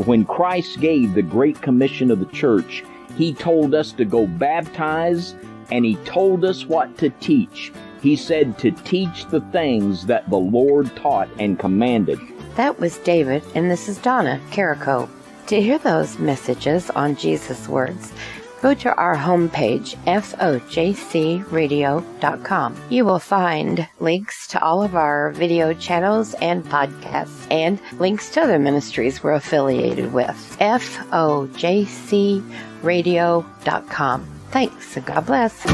when Christ gave the Great Commission of the church, he told us to go baptize, and he told us what to teach. He said to teach the things that the Lord taught and commanded. That was David, and this is Donna Carrico. To hear those messages on Jesus' words, go to our homepage, FOJCRadio.com. You will find links to all of our video channels and podcasts, and links to other ministries we're affiliated with. FOJCRadio.com. Thanks, and God bless.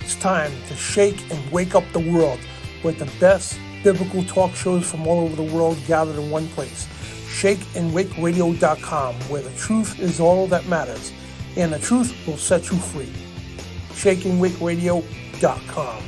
It's time to shake and wake up the world with the best biblical talk shows from all over the world gathered in one place. ShakeandWakeRadio.com, where the truth is all that matters, and the truth will set you free. ShakeandWakeRadio.com.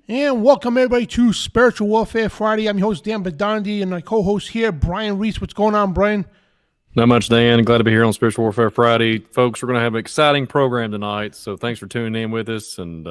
And welcome everybody to Spiritual Warfare Friday. I'm your host, Dan Bidondi, and my co-host here, Brian Reece. What's going on, Brian? Not much, Dan. Glad to be here on Spiritual Warfare Friday. Folks, we're going to have an exciting program tonight, so thanks for tuning in with us, and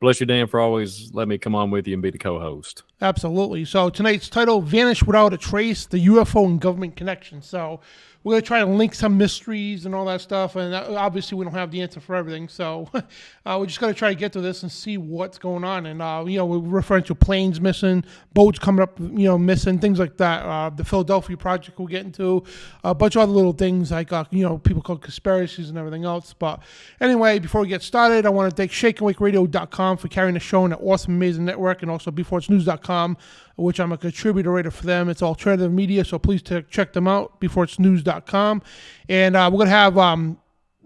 bless you, Dan, for always letting me come on with you and be the co-host. Absolutely. So tonight's title, Vanish Without a Trace, the UFO and Government Connection. So we're going to try to link some mysteries and all that stuff, and obviously we don't have the answer for everything, so we're just going to try to get to this and see what's going on. And, we're referring to planes missing, boats coming up, missing, things like that. The Philadelphia Project we'll get into, a bunch of other little things like, people called conspiracies and everything else. But anyway, before we get started, I want to thank ShakeandWakeRadio.com for carrying the show on the awesome, amazing network, and also beforeitsnews.com news.com, which I'm a contributor writer for them. It's alternative media, so please check them out before it's news.com. And we're going to have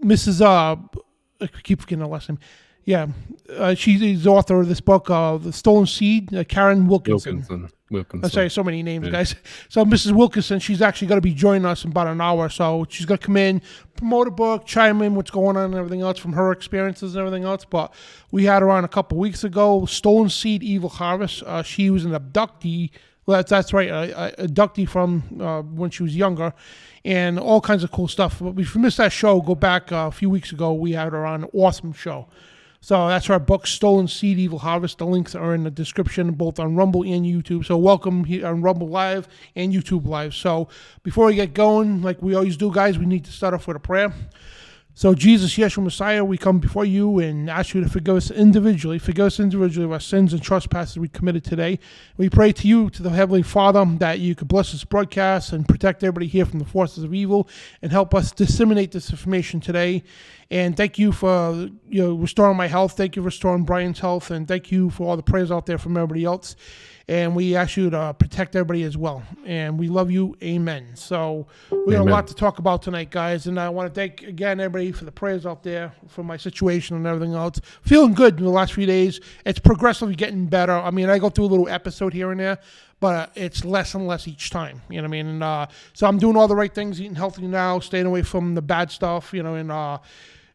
Mrs. I keep forgetting her last name. Yeah, she's the author of this book, The Stolen Seed, Karen Wilkinson. I'm sorry, so many names, guys. So Mrs. Wilkinson, she's actually going to be joining us in about an hour or so. She's going to come in, promote a book, chime in what's going on and everything else from her experiences and everything else. But we had her on a couple weeks ago, Stolen Seed, Evil Harvest. She was an abductee. Well, that's right, abductee from when she was younger, and all kinds of cool stuff. But if you missed that show, go back a few weeks ago. We had her on. An awesome show. So that's our book, Stolen Seed, Evil Harvest. The links are in the description, both on Rumble and YouTube. So welcome here on Rumble Live and YouTube Live. So before we get going, like we always do, guys, we need to start off with a prayer. So Jesus, Yeshua Messiah, we come before you and ask you to forgive us individually. Forgive us individually of our sins and trespasses we committed today. We pray to you, to the Heavenly Father, that you could bless this broadcast and protect everybody here from the forces of evil and help us disseminate this information today. And thank you for restoring my health. Thank you for restoring Brian's health. And thank you for all the prayers out there from everybody else. And we ask you to protect everybody as well. And we love you. Amen. So we have a lot to talk about tonight, guys. And I want to thank, again, everybody for the prayers out there for my situation and everything else. Feeling good in the last few days. It's progressively getting better. I mean, I go through a little episode here and there, but it's less and less each time. You know what I mean? And so I'm doing all the right things, eating healthy now, staying away from the bad stuff,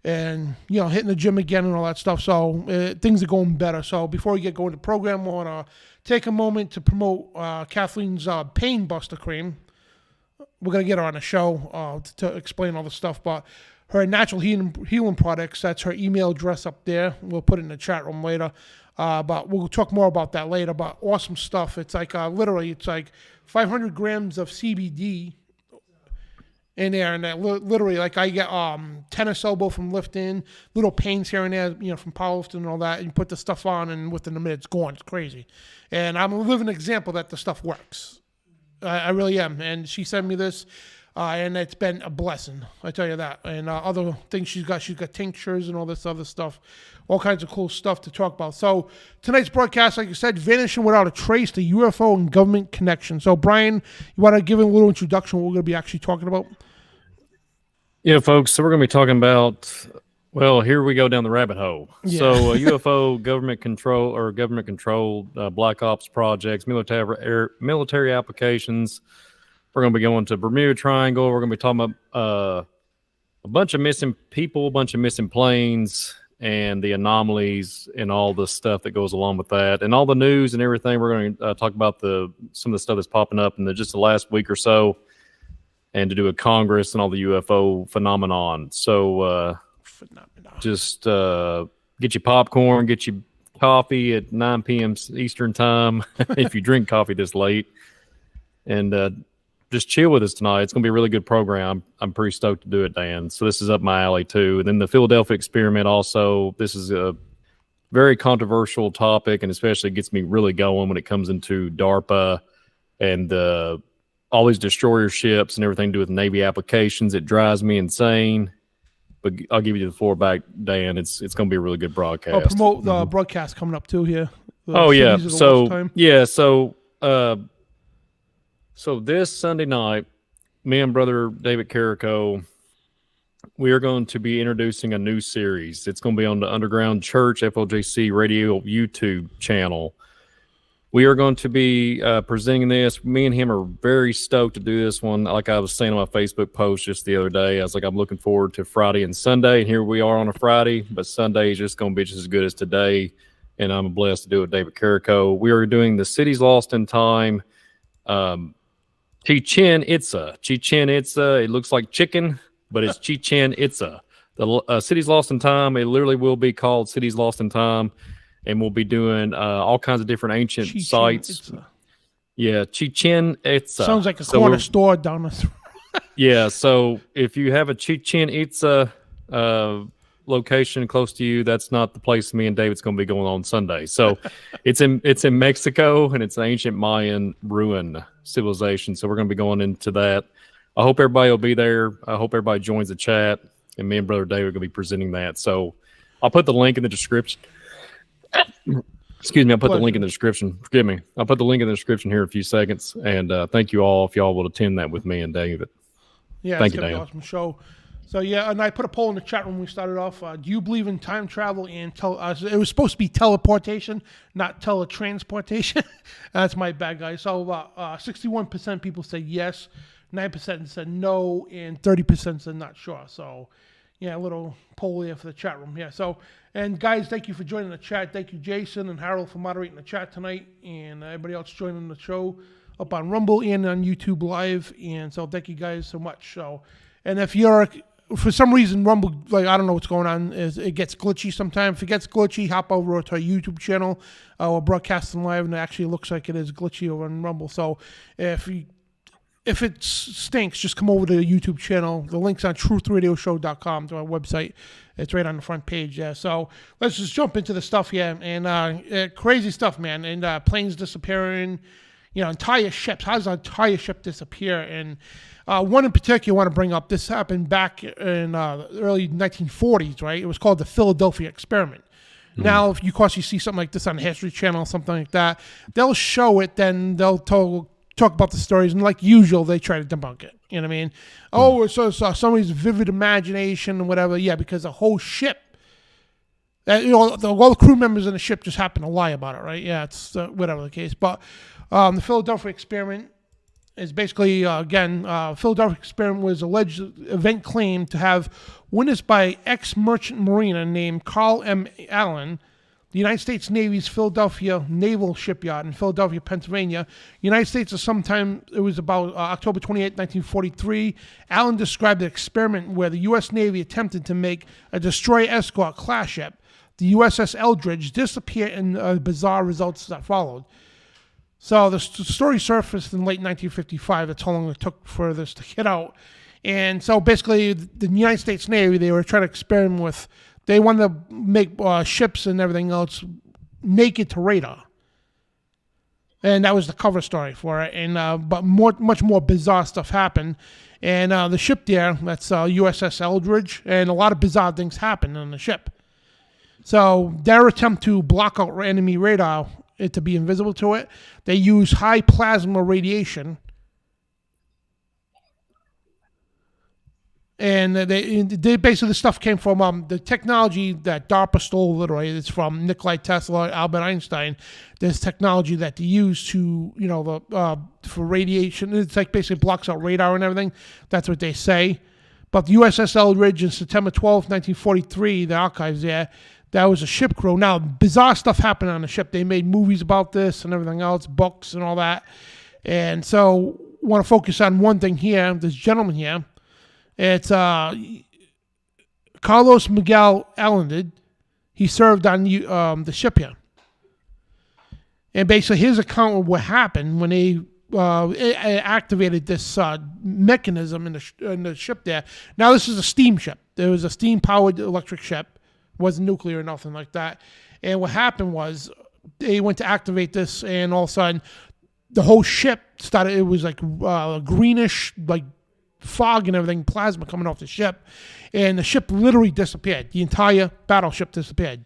and hitting the gym again and all that stuff. So things are going better. So before we get going to the program, I want to take a moment to promote Kathleen's Pain Buster cream. We're going to get her on a show to explain all the stuff, but her natural healing products, that's her email address up there. We'll put it in the chat room later, but we'll talk more about that later. But awesome stuff. It's like literally, it's like 500 grams of CBD in there, and literally, like I get tennis elbow from lifting, little pains here and there, from powerlifting and all that. And you put the stuff on, and within a minute, it's gone. It's crazy, and I'm a living example that the stuff works. I really am. And she sent me this, and it's been a blessing. I tell you that. And other things she's got tinctures and all this other stuff, all kinds of cool stuff to talk about. So tonight's broadcast, like I said, Vanishing Without a Trace, the UFO and government connection. So Brian, you want to give a little introduction of what we're going to be actually talking about? Yeah, folks. So we're going to be talking about, well, here we go down the rabbit hole. Yeah. So UFO, government-controlled black ops projects, military applications. We're going to be going to Bermuda Triangle. We're going to be talking about a bunch of missing people, a bunch of missing planes, and the anomalies and all the stuff that goes along with that, and all the news and everything. We're going to talk about some of the stuff that's popping up in just the last week or so, and to do with Congress and all the UFO phenomenon. So just get your popcorn, get your coffee at 9 p.m. Eastern time if you drink coffee this late, and just chill with us tonight. It's going to be a really good program. I'm pretty stoked to do it, Dan. So this is up my alley too. And then the Philadelphia experiment also. This is a very controversial topic, and especially gets me really going when it comes into DARPA and all these destroyer ships and everything to do with Navy applications. It drives me insane. But I'll give you the floor back, Dan. It's going to be a really good broadcast. I'll promote the broadcast coming up too here. So this Sunday night, me and Brother David Carrico, we are going to be introducing a new series. It's going to be on the Underground Church FOJCRadio YouTube channel. We are going to be presenting this. Me and him are very stoked to do this one. Like I was saying on my Facebook post just the other day, I was like, I'm looking forward to Friday and Sunday. And here we are on a Friday, but Sunday is just going to be just as good as today. And I'm blessed to do it with David Carrico. We are doing The Cities Lost in Time. Chichen Itza. Chichen Itza. It looks like chicken, but it's Chichen Itza. The Cities Lost in Time. It literally will be called Cities Lost in Time. And we'll be doing all kinds of different ancient sites. Itza. Yeah, Chichen Itza. Sounds like a corner store down the street. Yeah, so if you have a Chichen Itza location close to you, that's not the place me and David's going to be going on Sunday. So it's in Mexico, and it's an ancient Mayan ruin civilization. So we're going to be going into that. I hope everybody will be there. I hope everybody joins the chat, and me and Brother David are going to be presenting that. So I'll put the link in the description. Excuse me, I'll put the link in the description. Forgive me. I'll put the link in the description here in a few seconds. And thank you all if y'all will attend that with me and David. Yeah, thank it's going to be an awesome show. So, yeah, and I put a poll in the chat room when we started off. Do you believe in time travel and it was supposed to be teleportation, not teletransportation. That's my bad, guys. So, 61% people said yes, 9% said no, and 30% said not sure. So, yeah, a little poll there for the chat room. Yeah, so, and guys, thank you for joining the chat. Thank you, Jason and Harold, for moderating the chat tonight, and everybody else joining the show up on Rumble and on YouTube Live. And so, thank you guys so much. So, and if you're, for some reason, Rumble, like, I don't know what's going on, is it gets glitchy sometimes. If it gets glitchy, hop over to our YouTube channel. We're broadcasting live, and it actually looks like it is glitchy over on Rumble. So, if it stinks, just come over to the YouTube channel. The link's on truthradioshow.com to our website. It's right on the front page. Yeah. So let's just jump into the stuff here. And crazy stuff, man. And planes disappearing, entire ships. How does an entire ship disappear? And one in particular I want to bring up. This happened back in the early 1940s, right? It was called the Philadelphia Experiment. Mm-hmm. Now, if you see something like this on the History Channel, something like that, they'll show it, then they'll talk about the stories, and like usual, they try to debunk it. You know what I mean? Oh, so somebody's vivid imagination and whatever. Yeah, because the whole ship, all the crew members in the ship just happen to lie about it, right? Yeah, it's whatever the case. But the Philadelphia Experiment is basically, Philadelphia Experiment was alleged event claimed to have witnessed by ex-merchant mariner named Carl M. Allen, the United States Navy's Philadelphia Naval Shipyard in Philadelphia, Pennsylvania. United States it was about October 28, 1943. Allen described the experiment where the U.S. Navy attempted to make a destroyer escort class ship, the USS Eldridge, disappear in bizarre results that followed. So the story surfaced in late 1955. That's how long it took for this to get out. And so basically, the United States Navy, they were trying to experiment with. They wanted to make ships and everything else naked to radar, and that was the cover story for it. And but much more bizarre stuff happened. And the ship there, that's USS Eldridge, and a lot of bizarre things happened on the ship. So their attempt to block out enemy radar, it to be invisible to it, they use high plasma radiation. And they basically, the stuff came from the technology that DARPA stole, literally. It's from Nikola Tesla, Albert Einstein. There's technology that they use to, for radiation. It's like basically blocks out radar and everything. That's what they say. But the USS Eldridge in September 12, 1943, the archives there, that was a ship crew. Now, bizarre stuff happened on the ship. They made movies about this and everything else, books and all that. And so I want to focus on one thing here. This gentleman here. It's Carlos Miguel Allended. He served on the ship here. And basically his account of what happened when they activated this mechanism in the ship there. Now this is a steam ship. There was a steam-powered electric ship. It wasn't nuclear or nothing like that. And what happened was they went to activate this, and all of a sudden the whole ship started, it was like greenish, like fog and everything, plasma coming off the ship, and the ship literally disappeared. The entire battleship disappeared.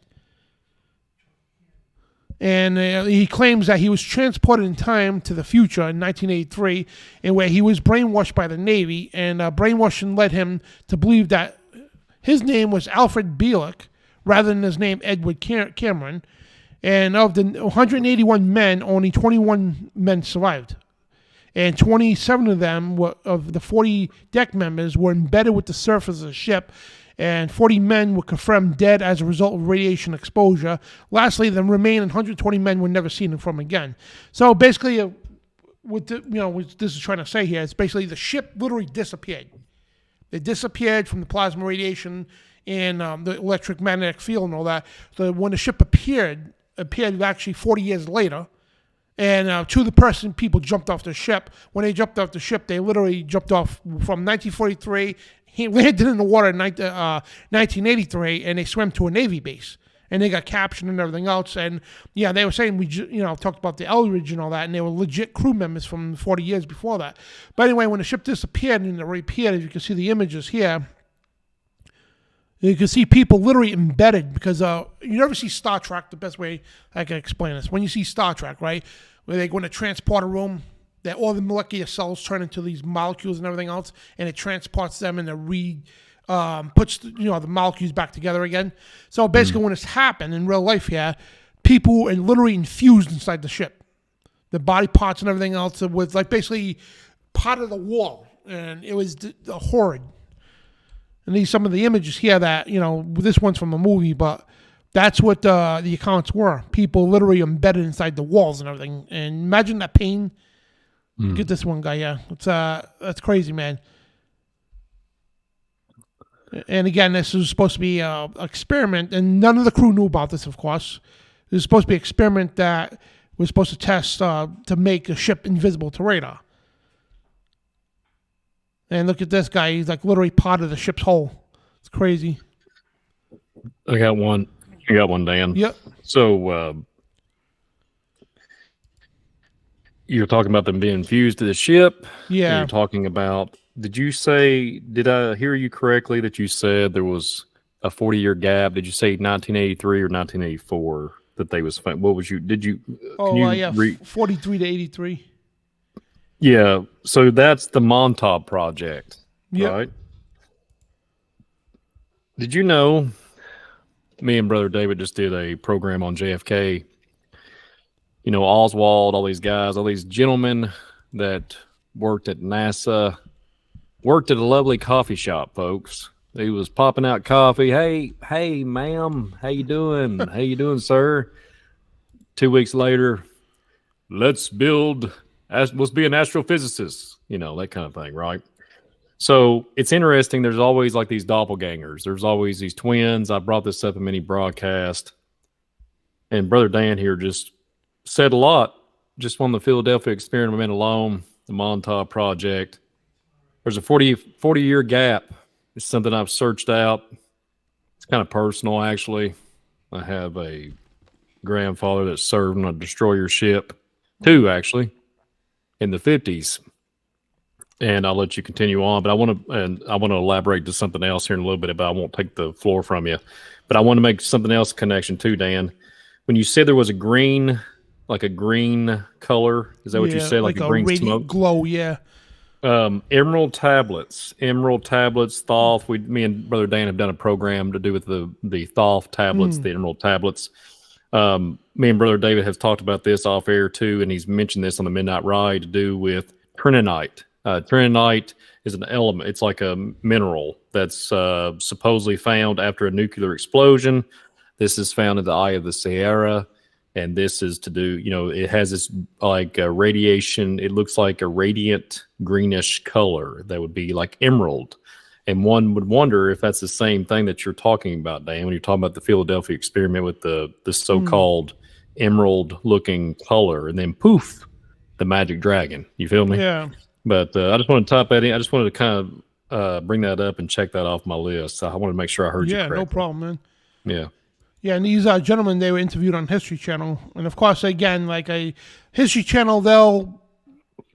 And he claims that he was transported in time to the future in 1983, and where he was brainwashed by the Navy, and brainwashing led him to believe that his name was Alfred Bielek rather than his name Edward Cameron. And of the 181 men, only 21 men survived. And 27 of them, of the 40 deck members, were embedded with the surface of the ship, and 40 men were confirmed dead as a result of radiation exposure. Lastly, the remaining 120 men were never seen from again. So basically, what this is trying to say here is basically the ship literally disappeared. It disappeared from the plasma radiation and the electromagnetic field and all that. So when the ship appeared actually 40 years later. And people jumped off the ship. When they jumped off the ship, they literally jumped off from 1943. He landed in the water in 1983, and they swam to a Navy base. And they got captured and everything else. And, yeah, they were saying, talked about the Eldridge and all that, and they were legit crew members from 40 years before that. But anyway, when the ship disappeared and it reappeared, as you can see the images here, You can see people literally embedded because you never see Star Trek. The best way I can explain this, when you see Star Trek, right, where they go in a transporter room, that all the molecular cells turn into these molecules and everything else, and it transports them and it puts the molecules back together again. So basically, when this happened in real life here, people were literally infused inside the ship, the body parts and everything else was like basically part of the wall, and it was horrid. And these some of the images here that this one's from a movie, but that's what the accounts were. People literally embedded inside the walls and everything. And imagine that pain. Get this one guy, yeah. It's that's crazy, man. And again, this was supposed to be an experiment, and none of the crew knew about this, of course. This was supposed to be an experiment that was supposed to test to make a ship invisible to radar. And look at this guy. He's like literally part of the ship's hull. It's crazy. I got one. You got one, Dan. Yep. So you're talking about them being fused to the ship. Yeah. You're talking about, did I hear you correctly that you said there was a 40-year gap? Did you say 1983 or 1984 that they was found? What was you, did you? Oh, yeah, 43 to 83. Yeah, so that's the Montauk Project, right? Did you know, me and Brother David just did a program on JFK. Oswald, all these guys, all these gentlemen that worked at NASA, worked at a lovely coffee shop, folks. He was popping out coffee. Hey, ma'am, how you doing? How you doing, sir? 2 weeks later, let's be an astrophysicist, that kind of thing, right? So it's interesting. There's always like these doppelgangers. There's always these twins. I brought this up in many broadcasts. And Brother Dan here just said a lot just on the Philadelphia experiment alone, the Montauk Project. There's a 40-year gap. It's something I've searched out. It's kind of personal, actually. I have a grandfather that served on a destroyer ship, 2 actually, in the 50s. And I'll let you continue on, but I want to elaborate to something else here in a little bit, but I won't take the floor from you. But I want to make something else connection too, Dan. When you said there was a green color, is that what you said? Like a green smoke glow, yeah. Emerald tablets, Thoth. Me and Brother Dan have done a program to do with the Thoth tablets, the Emerald tablets. Me and Brother David have talked about this off air too, and he's mentioned this on the Midnight Ride to do with Trinonite. Trinonite is an element. It's like a mineral that's supposedly found after a nuclear explosion. This is found in the eye of the Sahara, and this is to do, it has this like radiation. It looks like a radiant greenish color that would be like emerald. And one would wonder if that's the same thing that you're talking about, Dan, when you're talking about the Philadelphia experiment with the so-called emerald-looking color, and then poof, the magic dragon. You feel me? Yeah. But I just want to type that in. I just wanted to kind of bring that up and check that off my list. So I wanted to make sure I heard you correctly. Yeah, no problem, man. Yeah. Yeah, and these gentlemen, they were interviewed on History Channel. And, of course, again, like a History Channel, they'll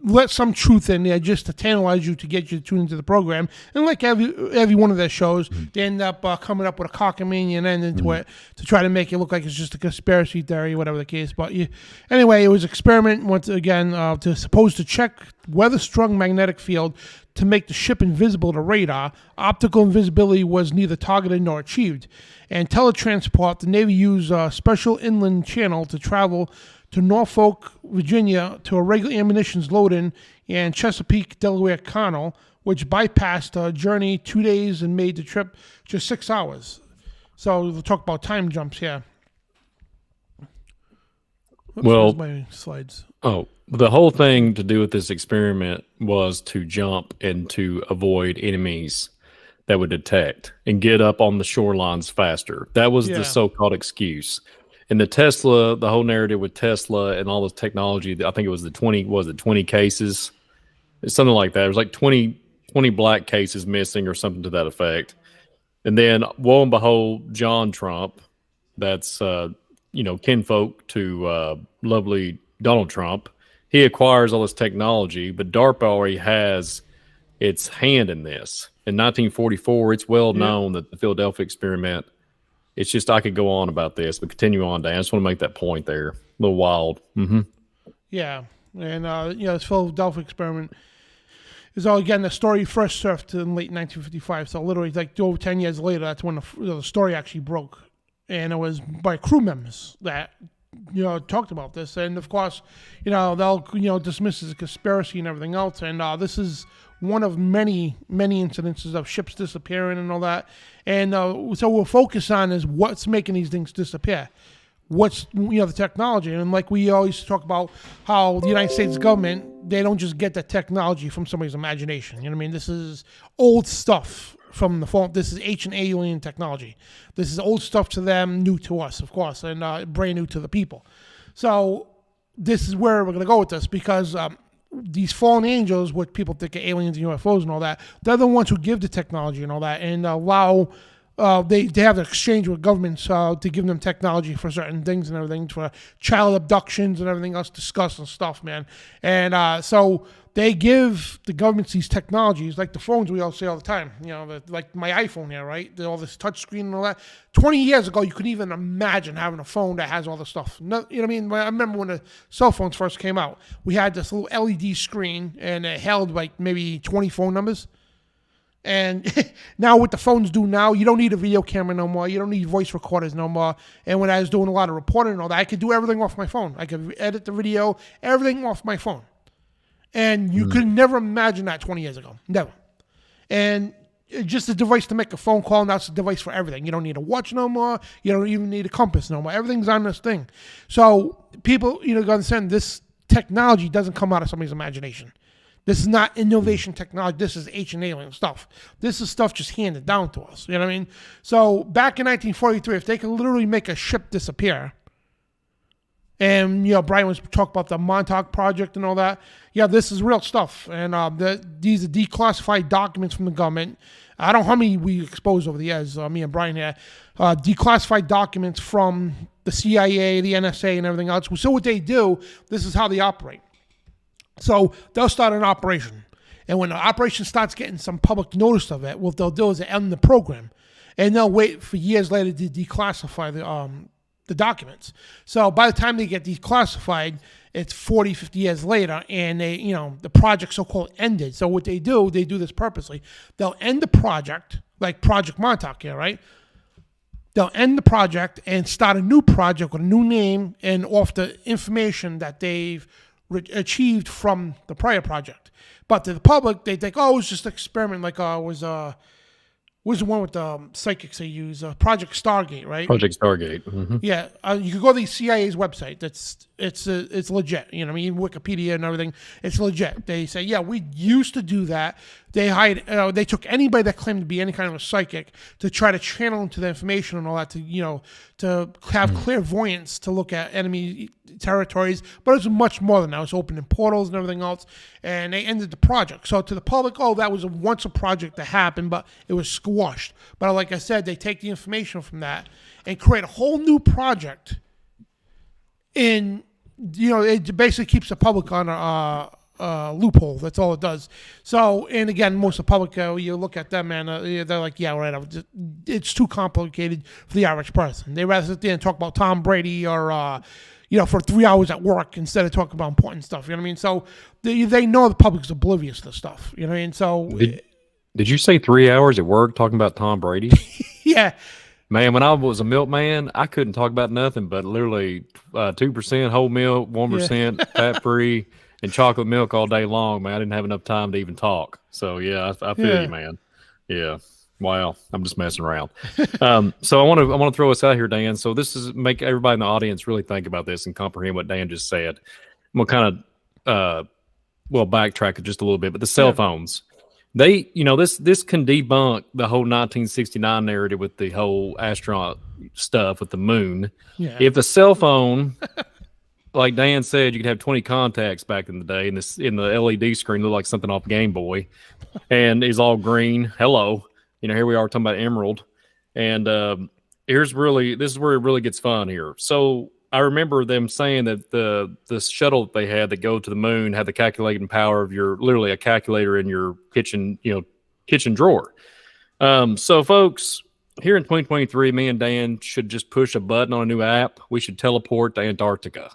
let some truth in there just to tantalize you to get you to tune into the program. And like every one of their shows, they end up coming up with a cockamamie end into it to try to make it look like it's just a conspiracy theory, whatever the case. But anyway, it was an experiment, once again, supposed to check weather-strung magnetic field to make the ship invisible to radar. Optical invisibility was neither targeted nor achieved. And teletransport, the Navy used a special inland channel to travel to Norfolk, Virginia, to a regular ammunitions load-in and Chesapeake, Delaware Canal, which bypassed a journey 2 days and made the trip just 6 hours. So we'll talk about time jumps here. Well, my slides. Oh, the whole thing to do with this experiment was to jump and to avoid enemies that would detect and get up on the shorelines faster. That was the so-called excuse. And the whole narrative with Tesla and all this technology, I think it was 20 cases? It's something like that. It was like 20 black cases missing or something to that effect. And then, lo and behold, John Trump, that's, kinfolk to lovely Donald Trump, he acquires all this technology, but DARPA already has its hand in this. in 1944. It's well known that the Philadelphia experiment. It's just I could go on about this, but continue on, Dan. I just want to make that point there. A little wild. Mm-hmm. Yeah, and this Philadelphia experiment is all again the story first surfed in late 1955. So literally, like over 10 years later, that's when the story actually broke, and it was by crew members that talked about this. And of course, they'll dismiss it as a conspiracy and everything else. And this is one of many incidences of ships disappearing and all that. And so we'll focus on is what's making these things disappear. What's the technology. And like we always talk about how the United States government, they don't just get the technology from somebody's imagination. You know what I mean? This is old stuff from the phone. This is ancient alien technology. This is old stuff to them, new to us, of course, and brand new to the people. So this is where we're going to go with this, because these fallen angels, what people think are aliens and UFOs and all that, they're the ones who give the technology and all that, and allow they have an exchange with governments to give them technology for certain things and everything, for child abductions and everything else, disgusting stuff, man. And so they give the governments these technologies, like the phones we all say all the time, like my iPhone here, right? All this touch screen and all that. 20 years ago, you couldn't even imagine having a phone that has all this stuff. No, you know what I mean? I remember when the cell phones first came out, we had this little LED screen, and it held like maybe 20 phone numbers. And now what the phones do now, you don't need a video camera no more. You don't need voice recorders no more. And when I was doing a lot of reporting and all that, I could do everything off my phone. I could edit the video, everything off my phone. And you could never imagine that 20 years ago. Never. And it's just a device to make a phone call, and that's a device for everything. You don't need a watch no more. You don't even need a compass no more. Everything's on this thing. So people, got to understand, this technology doesn't come out of somebody's imagination. This is not innovation technology. This is ancient alien stuff. This is stuff just handed down to us. You know what I mean? So back in 1943, if they could literally make a ship disappear, and Brian was talking about the Montauk Project and all that. Yeah, this is real stuff, and these are declassified documents from the government. I don't know how many we exposed over the years. Me and Brian here, declassified documents from the CIA, the NSA, and everything else. So what they do, this is how they operate. So they'll start an operation, and when the operation starts getting some public notice of it, what they'll do is they end the program, and they'll wait for years later to declassify the documents. So by the time they get declassified, it's 40, 50 years later, and they, the project so-called ended. So what they do this purposely. They'll end the project, like Project Montauk here, right? They'll end the project and start a new project with a new name and off the information that they've achieved from the prior project. But to the public, they think, oh, it was just an experiment, like was the one with the psychics they use, Project Stargate, right? Project Stargate. Mm-hmm. Yeah, you could go to the CIA's website. It's legit. You know what I mean? Wikipedia and everything. It's legit. They say, yeah, we used to do that. They they took anybody that claimed to be any kind of a psychic to try to channel into the information and all that to have clairvoyance to look at enemy territories. But it's much more than that. It's opening portals and everything else. And they ended the project. So to the public, that was once a project that happened, but it was squashed. But like I said, they take the information from that and create a whole new project. And it basically keeps the public on a loophole. That's all it does. So, and again, most of the public, you look at them and they're like, yeah, right. It's too complicated for the average person. They rather sit there and talk about Tom Brady or for 3 hours at work instead of talking about important stuff. You know what I mean? So they know the public's oblivious to stuff. You know what I mean? So did you say 3 hours at work talking about Tom Brady? Yeah. Man, when I was a milkman, I couldn't talk about nothing but literally 2% whole milk, 1% fat-free, and chocolate milk all day long, man. I didn't have enough time to even talk. So, yeah, I feel you, man. Yeah. Wow. I'm just messing around. So I want to throw us out here, Dan. So this is make everybody in the audience really think about this and comprehend what Dan just said. I'm going to kind of, backtrack it just a little bit, but the cell phones. They, this can debunk the whole 1969 narrative with the whole astronaut stuff with the moon. Yeah. If the cell phone, like Dan said, you could have 20 contacts back in the day, and this in the LED screen looked like something off Game Boy, and it's all green. Hello, here we are talking about emerald, and this is where it really gets fun here. So I remember them saying that the shuttle that they had that go to the moon had the calculating power of literally a calculator in your kitchen, kitchen drawer. So, folks, here in 2023, me and Dan should just push a button on a new app. We should teleport to Antarctica.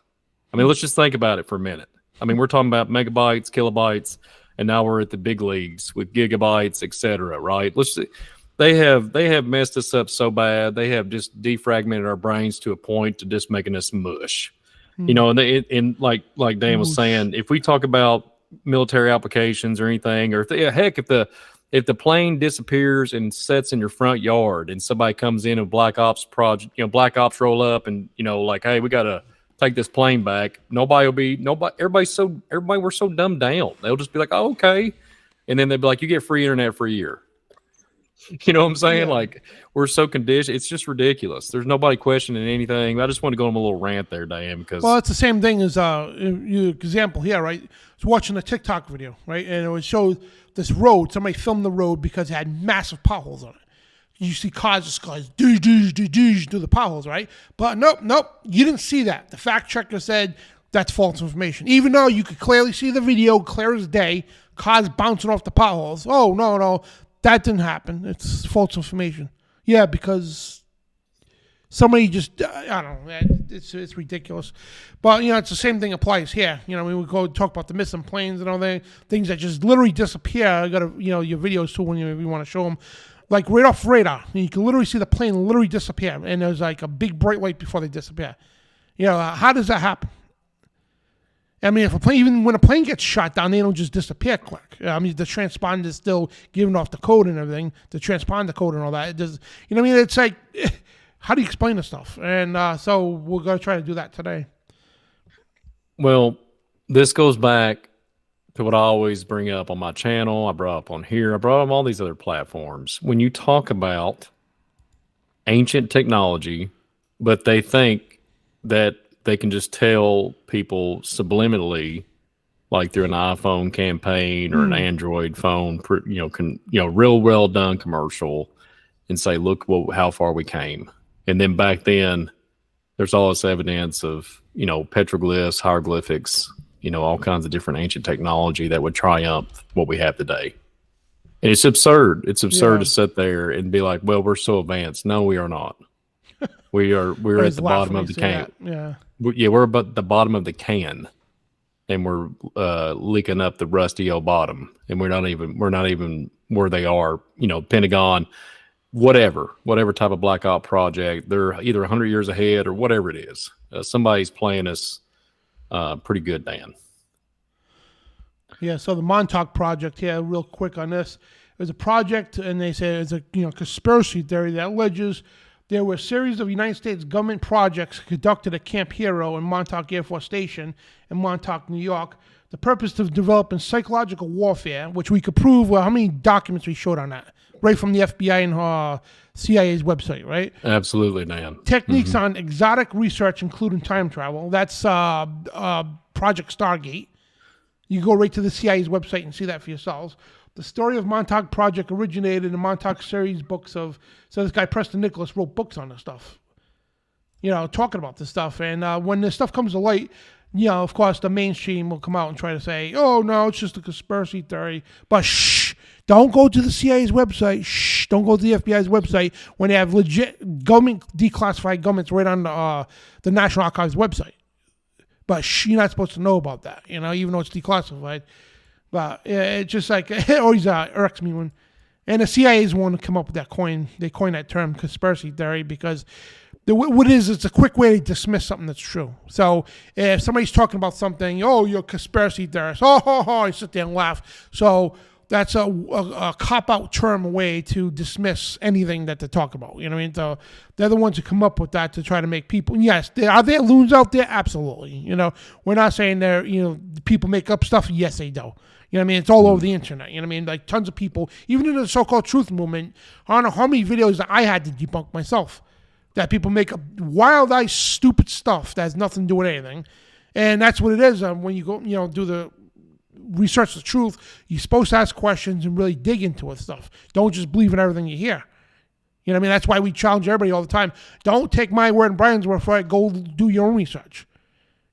I mean, let's just think about it for a minute. I mean, we're talking about megabytes, kilobytes, and now we're at the big leagues with gigabytes, etc. Right? They have messed us up so bad. They have just defragmented our brains to a point to just making us mush. You know, and like Dan was saying, if we talk about military applications or anything, or if the plane disappears and sets in your front yard, and somebody comes in and Black Ops project, Black Ops roll up and like, hey, we gotta take this plane back. Everybody we're so dumbed down. They'll just be like, oh, okay, and then they'll be like, you get free internet for a year. You know what I'm saying? Yeah. Like, we're so conditioned. It's just ridiculous. There's nobody questioning anything. I just want to go on a little rant there, Diane, because... Well, it's the same thing as example here, right? I was watching a TikTok video, right? And it would show this road. Somebody filmed the road because it had massive potholes on it. You see cars just go do the potholes, right? But nope. You didn't see that. The fact checker said that's false information. Even though you could clearly see the video, clear as day, cars bouncing off the potholes. Oh, no. That didn't happen. It's false information. Yeah, because somebody just, I don't know, it's ridiculous. But, it's the same thing applies here. We would go talk about the missing planes and all that, things that just literally disappear. I got your videos too when you want to show them. Like right off radar, you can literally see the plane literally disappear. And there's like a big bright light before they disappear. How does that happen? I mean, even when a plane gets shot down, they don't just disappear quick. I mean, the transponder is still giving off the code and everything, the transponder code and all that. It does, it's like, how do you explain this stuff? And so we're going to try to do that today. Well, this goes back to what I always bring up on my channel. I brought up on here. I brought up all these other platforms. When you talk about ancient technology, but they think that they can just tell people subliminally, like through an iPhone campaign or an Android phone, real well done commercial, and say, look how far we came. And then back then, there's all this evidence of, petroglyphs, hieroglyphics, all kinds of different ancient technology that would triumph what we have today. And it's absurd. It's absurd to sit there and be like, well, we're so advanced. No, we are not. We're at the bottom of the can. We're about the bottom of the can, and we're leaking up the rusty old bottom, and we're not even where they are. Pentagon, whatever type of Black Ops project, they're either 100 years ahead or whatever it is. Somebody's playing us pretty good, Dan. Yeah. So the Montauk project here, real quick on this, there's a project, and they say it's a conspiracy theory that alleges there were a series of United States government projects conducted at Camp Hero and Montauk Air Force Station in Montauk, New York. The purpose of developing psychological warfare, which we could prove, how many documents we showed on that, right from the FBI and CIA's website, right? Absolutely, Dan. Techniques on exotic research, including time travel. That's Project Stargate. You go right to the CIA's website and see that for yourselves. The story of Montauk Project originated in the Montauk series books so this guy Preston Nicholas wrote books on this stuff, talking about this stuff. And when this stuff comes to light, of course, the mainstream will come out and try to say, oh, no, it's just a conspiracy theory. But shh, don't go to the CIA's website. Shh, don't go to the FBI's website when they have legit government, declassified governments right on the National Archives website. But shh, you're not supposed to know about that, even though it's declassified. But it's just like, it always irks me when, and the CIA's one to come up with that coin. They coined that term, conspiracy theory, because what it is, it's a quick way to dismiss something that's true. So if somebody's talking about something, oh, you're a conspiracy theorist, I sit there and laugh. So that's a cop-out term way to dismiss anything that they talk about. You know what I mean? So they're the ones who come up with that to try to make people, yes, are there loons out there? Absolutely. We're not saying people make up stuff. Yes, they do. You know what I mean? It's all over the internet. You know what I mean? Like tons of people, even in the so-called truth movement, I don't know how many videos that I had to debunk myself, that people make up wild-eyed, stupid stuff that has nothing to do with anything. And that's what it is. When you go, do the research the truth, you're supposed to ask questions and really dig into it stuff. Don't just believe in everything you hear. You know what I mean? That's why we challenge everybody all the time. Don't take my word and Brian's word for it. Go do your own research.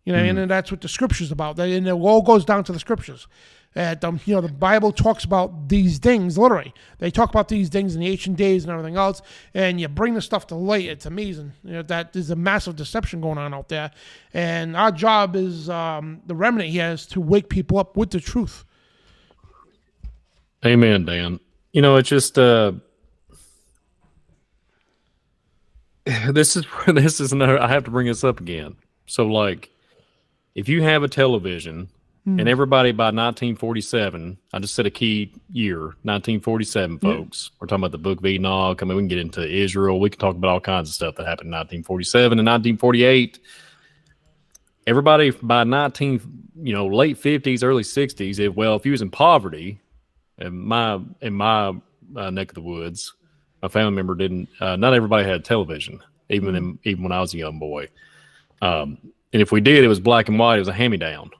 You know what I mean? And that's what the scripture's about. And it all goes down to the scriptures. And, the Bible talks about these things, literally. They talk about these things in the ancient days and everything else, and you bring the stuff to light. It's amazing. That there's a massive deception going on out there. And our job is, the remnant here is to wake people up with the truth. Amen, Dan. It's just, this is another, I have to bring this up again. So, like, if you have a television, and everybody by 1947, I just said a key year, 1947, folks. We're talking about the Book of Enoch. I mean, we can get into Israel. We can talk about all kinds of stuff that happened in 1947 and 1948. Everybody by late 50s, early 60s, if you was in poverty, in my neck of the woods, my family member didn't. Not everybody had a television, even when I was a young boy. And if we did, it was black and white. It was a hand-me-down.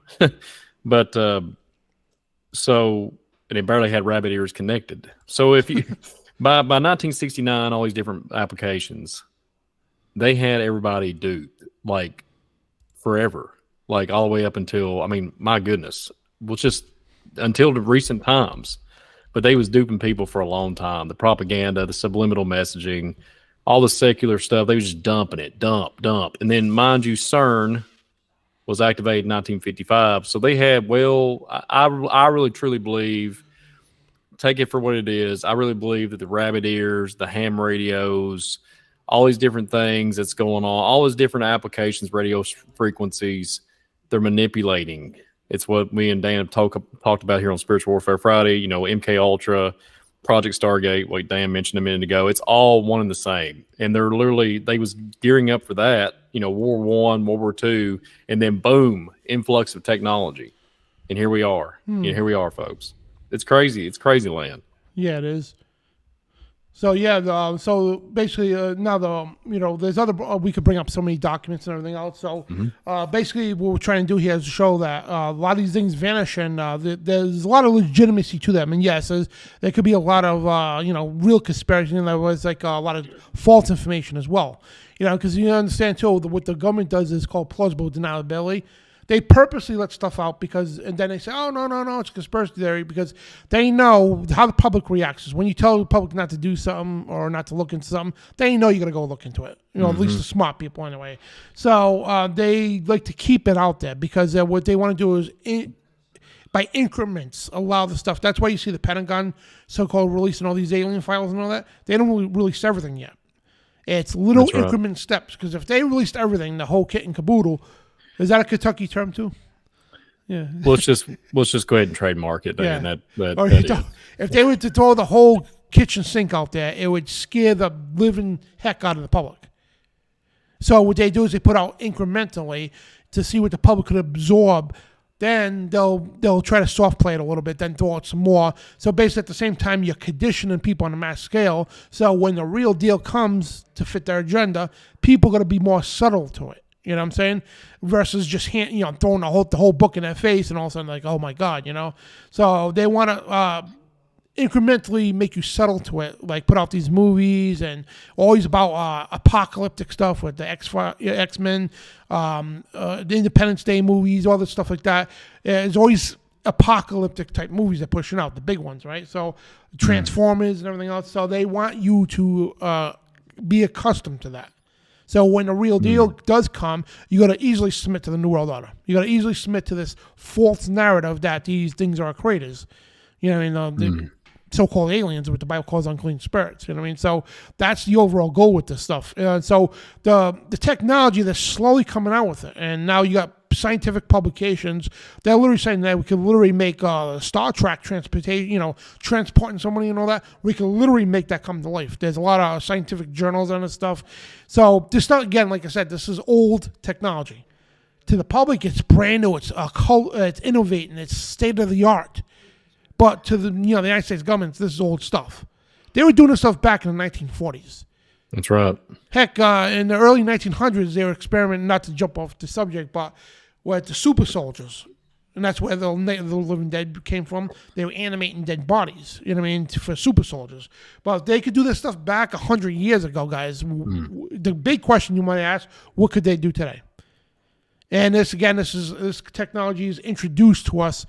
But and it barely had rabbit ears connected. So if you by 1969, all these different applications, they had everybody duped like forever, like all the way up until, my goodness, just until the recent times. But they was duping people for a long time. The propaganda, the subliminal messaging, all the secular stuff, they was just dumping it, dump. And then, mind you, CERN was activated in 1955. So they had, I really truly believe, take it for what it is, I really believe that the rabbit ears, the ham radios, all these different things that's going on, all those different applications, radio frequencies, they're manipulating. It's what me and Dan have talked about here on Spiritual Warfare Friday, MK Ultra, Project Stargate, what Dan mentioned a minute ago. It's all one and the same. And they was gearing up for that, World War I, World War II, and then boom, influx of technology. And here we are. Here we are, folks. It's crazy. It's crazy land. Yeah, it is. So so basically now there's other, we could bring up so many documents and everything else. So basically what we're trying to do here is to show that a lot of these things vanish, and there's a lot of legitimacy to them. And yes, there could be a lot of real conspiracy, and there was like a lot of false information as well. Because you understand too, what the government does is called plausible deniability. They purposely let stuff out and then they say, oh, no, it's a conspiracy theory, because they know how the public reacts. When you tell the public not to do something or not to look into something, they know you're going to go look into it. At least the smart people anyway. So they like to keep it out there, because what they want to do is by increments allow the stuff. That's why you see the Pentagon so-called releasing all these alien files and all that. They don't really release everything yet. It's little increment steps, because if they released everything, the whole kit and caboodle. Is that a Kentucky term too? Yeah. Let's just go ahead and trademark it. Yeah. If they were to throw the whole kitchen sink out there, it would scare the living heck out of the public. So what they do is they put out incrementally to see what the public could absorb. Then they'll try to soft play it a little bit, then throw out some more. So basically at the same time, you're conditioning people on a mass scale. So when the real deal comes to fit their agenda, people are going to be more subtle to it. You know what I'm saying? Versus just throwing the whole book in their face, and all of a sudden like, oh my God, So they want to incrementally make you settle to it, like put out these movies and always about apocalyptic stuff with the X-Men, the Independence Day movies, all this stuff like that. There's always apocalyptic type movies they're pushing out, the big ones, right? So Transformers and everything else. So they want you to be accustomed to that. So when the real deal does come, you got to easily submit to the New World Order. You got to easily submit to this false narrative that these things are creators. The so-called aliens, what the Bible calls unclean spirits. You know what I mean? So that's the overall goal with this stuff. So the technology, they're slowly coming out with it. And now you got scientific publications. They're literally saying that we could literally make Star Trek transportation, transporting somebody and all that. We could literally make that come to life. There's a lot of scientific journals on this stuff. So this stuff, again, like I said, this is old technology. To the public, it's brand new. It's it's innovating. It's state of the art. But to the United States government, this is old stuff. They were doing this stuff back in the 1940s. That's right. Heck, in the early 1900s, they were experimenting, not to jump off the subject, but with the super soldiers. And that's where the living dead came from. They were animating dead bodies, for super soldiers. But they could do this stuff back 100 years ago, guys. The big question you might ask, what could they do today? And this technology is introduced to us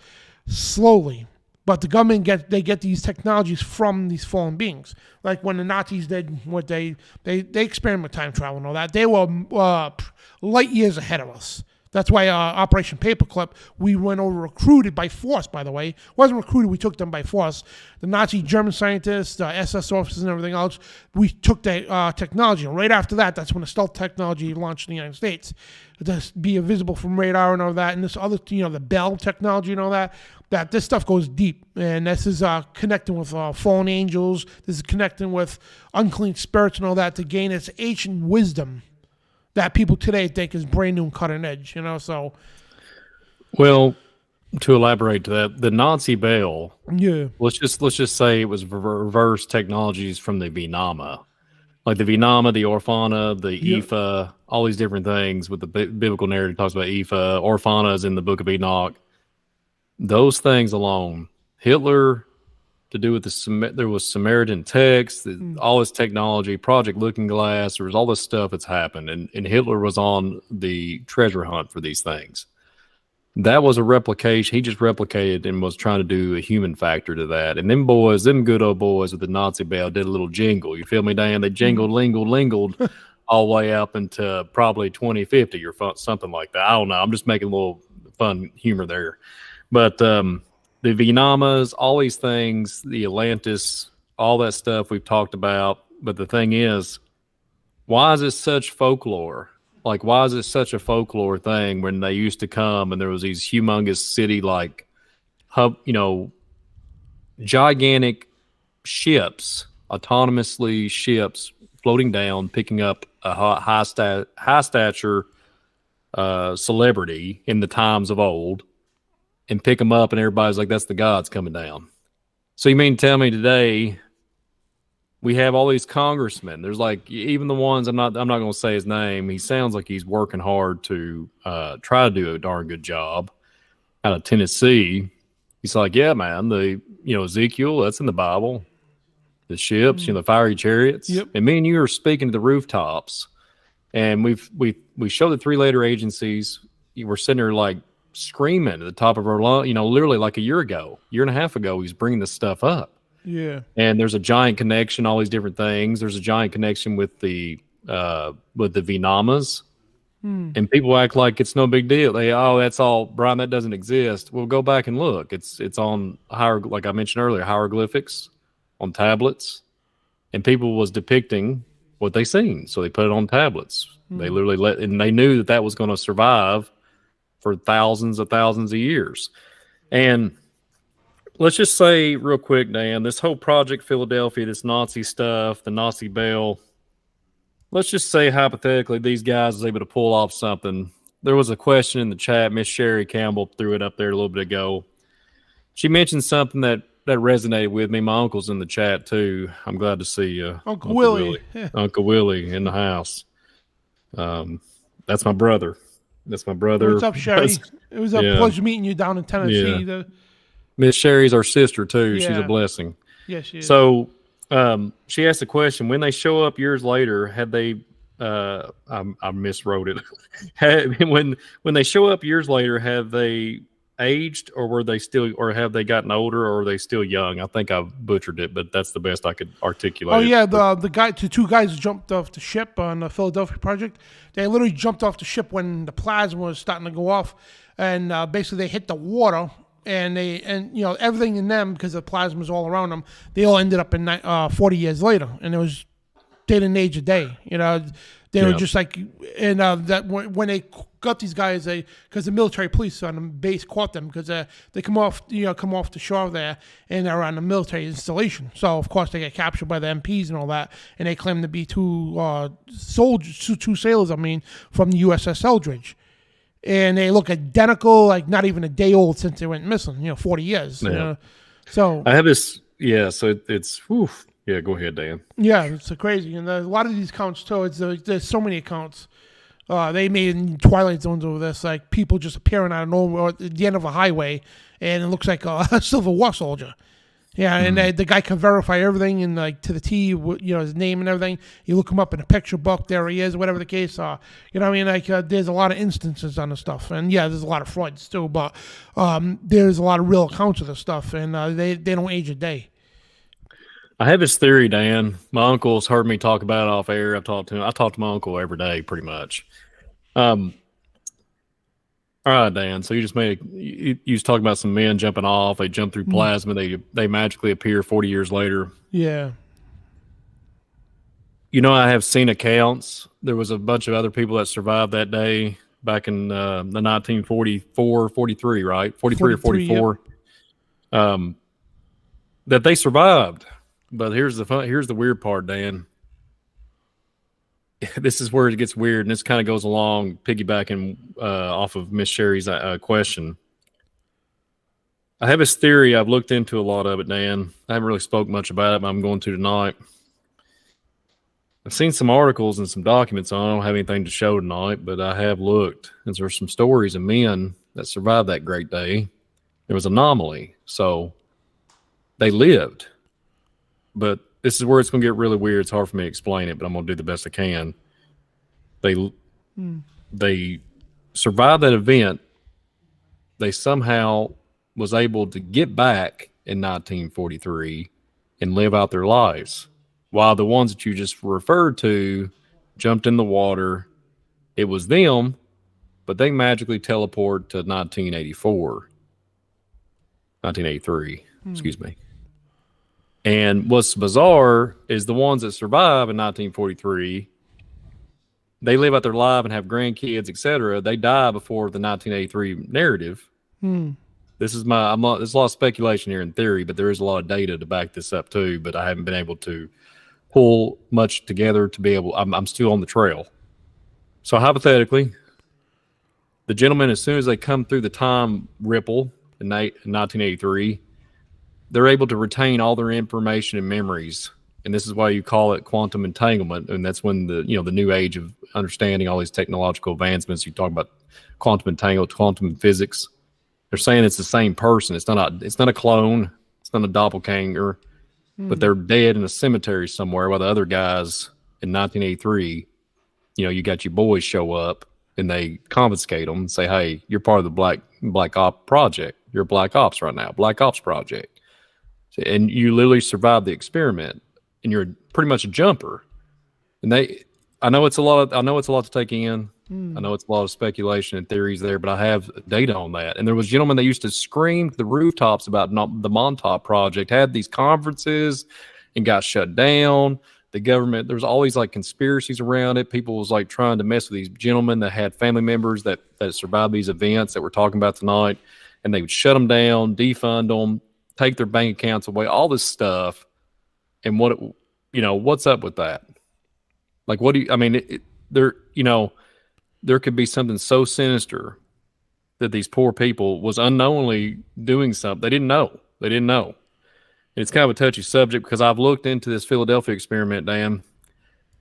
slowly. But the government get these technologies from these fallen beings. Like when the Nazis did what they experimented with time travel and all that. They were light years ahead of us. That's why Operation Paperclip, we went over recruited by force, by the way. It wasn't recruited, we took them by force. The Nazi German scientists, SS officers and everything else, we took the technology. And right after that, that's when the stealth technology launched in the United States. To be invisible from radar and all that, and this other, the Bell technology and all that, that this stuff goes deep. And this is connecting with fallen angels. This is connecting with unclean spirits and all that to gain its ancient wisdom that people today think is brand new and cutting edge, so. Well, to elaborate to that, the Nazi Bell, yeah. let's just say it was reverse technologies from the Vinama. Like the Vinama, the Orphana, the Ifa, all these different things with the biblical narrative talks about Ifa, Orphana is in the Book of Enoch. Those things alone, Hitler, to do with there was Samaritan text, all this technology, Project Looking Glass, there was all this stuff that's happened, and Hitler was on the treasure hunt for these things. That was a replication. He just replicated and was trying to do a human factor to that. And them good old boys with the Nazi Bell did a little jingle. You feel me, Dan? They jingled, lingled all the way up into probably 2050 or something like that. I don't know. I'm just making a little fun humor there. But the Vinamas, all these things, the Atlantis, all that stuff we've talked about. But the thing is, why is it such folklore? Like, why is it such a folklore thing when they used to come and there was these humongous city, like, gigantic ships, autonomously ships floating down, picking up a high stature celebrity in the times of old, and pick them up, and everybody's like, that's the gods coming down. So you mean tell me today we have all these congressmen? There's like, even the ones, I'm not going to say his name. He sounds like he's working hard to try to do a darn good job out of Tennessee. He's like, yeah, man, Ezekiel, that's in the Bible. The ships, the fiery chariots. Yep. And me and you are speaking to the rooftops, and we show the three later agencies. We're sitting there like screaming at the top of our lungs, literally like a year and a half ago, he's bringing this stuff up. Yeah. And there's a giant connection, all these different things. There's a giant connection with the Vinamas. And people act like it's no big deal. That's all, Brian, that doesn't exist. Well, go back and look. It's on like I mentioned earlier, hieroglyphics on tablets. And people was depicting what they seen. So they put it on tablets. They literally and they knew that was going to survive for thousands of years. And let's just say real quick, Dan, this whole Project Philadelphia, this Nazi stuff, the Nazi Bell, let's just say hypothetically these guys was able to pull off something. There was a question in the chat. Miss Sherry Campbell threw it up there a little bit ago. She mentioned something that resonated with me. My uncle's in the chat too. I'm glad to see you. Uncle Willie. Uncle Willie in the house. That's my brother. What's up, Sherry? It was a pleasure meeting you down in Tennessee. Yeah. Miss Sherry's our sister too. Yeah. She's a blessing. Yes, she is. So she asked the question: when they show up years later, had they? I miswrote it. when they show up years later, have they aged, or were they still, or have they gotten older, or are they still young? I think I butchered it, but that's the best I could articulate. Oh yeah, the two guys jumped off the ship on the Philadelphia project. They literally jumped off the ship when the plasma was starting to go off, and basically they hit the water, and everything in them, because the plasma was all around them, they all ended up in 40 years later, and it was day and age a day. They were just like, and that when they got these guys, because the military police on the base caught them, because they come off the shore there, and they're on the military installation. So of course they get captured by the MPs and all that, and they claim to be two sailors, from the USS Eldridge, and they look identical, like not even a day old since they went missing. 40 years. Yeah. So I have this. Yeah. So it's. Whew. Yeah, go ahead, Dan. Yeah, it's crazy, and a lot of these accounts too. There's so many accounts. They made Twilight Zones over this, like people just appearing out of nowhere at the end of a highway, and it looks like a Civil War soldier. Yeah, and the guy can verify everything and like to the T, his name and everything. You look him up in a picture book, there he is, whatever the case. You know what I mean? Like there's a lot of instances on the stuff, and yeah, there's a lot of frauds too, but there's a lot of real accounts of the stuff, and they don't age a day. I have this theory, Dan. My uncle's heard me talk about it off air. I talk to my uncle every day, pretty much. All right, Dan. So you just you was talking about some men jumping off. They jump through plasma. They magically appear 40 years later. Yeah. I have seen accounts. There was a bunch of other people that survived that day back in the 1944, 43, right? 43 or 44. Yep. That they survived. But here's the weird part, Dan. This is where it gets weird, and this kind of goes along, piggybacking off of Miss Sherry's question. I have this theory. I've looked into a lot of it, Dan. I haven't really spoke much about it, but I'm going to tonight. I've seen some articles and some documents on it. I don't have anything to show tonight, but I have looked, and there's some stories of men that survived that great day. There was an anomaly, so they lived, but this is where it's going to get really weird. It's hard for me to explain it, but I'm going to do the best I can. They survived that event. They somehow was able to get back in 1943 and live out their lives, while the ones that you just referred to jumped in the water. It was them, but they magically teleport to 1983, excuse me. And what's bizarre is the ones that survive in 1943, they live out their life and have grandkids, etc. They die before the 1983 narrative. This is there's a lot of speculation here in theory, but there is a lot of data to back this up too. But I haven't been able to pull much together to be able. I'm still on the trail. So hypothetically, the gentlemen, as soon as they come through the time ripple in 1983. They're able to retain all their information and memories. And this is why you call it quantum entanglement. And that's when the new age of understanding all these technological advancements. You talk about quantum entanglement, quantum physics. They're saying it's the same person. It's not a clone. It's not a doppelganger, but they're dead in a cemetery somewhere while the other guys in 1983, you got your boys show up and they confiscate them and say, hey, you're part of the Black Ops project. You're Black Ops right now, Black Ops project. And you literally survived the experiment, and you're pretty much a jumper. And I know it's a lot to take in. I know it's a lot of speculation and theories there, but I have data on that. And there was gentlemen that used to scream to the rooftops about the Montauk project, had these conferences and got shut down. The government, there was always like conspiracies around it. People was like trying to mess with these gentlemen that had family members that survived these events that we're talking about tonight. And they would shut them down, defund them, take their bank accounts away, all this stuff. And what's up with that? Like, there could be something so sinister that these poor people was unknowingly doing something. They didn't know. And it's kind of a touchy subject because I've looked into this Philadelphia experiment, Dan,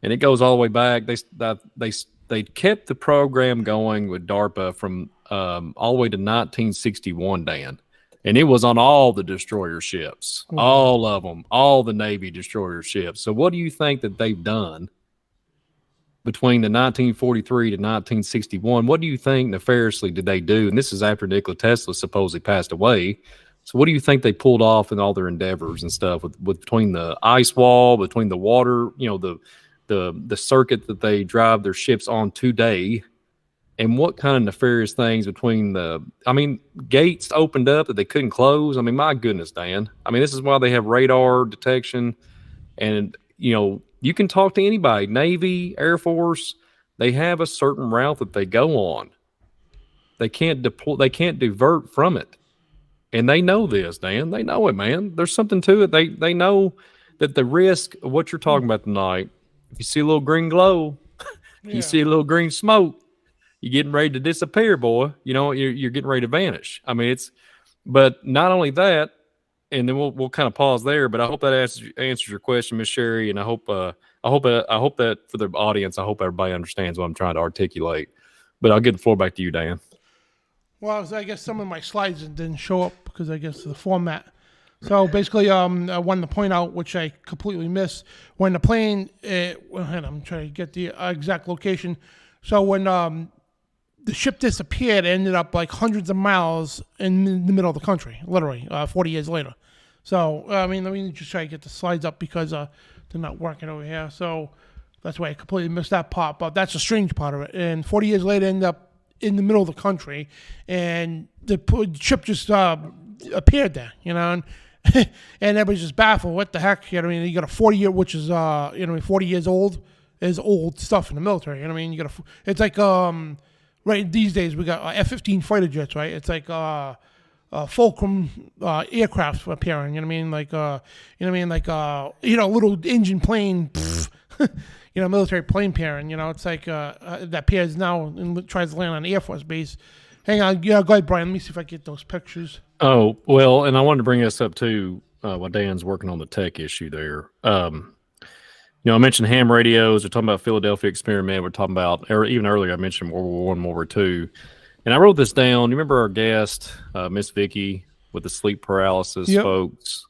and it goes all the way back. They kept the program going with DARPA from all the way to 1961, Dan. And it was on all the destroyer ships, all of them, all the Navy destroyer ships. So what do you think that they've done between the 1943 to 1961? What do you think nefariously did they do? And this is after Nikola Tesla supposedly passed away. So what do you think they pulled off in all their endeavors and stuff with between the ice wall, between the water, the circuit that they drive their ships on today? And what kind of nefarious things between gates opened up that they couldn't close? My goodness, Dan. This is why they have radar detection. And, you can talk to anybody, Navy, Air Force. They have a certain route that they go on. They can't divert from it. And they know this, Dan. They know it, man. There's something to it. They know that the risk of what you're talking about tonight, if you see a little green glow, you see a little green smoke, you're getting ready to disappear, boy. You're getting ready to vanish. But not only that, and then we'll kind of pause there. But I hope that answers your question, Miss Sherry. And I hope that for the audience, I hope everybody understands what I'm trying to articulate. But I'll get the floor back to you, Dan. Well, I guess some of my slides didn't show up because I guess the format. So basically, I wanted to point out, which I completely missed, when the plane, I'm trying to get the exact location. So when the ship disappeared, it ended up like hundreds of miles in the middle of the country, literally, 40 years later. So, let me just try to get the slides up because they're not working over here. So that's why I completely missed that part. But that's the strange part of it. And 40 years later, ended up in the middle of the country, and the ship just appeared there, and everybody's just baffled. What the heck? You got a 40-year, which is 40 years old, is old stuff in the military. You got it's like right these days we got F-15 fighter jets, right? It's like Fulcrum aircraft appearing. Little engine plane. Military plane pairing. It's like that pairs now and tries to land on the Air Force base. Hang on, go ahead, Brian. Let me see if I get those pictures. Oh, well, and I wanted to bring this up too, while Dan's working on the tech issue there. I mentioned ham radios. We're talking about Philadelphia experiment. We're talking about, or even earlier, I mentioned World War I, World War II. And I wrote this down. You remember our guest, Miss Vicky, with the sleep paralysis, yep. Folks?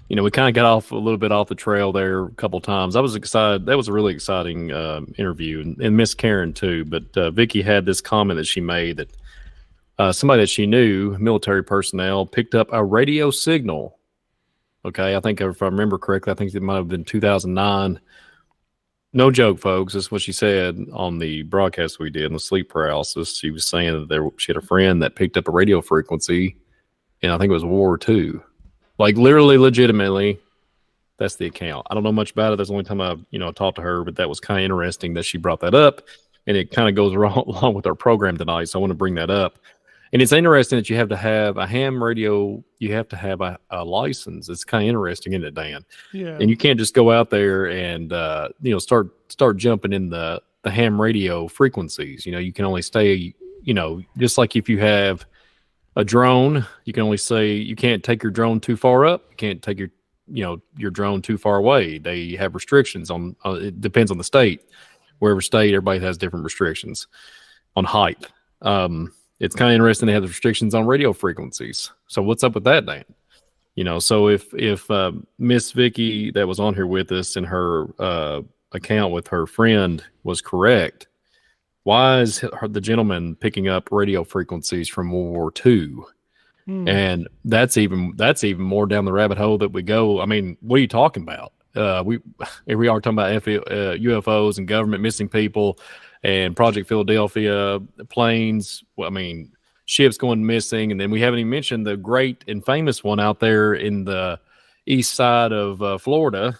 We kind of got off a little bit off the trail there a couple times. I was excited. That was a really exciting interview, and Miss Karen too. But Vicky had this comment that she made that somebody that she knew, military personnel, picked up a radio signal. Okay, I think if I remember correctly, I think it might have been 2009. No joke, folks. That's what she said on the broadcast we did on the sleep paralysis. She was saying that she had a friend that picked up a radio frequency, and I think it was World War II. Like literally, legitimately, that's the account. I don't know much about it. That's the only time I, talked to her, but that was kind of interesting that she brought that up, and it kind of goes along with our program tonight. So I want to bring that up. And it's interesting that you have to have a ham radio. You have to have a license. It's kind of interesting, isn't it, Dan? Yeah. And you can't just go out there and start jumping in the ham radio frequencies. You can only stay. Just like if you have a drone, you can only say you can't take your drone too far up. You can't take your drone too far away. They have restrictions on. It depends on the state. Wherever state, everybody has different restrictions on height. It's kind of interesting they have the restrictions on radio frequencies. So what's up with that, Dan? So if Miss Vicky that was on here with us and her account with her friend was correct, why is the gentleman picking up radio frequencies from World War II? And that's even more down the rabbit hole that we go. I mean, what are you talking about? We are talking about UFOs and government missing people and Project Philadelphia planes. Well, I mean, ships going missing, and then we haven't even mentioned the great and famous one out there in the east side of Florida,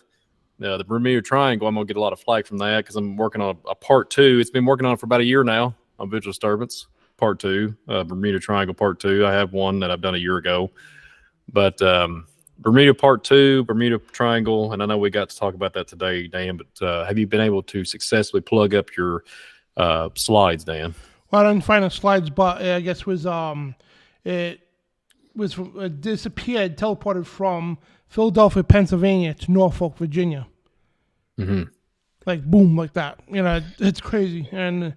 the Bermuda Triangle. I'm gonna get a lot of flack from that because I'm working on a part 2. It's been working on for about a year now on Visual Disturbance part 2, Bermuda Triangle part 2. I have one that I've done a year ago, but Bermuda part 2, Bermuda Triangle, and I know we got to talk about that today, Dan. But have you been able to successfully plug up your slides, Dan? Well, I didn't find the slides, but I guess it was disappeared, teleported from Philadelphia, Pennsylvania to Norfolk, Virginia. Mm-hmm. Like boom, like that. It's crazy. And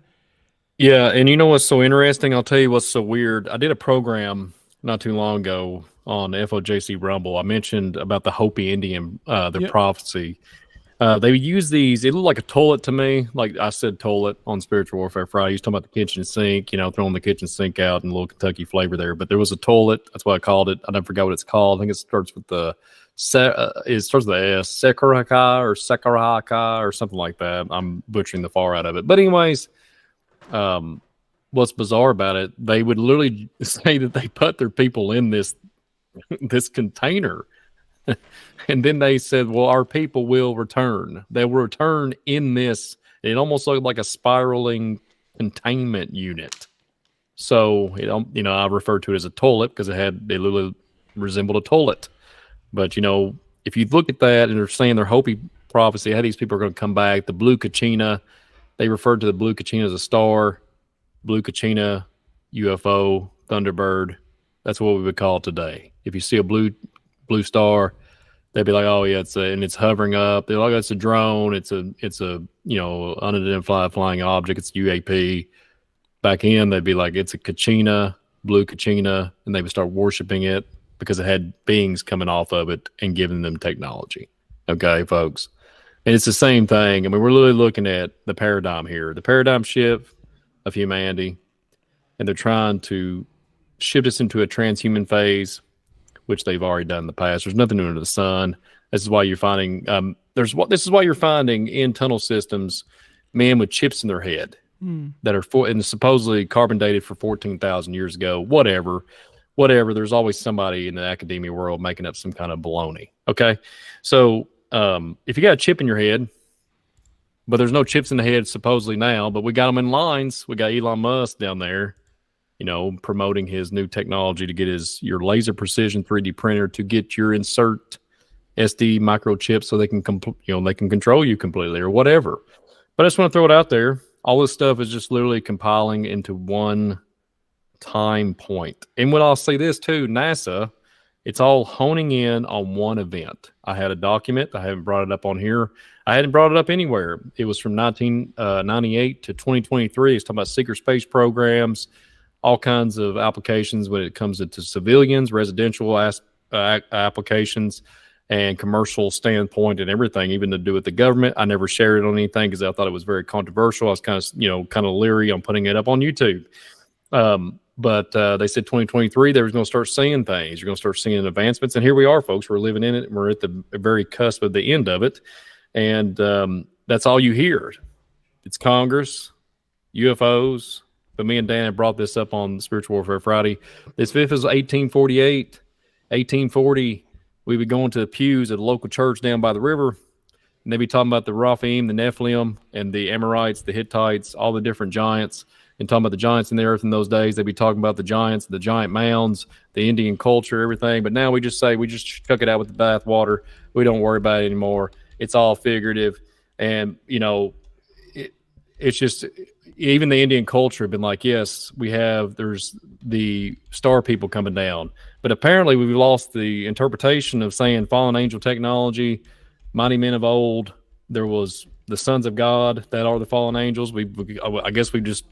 yeah, and you know what's so interesting? I'll tell you what's so weird. I did a program not too long ago on FOJC Rumble. I mentioned about the Hopi Indian, their prophecy. They use these. It looked like a toilet to me. Like I said, toilet on Spiritual Warfare Friday. He was talking about the kitchen sink, throwing the kitchen sink out and a little Kentucky flavor there. But there was a toilet. That's what I called it. I never forgot what it's called. I think it starts with the S, Sekaraka or Sekaraka or something like that. I'm butchering the far out of it. But anyways, what's bizarre about it, they would literally say that they put their people in this container. And then they said, well, our people will return. They will return in this. It almost looked like a spiraling containment unit. So, I refer to it as a toilet because it literally resembled a toilet. But, if you look at that and they're saying their Hopi prophecy, how these people are going to come back, the blue Kachina, they referred to the blue Kachina as a star, blue Kachina, UFO, Thunderbird. That's what we would call it today. If you see a blue star, they'd be like, oh yeah, it's hovering up. They're like, it's a drone. It's a unidentified flying object. It's UAP. Back in, they'd be like, it's a Kachina, blue Kachina, and they would start worshiping it. because it had beings coming off of it and giving them technology. Okay, folks. And it's the same thing. I mean, we're really looking at the paradigm here, the paradigm shift of humanity, and they're trying to shift us into a transhuman phase, which they've already done in the past. There's nothing new under the sun. This is why you're finding this is why you're finding in tunnel systems men with chips in their head that are and supposedly carbon dated for 14,000 years ago. Whatever. There's always somebody in the academia world making up some kind of baloney. Okay, so if you got a chip in your head, but there's no chips in the head supposedly now, but we got them in lines. We got Elon Musk down there, promoting his new technology to get your laser precision 3D printer to get your insert SD microchip so they can they can control you completely or whatever. But I just want to throw it out there. All this stuff is just literally compiling into one time point. And what I'll say this too, NASA, it's all honing in on one event. I had a document. I haven't brought it up on here. I hadn't brought it up anywhere. It was from 1998 to 2023. It's talking about secret space programs, all kinds of applications when it comes to civilians, residential applications, and commercial standpoint and everything, even to do with the government. I never shared it on anything because I thought it was very controversial. I was kind of leery on putting it up on YouTube. But they said 2023, they were going to start seeing things. You're going to start seeing advancements. And here we are, folks. We're living in it. We're at the very cusp of the end of it. And that's all you hear. It's Congress, UFOs. But me and Dan have brought this up on Spiritual Warfare Friday. This fifth is 1848, 1840. We would go into the pews at a local church down by the river, and they'd be talking about the Raphaim, the Nephilim, and the Amorites, the Hittites, all the different giants, and talking about the giants in the earth in those days. They'd be talking about the giants, the giant mounds, the Indian culture, everything. But now we just chuck it out with the bathwater. We don't worry about it anymore. It's all figurative. And, it's just, even the Indian culture have been like, yes, there's the star people coming down. But apparently we've lost the interpretation of saying fallen angel technology, mighty men of old. There was the sons of God that are the fallen angels. I guess we just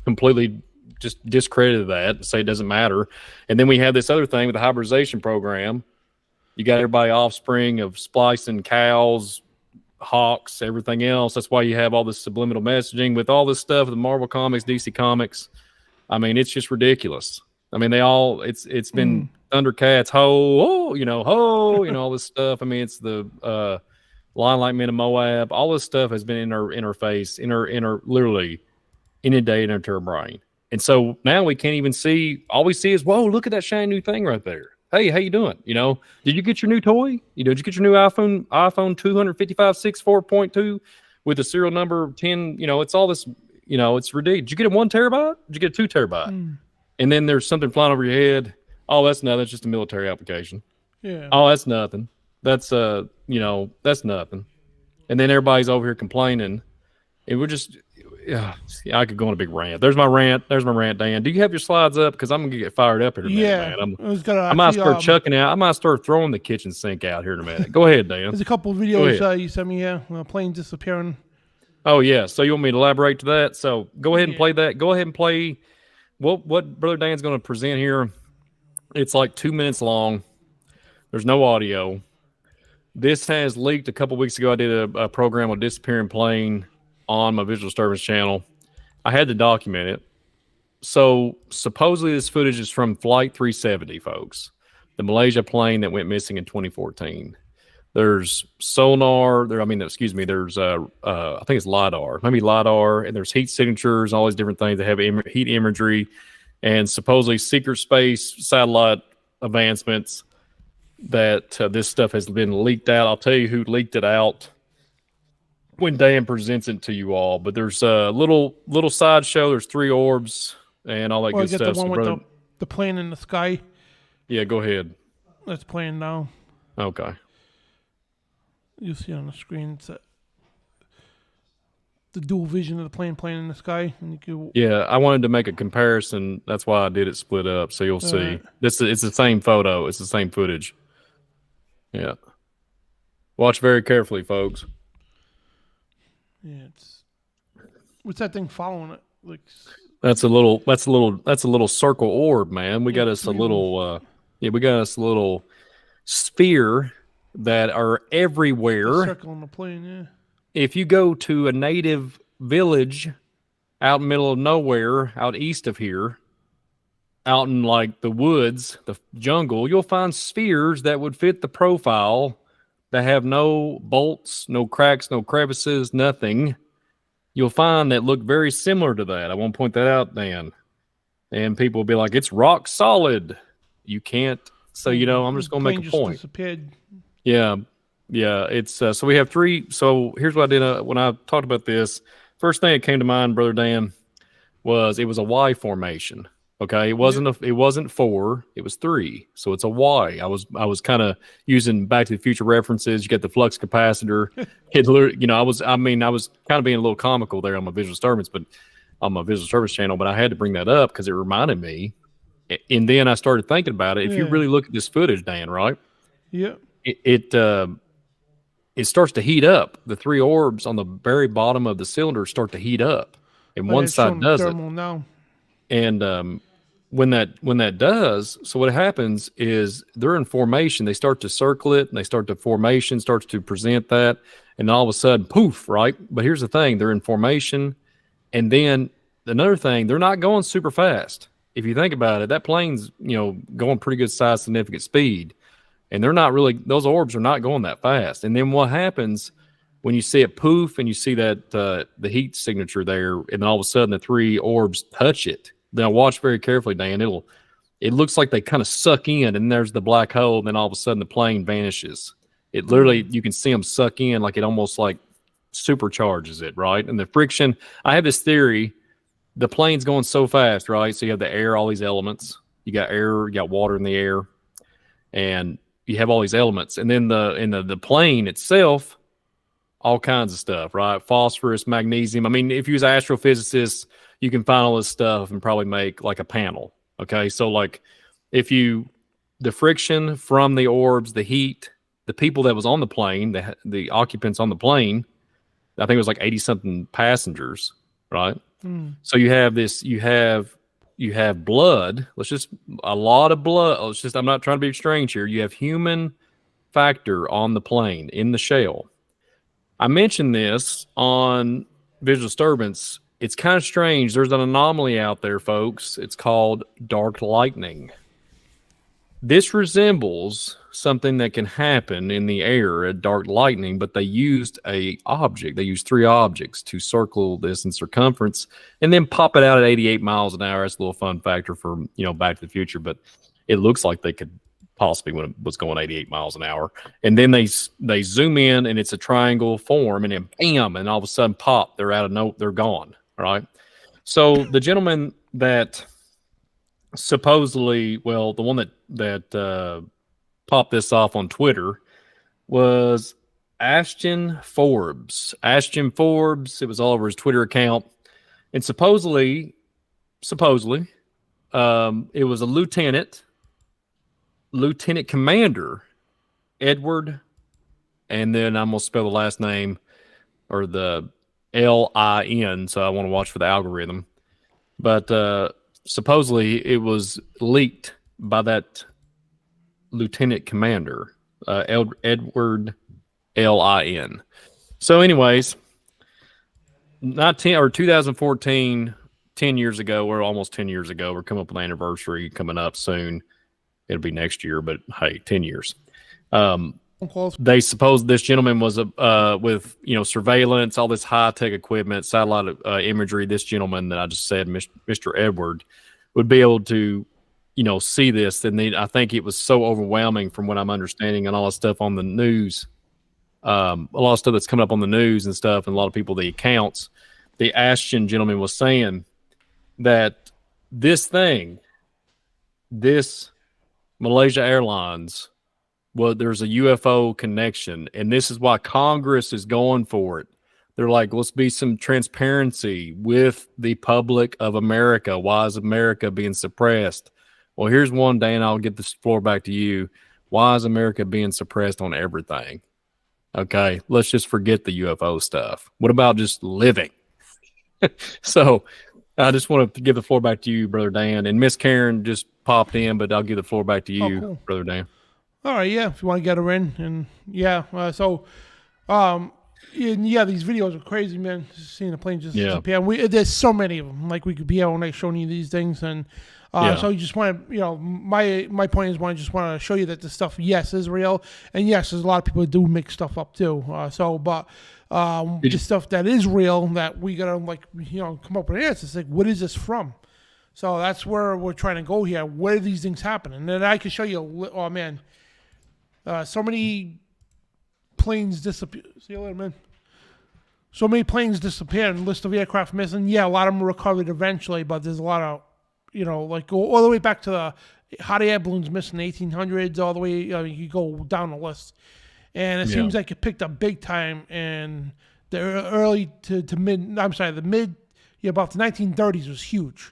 completely just discredited that and say it doesn't matter. And then we have this other thing with the hybridization program. You got everybody offspring of splicing cows, hawks, everything else. That's why you have all this subliminal messaging with all this stuff, the Marvel comics, DC comics. I mean, it's just ridiculous. I mean, it's been Thundercats, all this stuff. I mean, it's the Lion Like Men of Moab. All this stuff has been in our face, in our literally inundated into our brain. And so now we can't even see. All we see is, whoa, look at that shiny new thing right there. Hey, how you doing? Did you get your new toy? Did you get your new iPhone 255/64.2 with the serial number 10? It's all this, it's ridiculous. Did you get a 1 terabyte? Did you get a 2 terabyte? And then there's something flying over your head. Oh, that's nothing. That's just a military application. Yeah. Oh, that's nothing. That's that's nothing. And then everybody's over here complaining. And we're just, I could go on a big rant. There's my rant, Dan. Do you have your slides up? Because I'm going to get fired up here in a minute, man. I might start chucking out. I might start throwing the kitchen sink out here in a minute. Go ahead, Dan. There's a couple of videos you sent me, planes disappearing. Oh, yeah. So you want me to elaborate to that? So go ahead and play that. Go ahead and play what Brother Dan's going to present here. It's like 2 minutes long. There's no audio. This has leaked a couple weeks ago. I did a program on disappearing plane on my Visual Disturbance channel. I had to document it. So supposedly this footage is from Flight 370, folks. The Malaysia plane that went missing in 2014. There's sonar. There's I think it's LiDAR. Maybe LiDAR. And there's heat signatures, all these different things that have heat imagery. And supposedly secret space satellite advancements that this stuff has been leaked out. I'll tell you who leaked it out when Dan presents it to you all. But there's a little sideshow. There's 3 orbs and all that good stuff. The one with the plane in the sky. Yeah, go ahead. That's playing now. Okay. You see on the screen the dual vision of the plane in the sky. And I wanted to make a comparison. That's why I did it split up. So you'll see. Right. It's the same photo. It's the same footage. Yeah. Watch very carefully, folks. Yeah, what's that thing following it? Like that's a little circle orb, man. We got us a little Yeah, we got this little sphere that are everywhere. Circle on the plane, yeah. If you go to a native village out in the middle of nowhere, out east of here, out in like the woods, the jungle, you'll find spheres that would fit the profile that have no bolts, no cracks, no crevices, nothing. You'll find that look very similar to that. I won't point that out, Dan. And people will be like, it's rock solid. You can't. So, I'm just going to make a point. Disappeared. Yeah. Yeah. It's so we have three. So here's what I did when I talked about this. First thing that came to mind, Brother Dan, was it was a Y formation. Okay. It wasn't 4, it was 3. So it's a Y. I was kind of using Back to the Future references. You get the flux capacitor. I was kind of being a little comical there on my visual disturbance, but on my visual disturbance channel, but I had to bring that up because it reminded me. And then I started thinking about it. If you really look at this footage, Dan, right? Yeah. It starts to heat up. The 3 orbs on the very bottom of the cylinder start to heat up, and one side does it. Now. And when that does, so what happens is they're in formation. They start to circle it, and they start to formation, starts to present that, and all of a sudden, poof, right? But here's the thing: they're in formation, and then another thing, they're not going super fast. If you think about it, that plane's going pretty good size, significant speed, and those orbs are not going that fast. And then what happens when you see it poof and you see that the heat signature there, and then all of a sudden the 3 orbs touch it? Now watch very carefully, Dan. It looks like they kind of suck in, and there's the black hole, and then all of a sudden the plane vanishes. It literally, you can see them suck in, like it almost like supercharges it, right? And the friction, I have this theory. The plane's going so fast, right? So you have the air, all these elements. You got air, you got water in the air, and you have all these elements. And then the plane itself, all kinds of stuff, right? Phosphorus, magnesium. I mean, if you use an astrophysicist, you can find all this stuff and probably make like a panel. Okay, so like the friction from the orbs, the heat, the people that was on the plane, the occupants on the plane, I think it was like 80-something passengers, right? So you have this, you have blood. A lot of blood. I'm not trying to be strange here. You have human factor on the plane in the shell. I mentioned this on visual disturbance. It's kind of strange. There's an anomaly out there, folks. It's called dark lightning. This resembles something that can happen in the air, a dark lightning, but they used They used 3 objects to circle this in circumference and then pop it out at 88 miles an hour. That's a little fun factor for, Back to the Future, but it looks like they could possibly when it was going 88 miles an hour. And then they zoom in, and it's a triangle form, and then bam, and all of a sudden pop, they're gone. All right. So the gentleman that supposedly, the one that popped this off on Twitter was Ashton Forbes. Ashton Forbes, it was all over his Twitter account. And supposedly, it was a lieutenant commander, Edward, and then I'm going to spell the last name, or the L-I-N, so I want to watch for the algorithm. But supposedly it was leaked by that lieutenant commander, Edward L-I-N. So anyways, 2014, 10 years ago, or almost 10 years ago, we're coming up with an anniversary coming up soon. It'll be next year, but hey, 10 years. They suppose this gentleman was with surveillance, all this high tech equipment, satellite imagery. This gentleman that I just said, Mr. Edward, would be able to see this, and I think it was so overwhelming from what I'm understanding, and all the stuff on the news, a lot of stuff that's coming up on the news and stuff, and a lot of people, the accounts. The Ashton gentleman was saying that this Malaysia Airlines, there's a UFO connection, and this is why Congress is going for it. They're like, let's be some transparency with the public of America. Why is America being suppressed? Well, here's one, Dan. I'll get this floor back to you. Why is America being suppressed on everything? Okay, let's just forget the UFO stuff. What about just living? So I just want to give the floor back to you, Brother Dan. And Miss Karen, just popped in, but I'll give the floor back to you, cool. Brother Dan. All right, yeah, if you want to get her in. And yeah, these videos are crazy, man. Just seeing the plane just disappear. There's so many of them. Like, we could be out all night showing you these things. And so you just want to, my point is, I just want to show you that this stuff, yes, is real. And yes, there's a lot of people that do make stuff up too. The stuff that is real that we got to, come up with answers. Like, what is this from? So that's where we're trying to go here. Where are these things happening? And then I can show you, so many planes disappear. See you later, man. So many planes disappeared. List of aircraft missing. Yeah, a lot of them recovered eventually, but there's a lot of, go all the way back to the hot air balloons missing in the 1800s, all the way, you go down the list. And it seems like it picked up big time in the early to mid, about the 1930s was huge.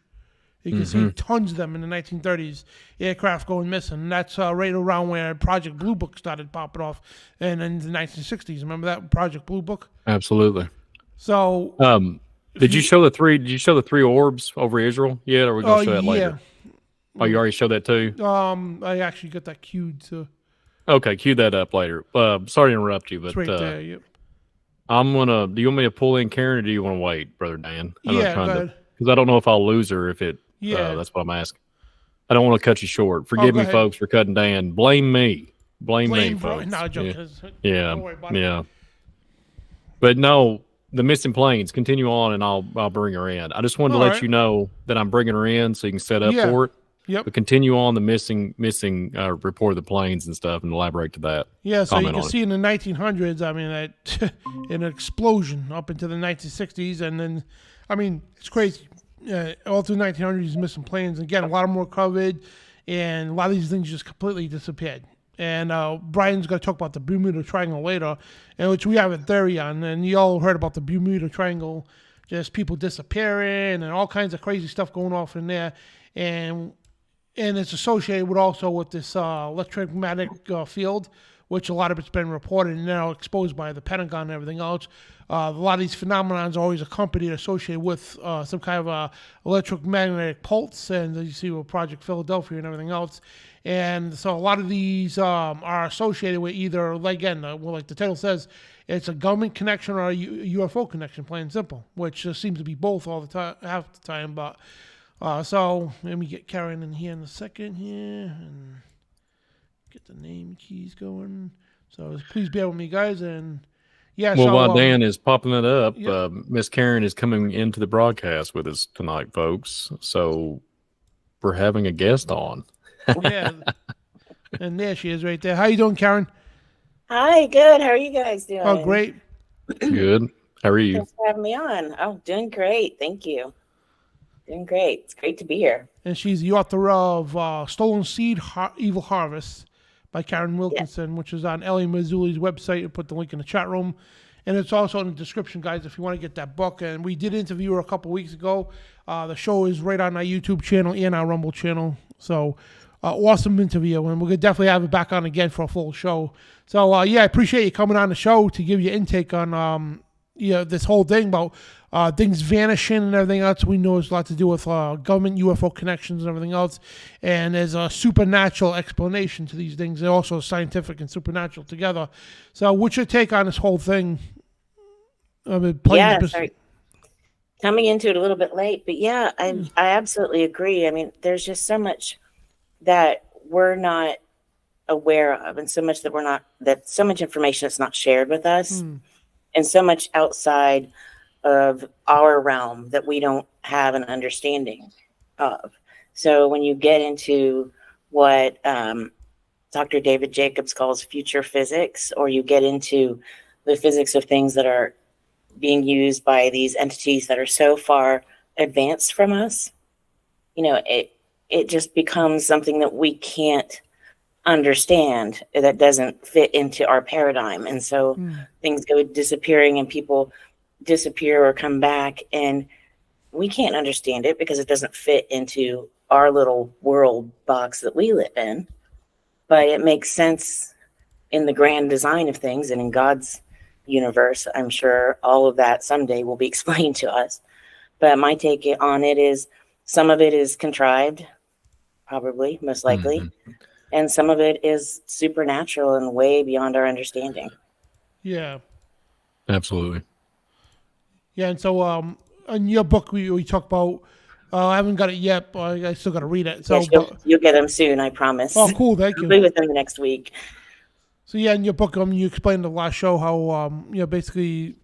You can see tons of them in the 1930s, aircraft going missing. And that's right around where Project Blue Book started popping off, and in the 1960s. Remember that Project Blue Book? Absolutely. So, did you show the three? Did you show the three orbs over Israel yet, or are we going to show that later? Oh, you already showed that too. I actually got that queued to. Okay, cue that up later. Sorry to interrupt you, but it's right there. Yep. I'm gonna. Do you want me to pull in Karen, or do you want to wait, Brother Dan? Go ahead. Because I don't know if I'll lose her if it. That's what I'm asking. I don't want to cut you short. Forgive me, folks, for cutting Dan. Blame me. Blame me, folks. No, yeah. Don't worry about it. But no, the missing planes. Continue on, and I'll bring her in. I just wanted to let you know that I'm bringing her in, so you can set up for it. Yep. But continue on the missing report of the planes and stuff, and elaborate to that. Yeah, so you can see in the 1900s, that an explosion up into the 1960s, and then, it's crazy. All through the 1900s, missing planes. Again, a lot of them were covered, and a lot of these things just completely disappeared. And Brian's going to talk about the Bermuda Triangle later, which we have a theory on. And you all heard about the Bermuda Triangle, just people disappearing and all kinds of crazy stuff going off in there. And it's associated with this electromagnetic field, which a lot of it's been reported and now exposed by the Pentagon and everything else. A lot of these phenomena are always accompanied, associated with some kind of electromagnetic pulse, and you see with Project Philadelphia and everything else. And so a lot of these are associated with either, like the title says, it's a government connection or a UFO connection, plain and simple, which seems to be both all the time, half the time. But so let me get Karen in here in a second here and get the name keys going. So please bear with me, guys, and. Yeah, while Dan is popping that up, Miss Karen is coming into the broadcast with us tonight, folks. So we're having a guest on. Yeah, and there she is right there. How you doing, Karen? Hi, good. How are you guys doing? Oh, great. Good. How are you? Thanks for having me on. Oh, doing great. Thank you. Doing great. It's great to be here. And she's the author of Stolen Seed, Evil Harvest, by Karen Wilkinson, which is on Ellie Mazzuli's website. I'll put the link in the chat room. And it's also in the description, guys, if you want to get that book. And we did interview her a couple weeks ago. The show is right on our YouTube channel and our Rumble channel. So, awesome interview. And we're going to definitely have her back on again for a full show. So, I appreciate you coming on the show to give your intake on this whole thing about things vanishing and everything else. We know it's a lot to do with government UFO connections and everything else. And there's a supernatural explanation to these things. They're also scientific and supernatural together. So what's your take on this whole thing? Sorry. Coming into it a little bit late, but I absolutely agree. There's just so much that we're not aware of, and so much that so much information that's not shared with us, and so much outside of our realm that we don't have an understanding of. So when you get into what Dr. David Jacobs calls future physics, or you get into the physics of things that are being used by these entities that are so far advanced from us, it just becomes something that we can't understand, that doesn't fit into our paradigm. And so things go disappearing and people disappear or come back, and we can't understand it because it doesn't fit into our little world box that we live in. But it makes sense in the grand design of things and in God's universe. I'm sure all of that someday will be explained to us. But my take on it is some of it is contrived. probably, most likely. And some of it is supernatural and way beyond our understanding. Yeah. Absolutely. Yeah, and so in your book we talk about. I haven't got it yet, but I still got to read it. So yes, you'll get them soon, I promise. Oh, cool! Thank you. Probably within the next week. So yeah, in your book, you explained the last show how basically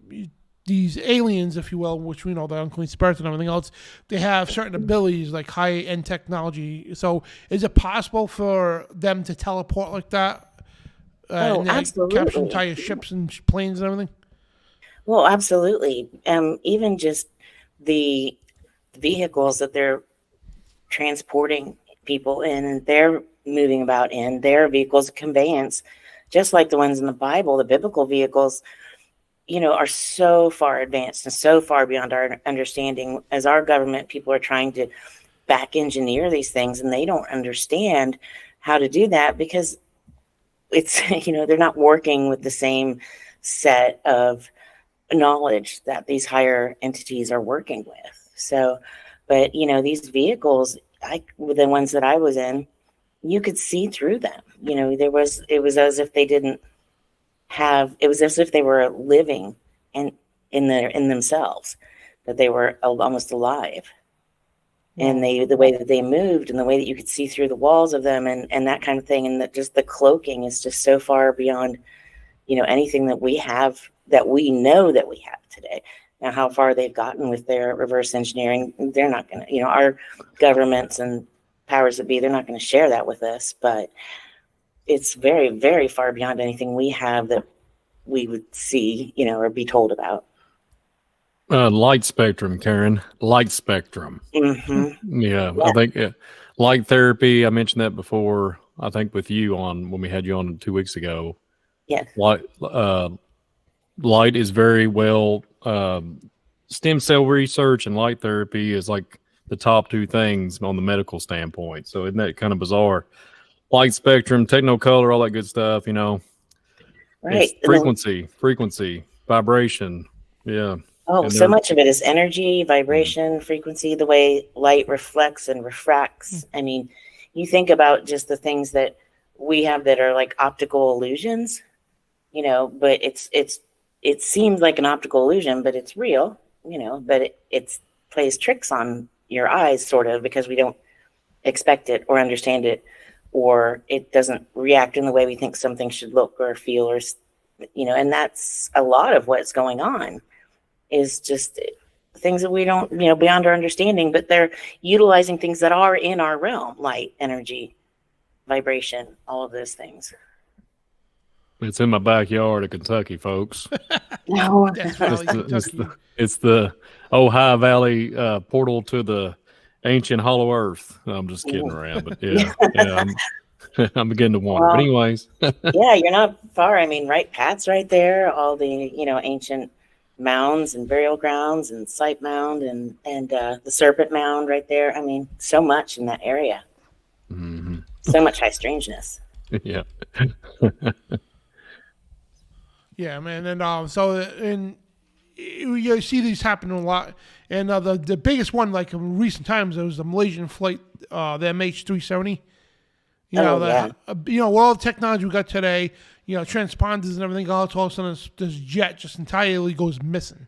these aliens, if you will, which we know the unclean spirits and everything else, they have certain abilities like high-end technology. So is it possible for them to teleport like that? And absolutely. Capture entire ships and planes and everything? Well, absolutely. Even just the vehicles that they're transporting people in, and they're moving about in, their vehicles of conveyance, just like the ones in the Bible, the biblical vehicles, are so far advanced and so far beyond our understanding. As our government people are trying to back engineer these things, and they don't understand how to do that because it's, they're not working with the same set of knowledge that these higher entities are working with. So, but these vehicles, the ones that I was in, you could see through them. It was as if they didn't have. It was as if they were living in themselves, that they were almost alive, and the way that they moved and the way that you could see through the walls of them and that kind of thing, and that just the cloaking is just so far beyond, anything that we have, that we know that we have today. Now, how far they've gotten with their reverse engineering, they're not going to, our governments and powers that be, they're not going to share that with us, but it's very, very far beyond anything we have that we would see, or be told about. Light spectrum, Karen. Light spectrum. Mm-hmm. Yeah, I think light therapy. I mentioned that before. I think with you when we had you on 2 weeks ago. Yes. Light is very well. Stem cell research and light therapy is like the top two things on the medical standpoint. So isn't that kind of bizarre? Light spectrum, technicolor, all that good stuff. Right. It's frequency, vibration. Yeah. Oh, so much of it is energy, vibration, frequency, the way light reflects and refracts. I mean, you think about just the things that we have that are like optical illusions, but it seems like an optical illusion, but it's real, but it plays tricks on your eyes sort of, because we don't expect it or understand it, or it doesn't react in the way we think something should look or feel, or, and that's a lot of what's going on. Is just things that we don't, beyond our understanding, but they're utilizing things that are in our realm, light, energy, vibration, all of those things. It's in my backyard of Kentucky, folks. No, it's the Ohio Valley portal to the ancient hollow earth. I'm just kidding around, but yeah, I'm beginning to wonder. But anyways. Yeah, you're not far. I mean, right, Pat's right there, all the, ancient mounds and burial grounds and site mound and the serpent mound right there. I mean, so much in that area. Mm-hmm. So much high strangeness. Yeah. Yeah, man. And you see these happen a lot. And the biggest one, like in recent times, there was the Malaysian flight, the MH370. With all the technology we got today, transponders and everything else, all of a sudden this jet just entirely goes missing.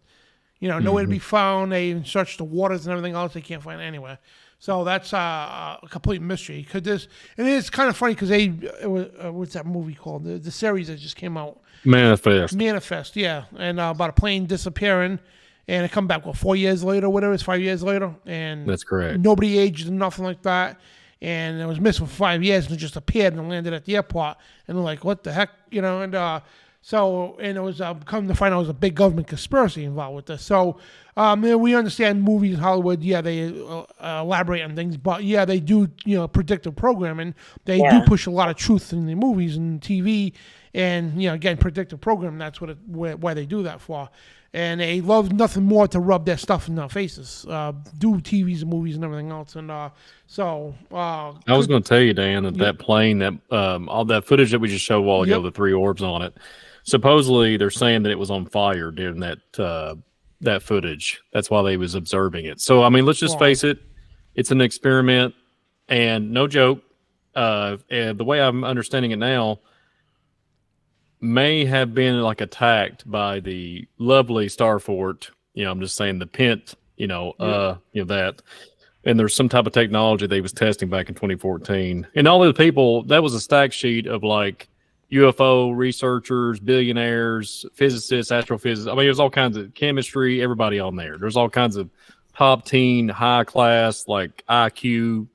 Nowhere to be found. They even searched the waters and everything else. They can't find it anywhere. So that's a complete mystery. And it's kind of funny because what's that movie called? The series that just came out. Manifest, yeah. And about a plane disappearing, and it come back, 4 years later, whatever, it's 5 years later. And that's correct. Nobody aged and nothing like that. And it was missing for 5 years and it just appeared and landed at the airport. And they're like, what the heck? And it was come to find out it was a big government conspiracy involved with this. So we understand movies in Hollywood, they elaborate on things, but they do, predictive programming. They do push a lot of truth in the movies and TV, and again, predictive programming. That's why they do that for. And they love nothing more to rub their stuff in our faces, do TVs and movies and everything else. And I was going to tell you, Dan, that plane, that all that footage that we just showed a while ago, the 3 orbs on it, supposedly they're saying that it was on fire during that footage. That's why they was observing it. So, I mean, let's just face it. It's an experiment, And no joke, and the way I'm understanding it now, may have been like attacked by the lovely Starfort. I'm just saying the Pent. That. And there's some type of technology they was testing back in 2014. And all of the people, that was a stack sheet of like UFO researchers, billionaires, physicists, astrophysicists. I mean, there's all kinds of chemistry, everybody on there. There's all kinds of top teen, high class, like IQ,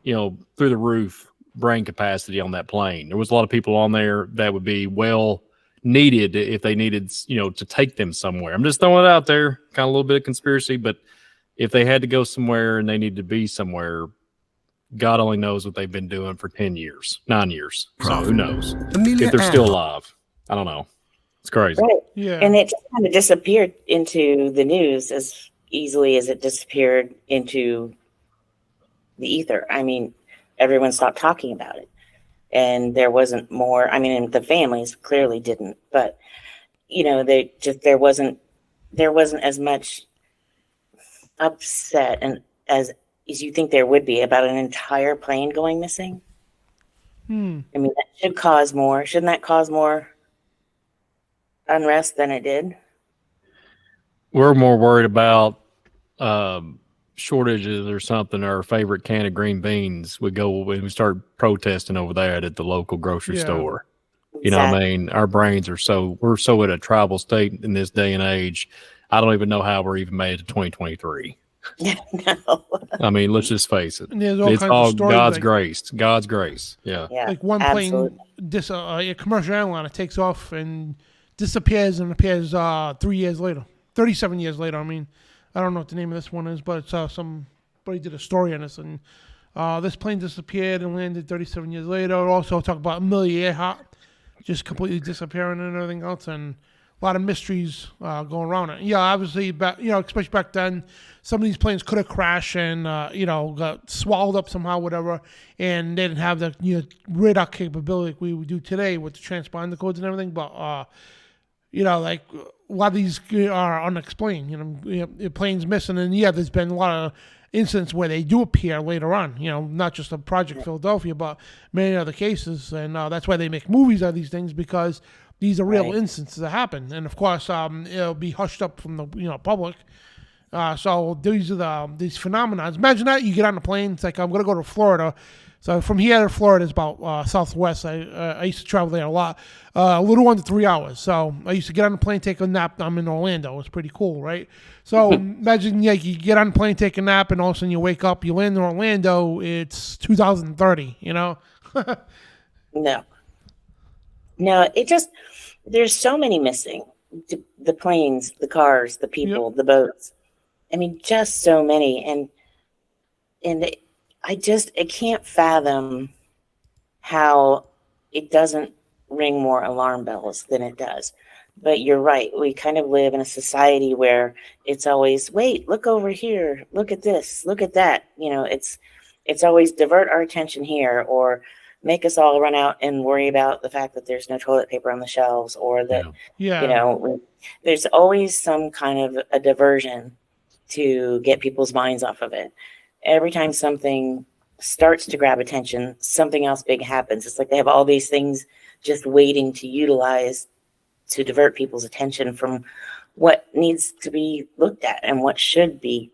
through the roof brain capacity on that plane. There was a lot of people on there that would be well needed if they needed, to take them somewhere. I'm just throwing it out there, kind of a little bit of conspiracy, but if they had to go somewhere and they needed to be somewhere, God only knows what they've been doing for 9 years. So who knows? If they're still alive. I don't know. It's crazy. Right. Yeah. And it just kind of disappeared into the news as easily as it disappeared into the ether. I mean, everyone stopped talking about it. And there wasn't more. I mean, the families clearly didn't. But, there wasn't as much upset and as you think there would be about an entire plane going missing. I mean, that should cause more. Shouldn't that cause more unrest than it did? We're more worried about shortages or something. Our favorite can of green beans would go when we start protesting over that at the local grocery store. You know what I mean? Our brains we're so at a tribal state in this day and age. I don't even know how we're even made it to 2023. No. I mean, let's just face it. It's all God's grace. God's grace. Yeah. Like one plane, a commercial airliner takes off and disappears and appears 37 years later. I mean, I don't know what the name of this one is, but somebody did a story on this. And this plane disappeared and landed 37 years later. Also talk about Amelia Earhart just completely disappearing and everything else. And a lot of mysteries going around it. Yeah, obviously, especially back then, some of these planes could have crashed and, got swallowed up somehow, whatever, and they didn't have the radar capability like we do today with the transponder codes and everything. But, like a lot of these are unexplained. Planes missing, and there's been a lot of incidents where they do appear later on. Not just a Project Philadelphia, but many other cases, and that's why they make movies out of these things, because these are real instances that happen, and of course, it'll be hushed up from the public. So these are these phenomena. Imagine that you get on a plane. It's like, I'm going to go to Florida. So from here to Florida is about southwest. I used to travel there a lot, a little under 3 hours. So I used to get on the plane, take a nap. I'm in Orlando. It was pretty cool, right? So imagine you get on the plane, take a nap, and all of a sudden you wake up, you land in Orlando. It's 2030. No, there's so many missing. The planes, the cars, the people, the boats. I mean, just so many. And I can't fathom how it doesn't ring more alarm bells than it does. But you're right. We kind of live in a society where it's always, wait, look over here. Look at this. Look at that. It's always divert our attention here, or make us all run out and worry about the fact that there's no toilet paper on the shelves, or that, there's always some kind of a diversion to get people's minds off of it. Every time something starts to grab attention, something else big happens. It's like they have all these things just waiting to utilize to divert people's attention from what needs to be looked at and what should be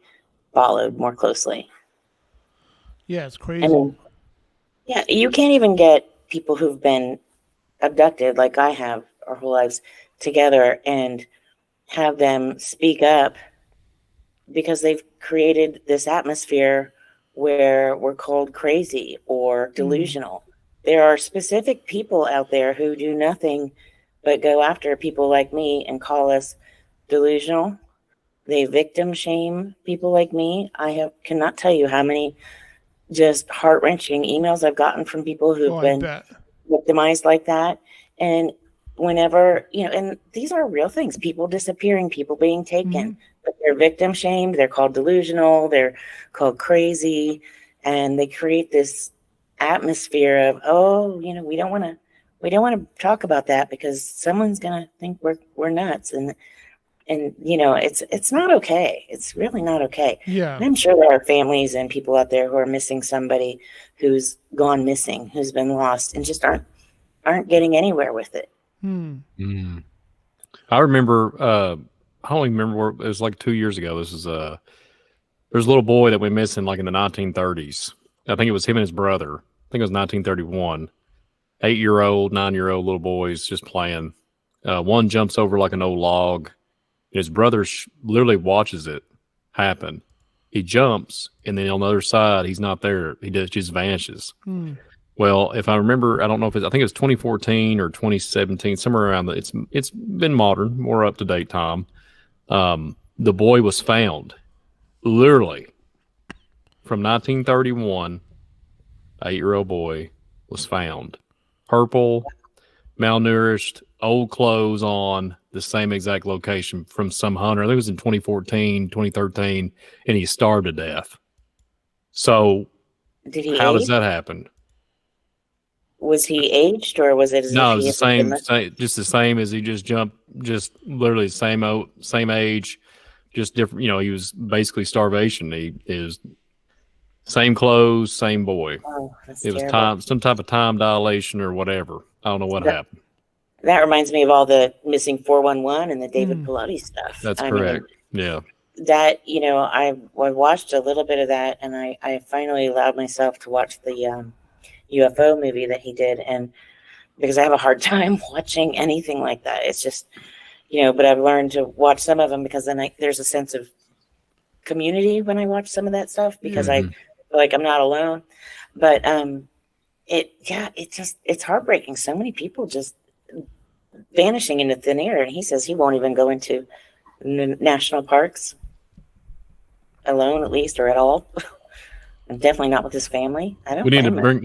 followed more closely. Yeah, it's crazy. You can't even get people who've been abducted, like I have, our whole lives, together and have them speak up, because they've created this atmosphere where we're called crazy or delusional. There are specific people out there who do nothing but go after people like me and call us delusional. They victim shame people like me. I cannot tell you how many just heart-wrenching emails I've gotten from people who've been victimized like that. And whenever, and these are real things, people disappearing, people being taken, but they're victim shamed, they're called delusional, they're called crazy, and they create this atmosphere of, we don't want to talk about that because someone's going to think we're nuts. And And it's not okay. It's really not okay. Yeah. And I'm sure there are families and people out there who are missing somebody who's gone missing, who's been lost, and just aren't getting anywhere with it. I remember, I don't even remember where it was, like 2 years ago. This is there's a little boy that went missing like in the 1930s. I think it was him and his brother. I think it was 1931. 8-year-old, 9-year-old little boys just playing. One jumps over like an old log. His brother literally watches it happen. He jumps, and then on the other side, he's not there. He just vanishes. Well, if I remember, I don't know if I think it was 2014 or 2017, somewhere around it's been modern, more up to date time. The boy was found, literally, from 1931. 8-year-old boy was found, purple, malnourished, old clothes on, the same exact location from some hunter. I think it was in 2014, 2013, and he starved to death. So how does that happen? Was he aged, or was it? No, it was the same, just the same as he just jumped, just literally the same age, just different. He was basically starvation. He is same clothes, same boy. Oh, that's it was terrible. some type of time dilation or whatever. I don't know what happened. That reminds me of all the missing 411 and the David Pilotti stuff. That's correct. Yeah. That, I watched a little bit of that, and I finally allowed myself to watch the UFO movie that he did, and because I have a hard time watching anything like that. It's just, but I've learned to watch some of them because then there's a sense of community when I watch some of that stuff, because I feel like I'm not alone. But it's heartbreaking. So many people just vanishing into thin air, and he says he won't even go into national parks alone, at least, or at all. And definitely not with his family. I don't. We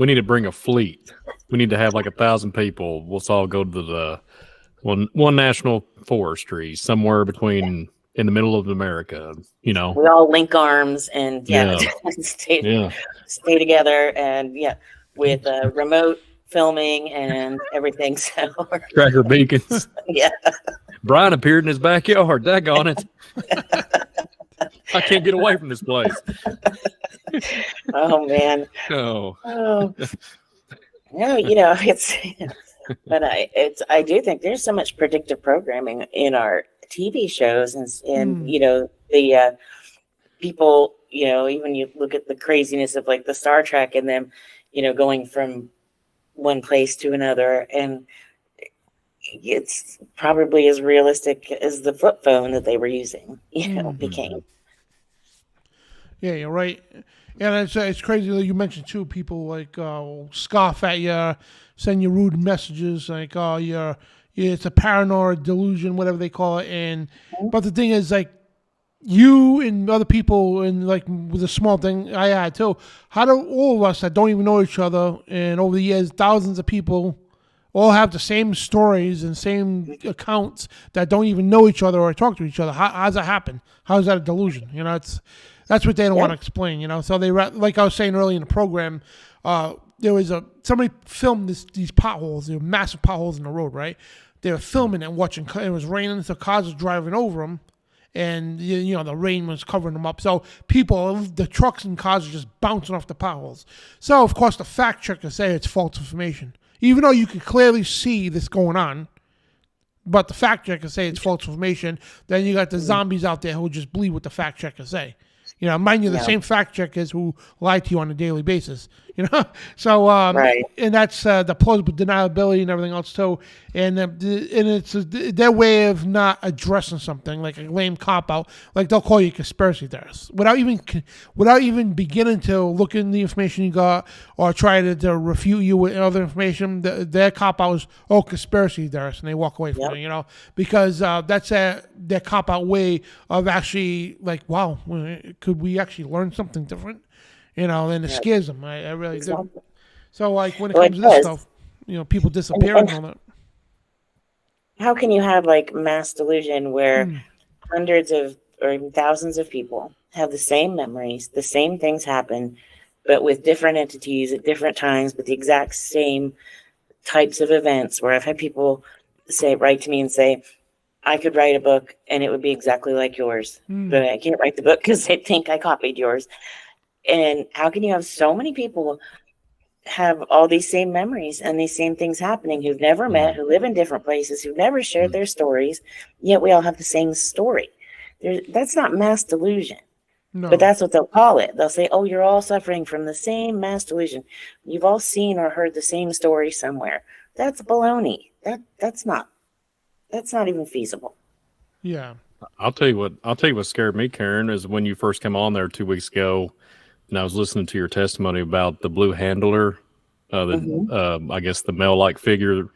need to bring a fleet. We need to have like 1,000 people. We'll all go to the one national forestry somewhere between in the middle of America. We all link arms and stay together, and with remote filming and everything. So tracker beacons. Yeah. Brian appeared in his backyard. Daggone it. I can't get away from this place. Oh man. No. Oh. No, it's but I do think there's so much predictive programming in our TV shows, and the people, even you look at the craziness of like the Star Trek and them, going from one place to another, and it's probably as realistic as the flip phone that they were using, became. Yeah, you're right. And it's crazy that you mentioned too. People like scoff at you, send you rude messages like, "Oh, it's a paranoid delusion," whatever they call it. But the thing is, like, you and other people, and like with a small thing I had too. How do all of us that don't even know each other, and over the years, thousands of people all have the same stories and same accounts that don't even know each other or talk to each other? How does that happen? How is that a delusion? That's what they don't want to explain, So they, like I was saying earlier in the program, there was somebody filmed these potholes. There were massive potholes in the road, right? They were filming and watching. It was raining, so cars were driving over them, and the rain was covering them up. So the trucks and cars are just bouncing off the potholes. So of course the fact checkers say it's false information, even though you could clearly see this going on. But the fact checkers say it's false information. Then you got the zombies out there who just believe what the fact checkers say. Mind you, the same fact checkers who lie to you on a daily basis. So right. And that's the plausible deniability and everything else too. And it's their way of not addressing something, like a lame cop out. Like they'll call you a conspiracy theorist without even beginning to look in the information you got or try to refute you with other information. Their cop out is conspiracy theorist, and they walk away from it. Because that's their cop out way of actually like, wow, could we actually learn something different? And it scares them. I really do. So, like, when it comes to this stuff, people disappear and all that. How can you have, like, mass delusion where hundreds of or even thousands of people have the same memories, the same things happen, but with different entities at different times, but the exact same types of events, where I've had people write to me and say, I could write a book and it would be exactly like yours, but I can't write the book because they think I copied yours. And how can you have so many people have all these same memories and these same things happening who've never met, who live in different places, who've never shared their stories, yet we all have the same story? That's not mass delusion. No. But that's what they'll call it. They'll say, oh, you're all suffering from the same mass delusion. You've all seen or heard the same story somewhere. That's baloney. That's not even feasible. Yeah. I'll tell you what scared me, Karen, is when you first came on there 2 weeks ago, and I was listening to your testimony about the blue handler, I guess the male-like figure.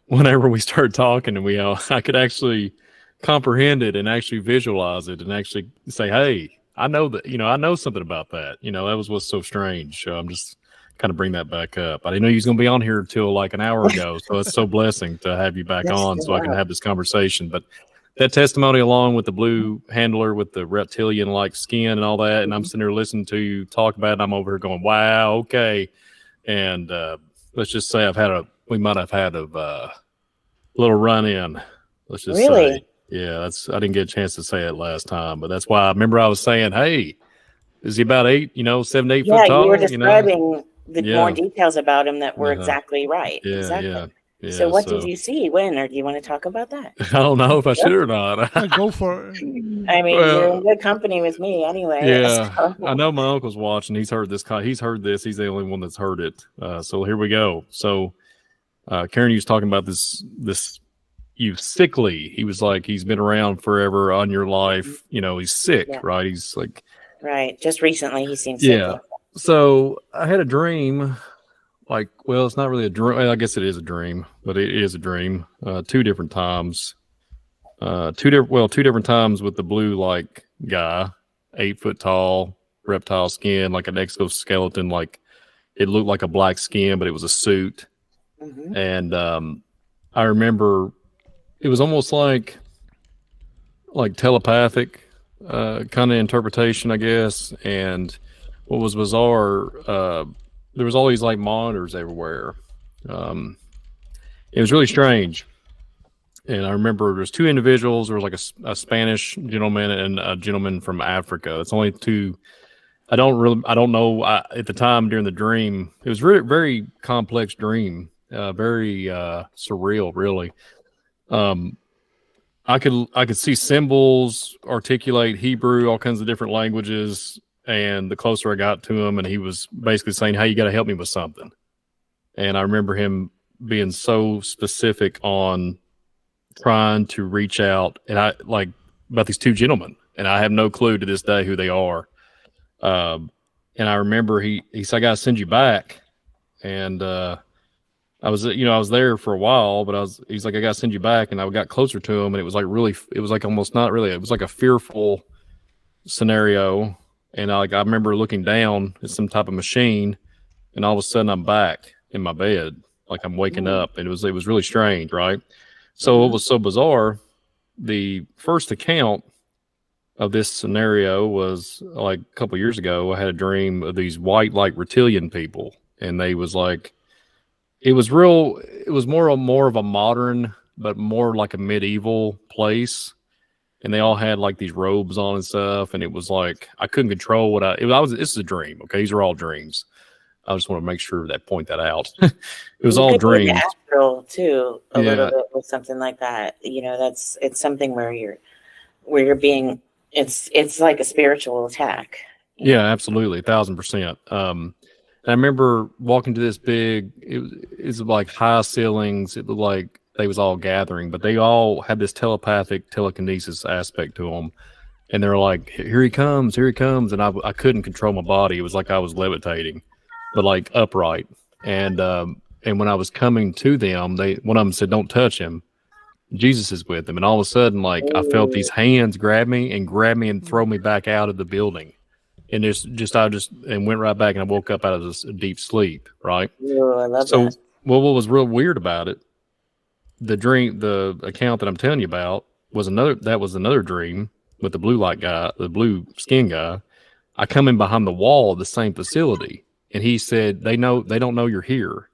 Whenever we started talking, and I could actually comprehend it and actually visualize it and actually say, hey, I know that, I know something about that. That was what's so strange. So I'm just kind of bring that back up. I didn't know you was going to be on here until like an hour ago. So it's so blessing to have you back on so I can have this conversation. But that testimony, along with the blue handler with the reptilian-like skin and all that, and I'm sitting there listening to you talk about it, and I'm over here going, wow, okay. And let's just say we might have had a little run-in. Let's just say. Yeah, I didn't get a chance to say it last time, but that's why I remember I was saying, hey, is he about 7 to 8 foot tall? You were describing more details about him that were exactly right. Yeah, exactly. Yeah, so what did you see? When? Or do you want to talk about that? I don't know if I should or not. Go for it. I mean, you're in good company with me anyway. Yeah, so. I know my uncle's watching. He's heard this. He's heard this. He's the only one that's heard it. So here we go. So Karen, you was talking about this you sickly. He was like, he's been around forever on your life. He's sick, right? He's like, right. Just recently, he seems sick. Yeah. So I had a dream. It's not really a dream. I guess it is a dream, but it is a dream. 2 different times. 2 different times with the blue guy, 8 foot tall, reptile skin, like an exoskeleton, like it looked like a black skin, but it was a suit. Mm-hmm. And I remember it was almost like telepathic kind of interpretation, I guess. And what was bizarre, there was all these monitors everywhere. It was really strange. And I remember there's 2 individuals. There was a Spanish gentleman and a gentleman from Africa. It's only 2. I don't know. At the time during the dream, it was really very complex dream, very surreal, really. I could see symbols, articulate Hebrew, all kinds of different languages. And the closer I got to him, and he was basically saying, hey, you got to help me with something. And I remember him being so specific on trying to reach out, and about these 2 gentlemen, and I have no clue to this day who they are. And I remember he said, I got to send you back. And I was there for a while, but he's like, I got to send you back. And I got closer to him, and it was almost not really, it was like a fearful scenario. And I remember looking down at some type of machine, and all of a sudden I'm back in my bed, like I'm waking up. And it was really strange, right? So it was so bizarre. The first account of this scenario was a couple years ago. I had a dream of these white, reptilian people, and they was it was more of a modern, but more like a medieval place. And they all had like these robes on and stuff. And it was like, I couldn't control what this is a dream. Okay. These are all dreams. I just want to make sure that point that out. It was all dreams. Astral too, a little bit with something like that. You know, it's something where you're being, it's like a spiritual attack. Yeah, absolutely. 1,000%. I remember walking to this big, it was like high ceilings. It looked like they was all gathering, but they all had this telepathic telekinesis aspect to them. And they're like, here he comes. And I couldn't control my body. It was like I was levitating, but like upright. And when I was coming to them, one of them said, don't touch him. Jesus is with him. And all of a sudden, like I felt these hands grab me and throw me back out of the building. And I just went right back, and I woke up out of this deep sleep. Right. Ooh, I love that. Well, what was real weird about it, the account that I'm telling you about was another dream with the blue light guy, the blue skin guy. I come in behind the wall of the same facility, and he said, they don't know you're here.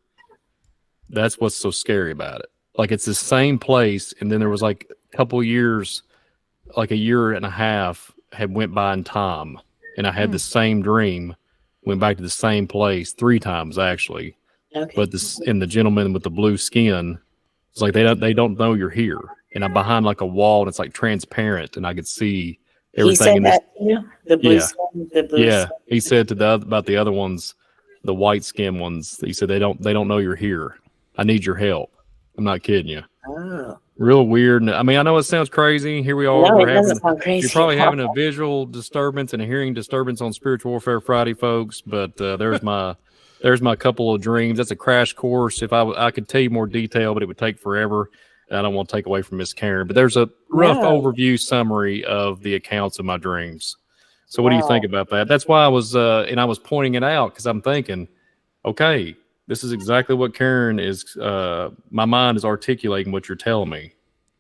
That's what's so scary about it. Like it's the same place. And then there was like couple years, like a year and a half, had went by in time, and I had the same dream, went back to the same place 3 times actually. Okay. But the gentleman with the blue skin, it's like they don't know you're here, and I'm behind like a wall, and it's like transparent, and I could see everything. He said in this. that to you? The blue skin, the blue Yeah, skin. he said about the other ones, the white skin ones. He said they don't know you're here. I need your help. I'm not kidding you. Oh. Real weird. I mean, I know it sounds crazy. Here we are. No, We're it doesn't sound crazy. You're probably having a visual disturbance and a hearing disturbance on Spiritual Warfare Friday, folks. But there's my couple of dreams. That's a crash course. If I could tell you more detail, but it would take forever. I don't want to take away from Miss Karen. But there's a rough overview summary of the accounts of my dreams. So what do you think about that? That's why I was pointing it out, because I'm thinking, okay, this is exactly what Karen is. My mind is articulating what you're telling me.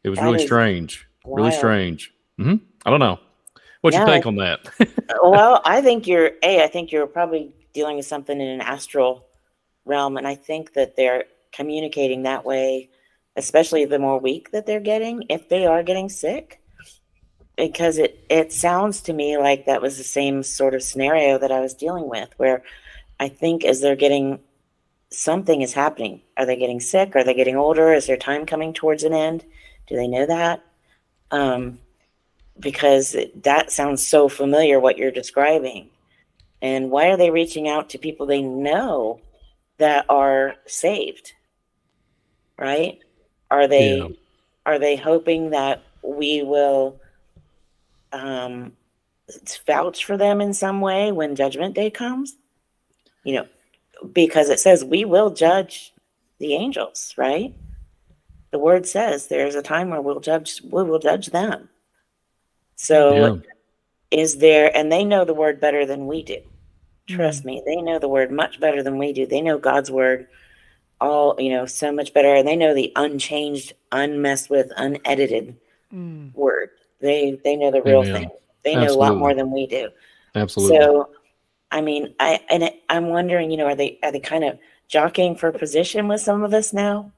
It was really strange. Wild. Really strange. I don't know. What's your take on that? Well, I think you're probably dealing with something in an astral realm, and I think that they're communicating that way, especially the more weak that they're getting, if they are getting sick. Because it sounds to me like that was the same sort of scenario that I was dealing with, where I think as they're getting, something is happening. Are they getting sick? Are they getting older? Is their time coming towards an end? Do they know that? Because that sounds so familiar, what you're describing. And why are they reaching out to people they know that are saved? Right? Are they hoping that we will vouch for them in some way when Judgment Day comes? Because it says we will judge the angels, right? The word says there's a time where we will judge them. So is there, and they know the word better than we do. Trust me, they know the word much better than we do. They know God's word so much better, and they know the unchanged, unmessed with, unedited word. They know the real thing. They know a lot more than we do. Absolutely. So, I mean, I'm wondering, are they kind of jockeying for position with some of us now?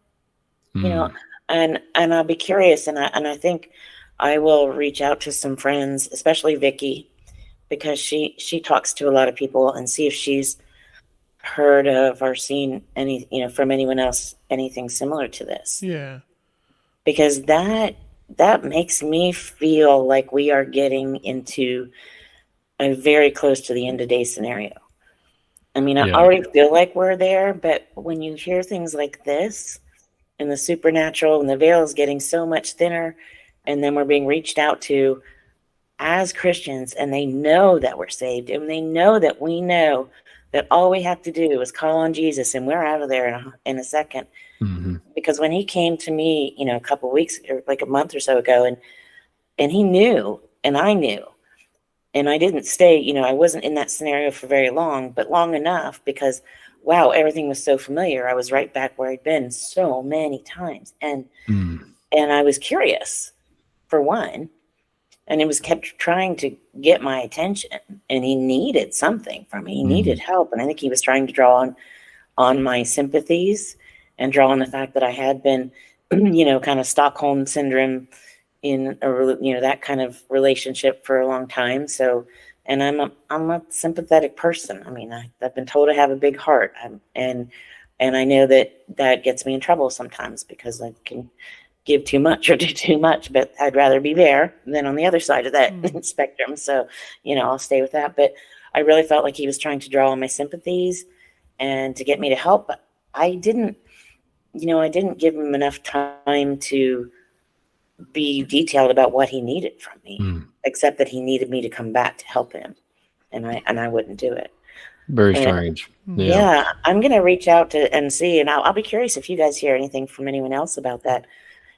And I'll be curious, and I think I will reach out to some friends, especially Vicky, because she talks to a lot of people, and see if she's heard of or seen any, from anyone else, anything similar to this. Yeah. Because that makes me feel like we are getting into a very close to the end of day scenario. I mean, I already feel like we're there, but when you hear things like this and the supernatural, and the veil is getting so much thinner, and then we're being reached out to as Christians, and they know that we're saved, and they know that we know that all we have to do is call on Jesus, and we're out of there in a second. Because when he came to me, a couple of weeks, or like a month or so ago, and he knew, and I knew, and I didn't stay, I wasn't in that scenario for very long, but long enough, because wow, everything was so familiar. I was right back where I'd been so many times. And I was curious, for one, and it was kept trying to get my attention, and he needed something from me. He needed help. And I think he was trying to draw on my sympathies, and draw on the fact that I had been, kind of Stockholm syndrome in that kind of relationship for a long time. So, and I'm a sympathetic person. I mean, I've been told I have a big heart, and I know that gets me in trouble sometimes, because I can give too much or do too much, but I'd rather be there than on the other side of that spectrum. So, I'll stay with that. But I really felt like he was trying to draw on my sympathies and to get me to help. But I didn't give him enough time to be detailed about what he needed from me, except that he needed me to come back to help him. And I wouldn't do it. Very strange. Yeah. I'm going to reach out and see, and I'll be curious if you guys hear anything from anyone else about that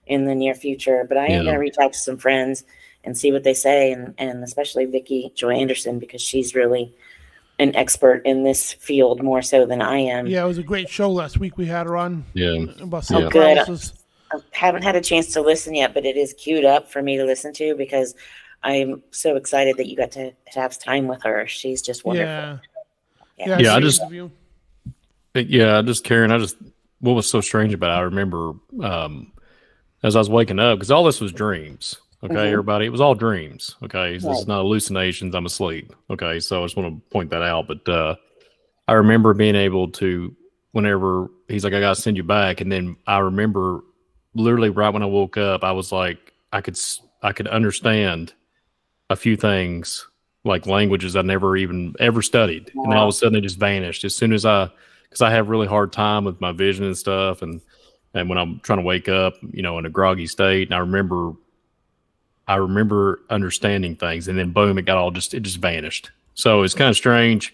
in the near future. But I am going to reach out to some friends and see what they say, and especially Vicky Joy Anderson, because she's really an expert in this field more so than I am. Yeah, it was a great show last week we had her on. Yeah. About sleep good. paralysis. I haven't had a chance to listen yet, but it is queued up for me to listen to, because I'm so excited that you got to have time with her. She's just wonderful. Yeah. Karen, what was so strange about it, I remember as I was waking up, because all this was dreams. Okay, Mhm. everybody, it was all dreams. Okay, so this Right. is not hallucinations. I'm asleep. Okay, so I just want to point that out. But I remember being able to, whenever he's like, I got to send you back. And then I remember literally right when I woke up, I was like, I could understand a few things, like languages I never even ever studied. And then all of a sudden it just vanished as soon as because I have really hard time with my vision and stuff. And when I'm trying to wake up, in a groggy state, and I remember understanding things, and then boom, it just vanished. So it's kind of strange.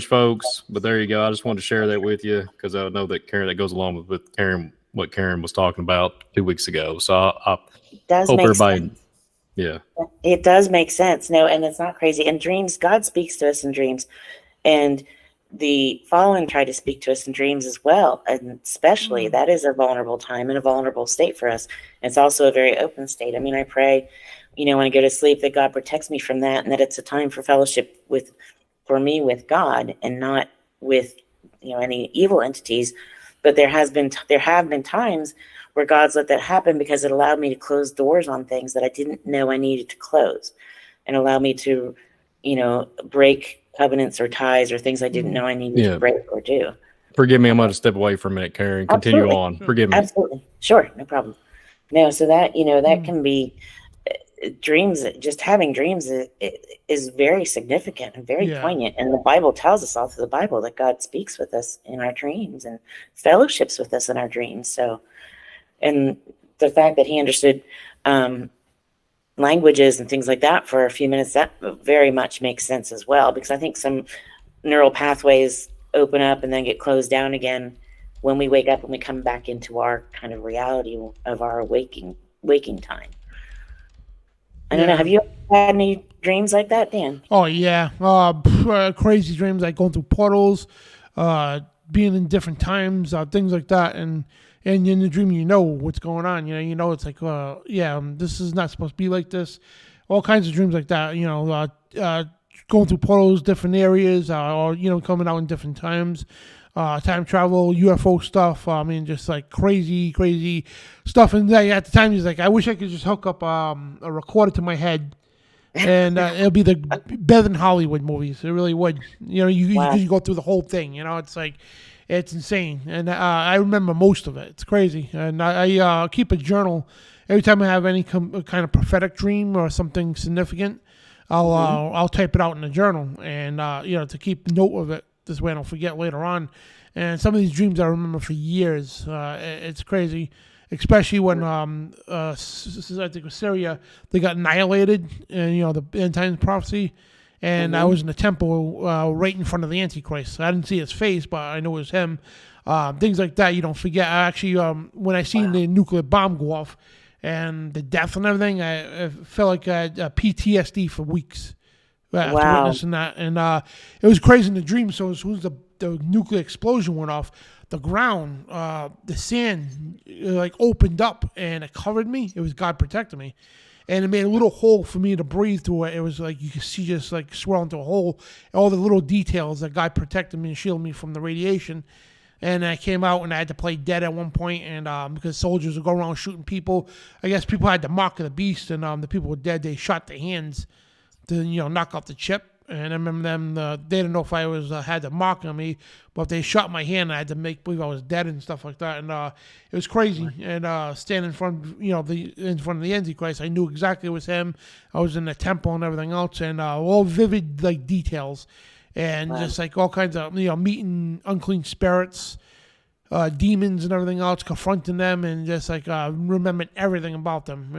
Folks. But there you go. I just wanted to share that with you because I know that that goes along with Karen, what Karen was talking about 2 weeks ago. So I Does hope make everybody, sense. yeah. It does make sense. No, and it's not crazy. In dreams, God speaks to us in dreams, and the fallen try to speak to us in dreams as well. And especially that is a vulnerable time and a vulnerable state for us. It's also a very open state. I mean, I pray, when I go to sleep, that God protects me from that, and that it's a time for fellowship for me with God, and not with any evil entities. But there have been times where God's let that happen because it allowed me to close doors on things that I didn't know I needed to close, and allow me to break covenants or ties or things I didn't know I needed to break or do. Forgive me, I'm going to step away for a minute, Karen. Continue Absolutely. on. Forgive me. Absolutely. Sure, no problem. No, so that that can be dreams. Just having dreams is very significant and very poignant, and the Bible tells us all through the Bible that God speaks with us in our dreams and fellowships with us in our dreams. So, and the fact that he understood languages and things like that for a few minutes, that very much makes sense as well, because I think some neural pathways open up and then get closed down again when we wake up and we come back into our kind of reality of our waking time. I don't know. Have you had any dreams like that, Dan? Oh yeah, crazy dreams like going through portals, being in different times, things like that, and in the dream what's going on. It's like this is not supposed to be like this. All kinds of dreams like that. Going through portals, different areas, or coming out in different times. Time travel, UFO stuff. I mean, just like crazy stuff. And at the time, he's like, I wish I could just hook up a recorder to my head, and it'll be better than Hollywood movies. It really would. You go through the whole thing. It's like, it's insane. And I remember most of it. It's crazy. And I keep a journal every time I have any kind of prophetic dream or something significant. I'll type it out in the journal, and to keep note of it. This way I don't forget later on. And some of these dreams I remember for years. It's crazy, especially when I think it was Syria, they got annihilated, and the end times prophecy. And I was in the temple right in front of the Antichrist. I didn't see his face, but I know it was him. Things like that you don't forget. I actually, when I seen the nuclear bomb go off and the death and everything, I felt like I had PTSD for weeks. After witnessing that, and it was crazy in the dream. So as soon as the nuclear explosion went off, the ground, the sand, like opened up and it covered me. It was God protecting me, and it made a little hole for me to breathe through. It was like you could see just like swirl into a hole. All the little details that God protected me and shielded me from the radiation. And I came out and I had to play dead at one point, and because soldiers would go around shooting people, I guess people had the mark of the beast, and the people were dead. They shot their hands to knock off the chip, and I remember them. They didn't know if I had the mark on me, but if they shot my hand, I had to make believe I was dead and stuff like that. And it was crazy. And standing in front, in front of the Antichrist, I knew exactly it was him. I was in the temple and everything else, and all vivid like details, and just like all kinds of meeting unclean spirits, demons and everything else, confronting them, and just like remembering everything about them,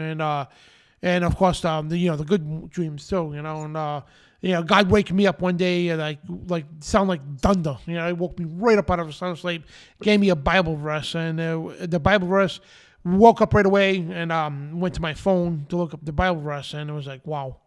and of course, the good dreams too, and God waking me up one day and like sound like thunder. He woke me right up out of a sound sleep, gave me a Bible verse, and the Bible verse, woke up right away and went to my phone to look up the Bible verse, and it was like, wow.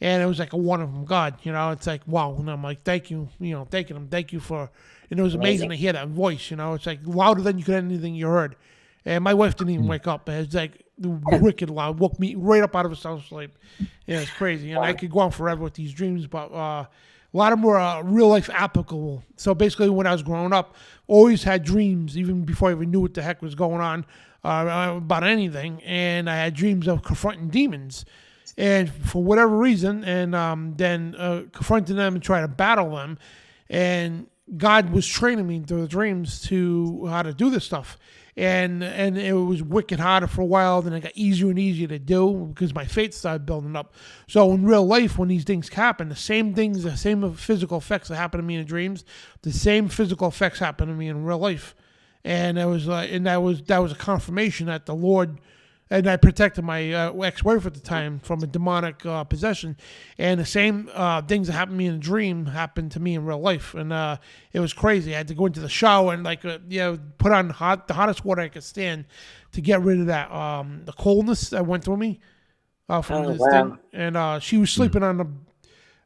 And it was like a one from God, it's like, wow. And I'm like, thank you, thanking him, thank you for, and it was amazing to hear that voice, it's like louder than you could anything you heard. And my wife didn't even wake up. It was like wicked loud. Woke me right up out of a sound sleep. Yeah, it's crazy. And I could go on forever with these dreams, but a lot of them were real life applicable. So basically, when I was growing up, always had dreams, even before I even knew what the heck was going on about anything. And I had dreams of confronting demons, and for whatever reason, and then confronting them and trying to battle them. And God was training me through the dreams to how to do this stuff. And it was wicked harder for a while. Then it got easier and easier to do because my faith started building up. So in real life, when these things happen, the same things, the same physical effects that happen to me in dreams, the same physical effects happen to me in real life. And it was that was a confirmation that the Lord. And I protected my ex-wife at the time from a demonic possession. And the same things that happened to me in a dream happened to me in real life. And it was crazy. I had to go into the shower and put on the hottest water I could stand to get rid of that the coldness that went through me from this thing. And she was sleeping on the.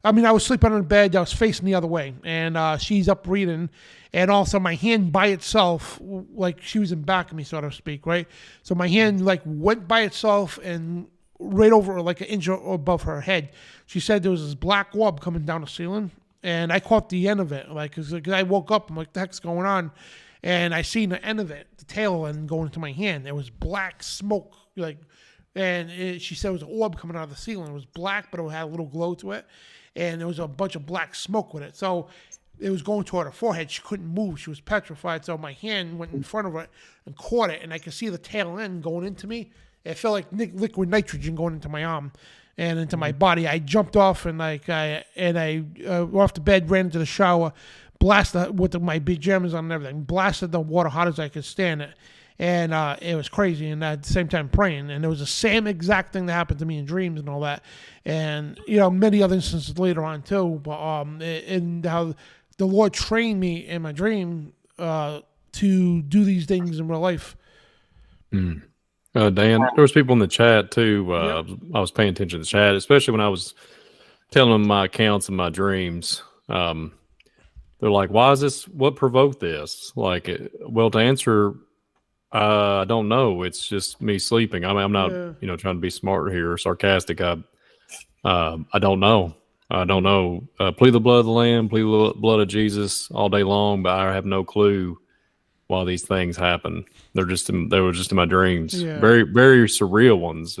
I was sleeping on the bed. I was facing the other way, and she's up reading, and also my hand by itself, like she was in back of me, so to speak, right? So my hand went by itself and right over like an inch above her head. She said there was this black orb coming down the ceiling, and I caught the end of it, because I woke up, I'm like, what the heck's going on? And I seen the end of it, the tail end going into my hand. It was black smoke, she said it was an orb coming out of the ceiling. It was black, but it had a little glow to it. And there was a bunch of black smoke with it. So it was going toward her forehead. She couldn't move. She was petrified. So my hand went in front of her and caught it, and I could see the tail end going into me. It felt like liquid nitrogen going into my arm and into my body. I jumped off and I off the bed, ran into the shower, blasted with my pajamas on and everything, blasted the water hot as I could stand it. And it was crazy, and at the same time praying. And it was the same exact thing that happened to me in dreams and all that. And, many other instances later on too. But and how the Lord trained me in my dream to do these things in real life. Dan, there was people in the chat too. I was paying attention to the chat, especially when I was telling them my accounts and my dreams. They're like, why is this? What provoked this? To answer, I don't know. It's just me sleeping. I'm not, trying to be smart here or sarcastic. I don't know. I don't know. Plead the blood of the Lamb, plead the blood of Jesus all day long, but I have no clue why these things happen. They were just in my dreams. Yeah. Very, very surreal ones.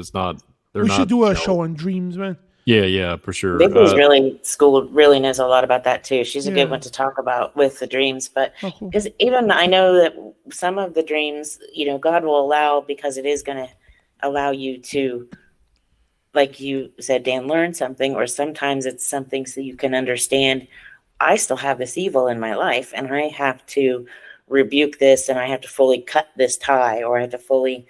We should do a show on dreams, man. Yeah, for sure. Vicky's really knows a lot about that too. She's a good one to talk about with the dreams, but because even I know that some of the dreams, God will allow, because it is going to allow you to, like you said, Dan, learn something, or sometimes it's something so you can understand, I still have this evil in my life and I have to rebuke this, and I have to fully cut this tie, or I have to fully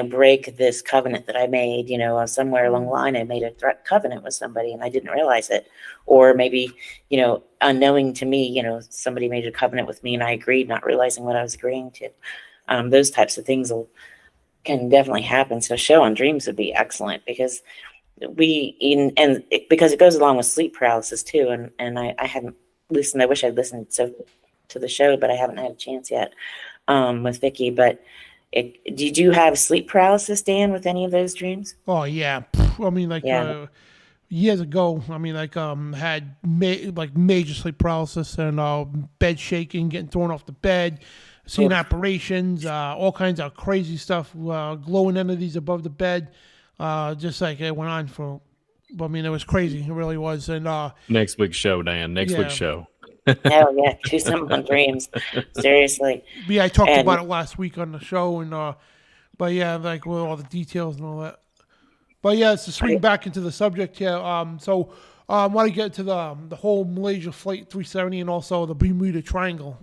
break this covenant that I made, somewhere along the line, I made a covenant with somebody and I didn't realize it. Or maybe, unknowing to me, somebody made a covenant with me and I agreed, not realizing what I was agreeing to. Those types of things can definitely happen. So a show on dreams would be excellent, because because it goes along with sleep paralysis too. And I hadn't listened. I wish I'd listened to the show, but I haven't had a chance yet with Vicky. But did you have sleep paralysis, Dan, with any of those dreams? Oh yeah, years ago. Had major sleep paralysis and bed shaking, getting thrown off the bed, seeing apparitions, all kinds of crazy stuff, glowing entities above the bed. Just like it went on for. It was crazy. It really was. And next week's show, Dan. Next week's show. Oh yeah, do something on dreams. Seriously. Yeah, I talked about it last week on the show, and with all the details and all that. But yeah, to swing back into the subject here. I want to get to the whole Malaysia Flight 370 and also the Bermuda Triangle.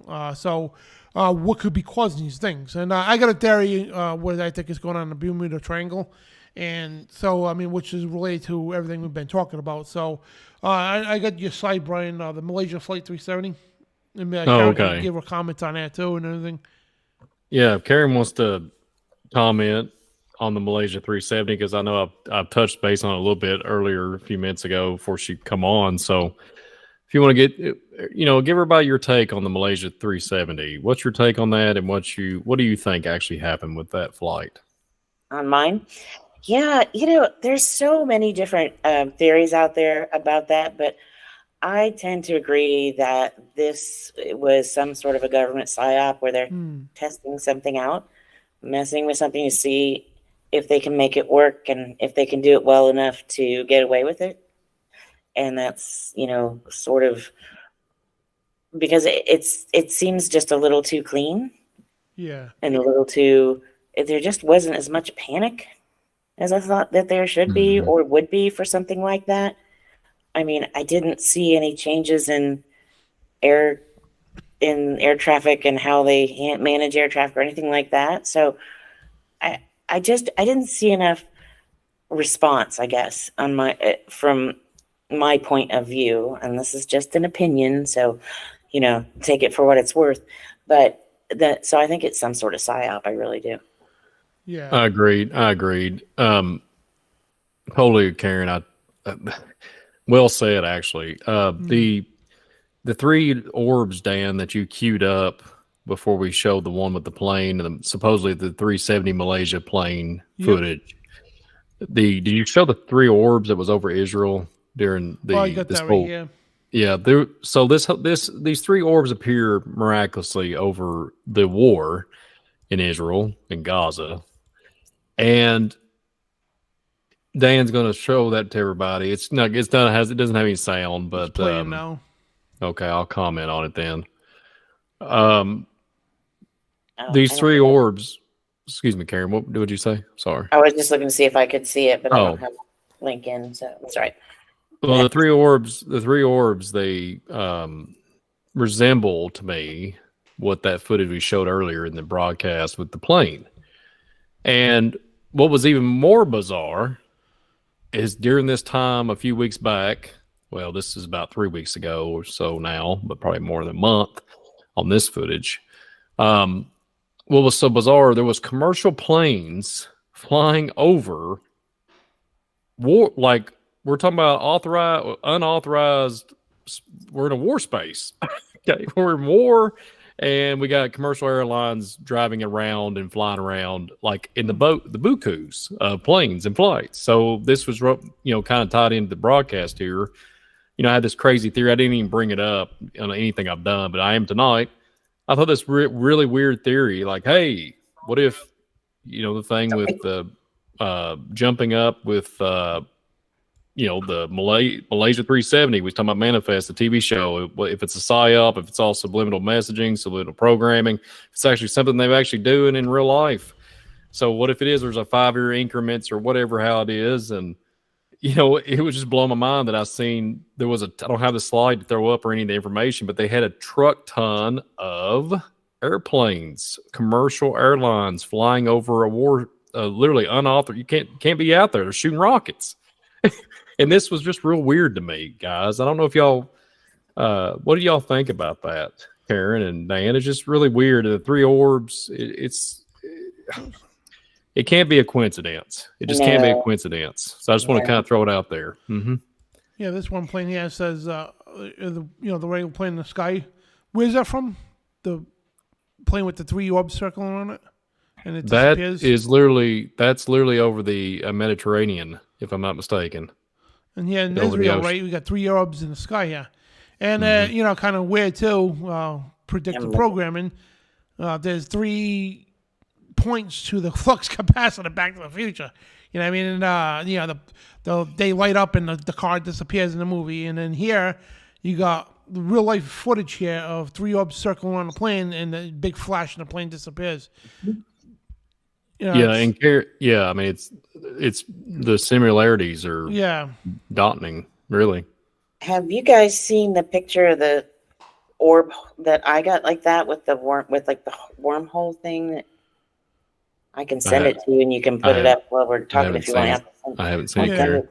What could be causing these things? And I got a theory what I think is going on in the Bermuda Triangle. And so, which is related to everything we've been talking about. So, I got your slide, Brian, the Malaysia Flight 370. And okay. Give her comments on that too and everything. Yeah, Karen wants to comment on the Malaysia 370 because I know I've touched base on it a little bit earlier, a few minutes ago before she come on. So, if you want to get, give everybody your take on the Malaysia 370. What's your take on that, and what do you think actually happened with that flight? On mine? Yeah, there's so many different theories out there about that, but I tend to agree that this was some sort of a government psyop where they're testing something out, messing with something to see if they can make it work and if they can do it well enough to get away with it. And that's, sort of because it seems just a little too clean. Yeah. And a little too, there just wasn't as much panic as I thought that there should be or would be for something like that. I mean, I didn't see any changes in air traffic and how they manage air traffic or anything like that. So I didn't see enough response, I guess, from my point of view. And this is just an opinion, so take it for what it's worth. But so I think it's some sort of psyop. I really do. Yeah, I agreed. Totally, Karen. Well said, actually. The three orbs, Dan, that you queued up before we showed the one with the plane and supposedly the 370 Malaysia plane footage. Did you show the three orbs that was over Israel during the? Oh, you got that right here. Yeah. So these three orbs appear miraculously over the war in Israel and Gaza, and Dan's going to show that to everybody. It doesn't have any sound, but Play it now. Okay, I'll comment on it then. These three orbs. Excuse me, Karen. What would you say? Sorry. I was just looking to see if I could see it, but I don't have a link in, so that's right. Well, the three orbs, they resemble to me what that footage we showed earlier in the broadcast with the plane. And what was even more bizarre is during this time a few weeks back, well, this is about 3 weeks ago or so now, but probably more than a month on this footage. What was so bizarre, there was commercial planes flying over war, like we're talking about authorized, unauthorized. We're in a war space. Okay, we're in war, and we got commercial airlines driving around and flying around like in the bukus of planes and flights. So this was, kind of tied into the broadcast here. I had this crazy theory. I didn't even bring it up on anything I've done, but I am tonight. I thought this really weird theory, like, hey, what if, the thing with the jumping up with, the Malaysia 370, we was talking about Manifest, the TV show, if it's a psyop, if it's all subliminal messaging, subliminal programming, it's actually something they're actually doing in real life. So what if it is, there's a 5-year increments or whatever, how it is. And, it was just blowing my mind that I seen there was I don't have the slide to throw up or any of the information, but they had a truck ton of airplanes, commercial airlines flying over a war, literally unauthorized. You can't be out there. They're shooting rockets. And this was just real weird to me, guys. I don't know if y'all, what do y'all think about that, Karen and Dan? It's just really weird. The three orbs, it can't be a coincidence. It just can't be a coincidence. So I just want to kind of throw it out there. Mm-hmm. Yeah, this one plane here says, the regular plane in the sky. Where's that from? The plane with the three orbs circling on it? And it disappears? That's literally over the Mediterranean, if I'm not mistaken. And yeah, in Israel, right, we got three orbs in the sky here. And, kind of weird too, predictive programming. There's 3 points to the flux capacitor Back to the Future. You know what I mean? And, they light up and the car disappears in the movie. And then here, you got the real life footage here of three orbs circling on the plane and the big flash and the plane disappears. I mean, it's the similarities are daunting, really. Have you guys seen the picture of the orb that I got like that with the wormhole thing? I can send it to you, and you can put it up while we're talking if you want. I haven't seen it.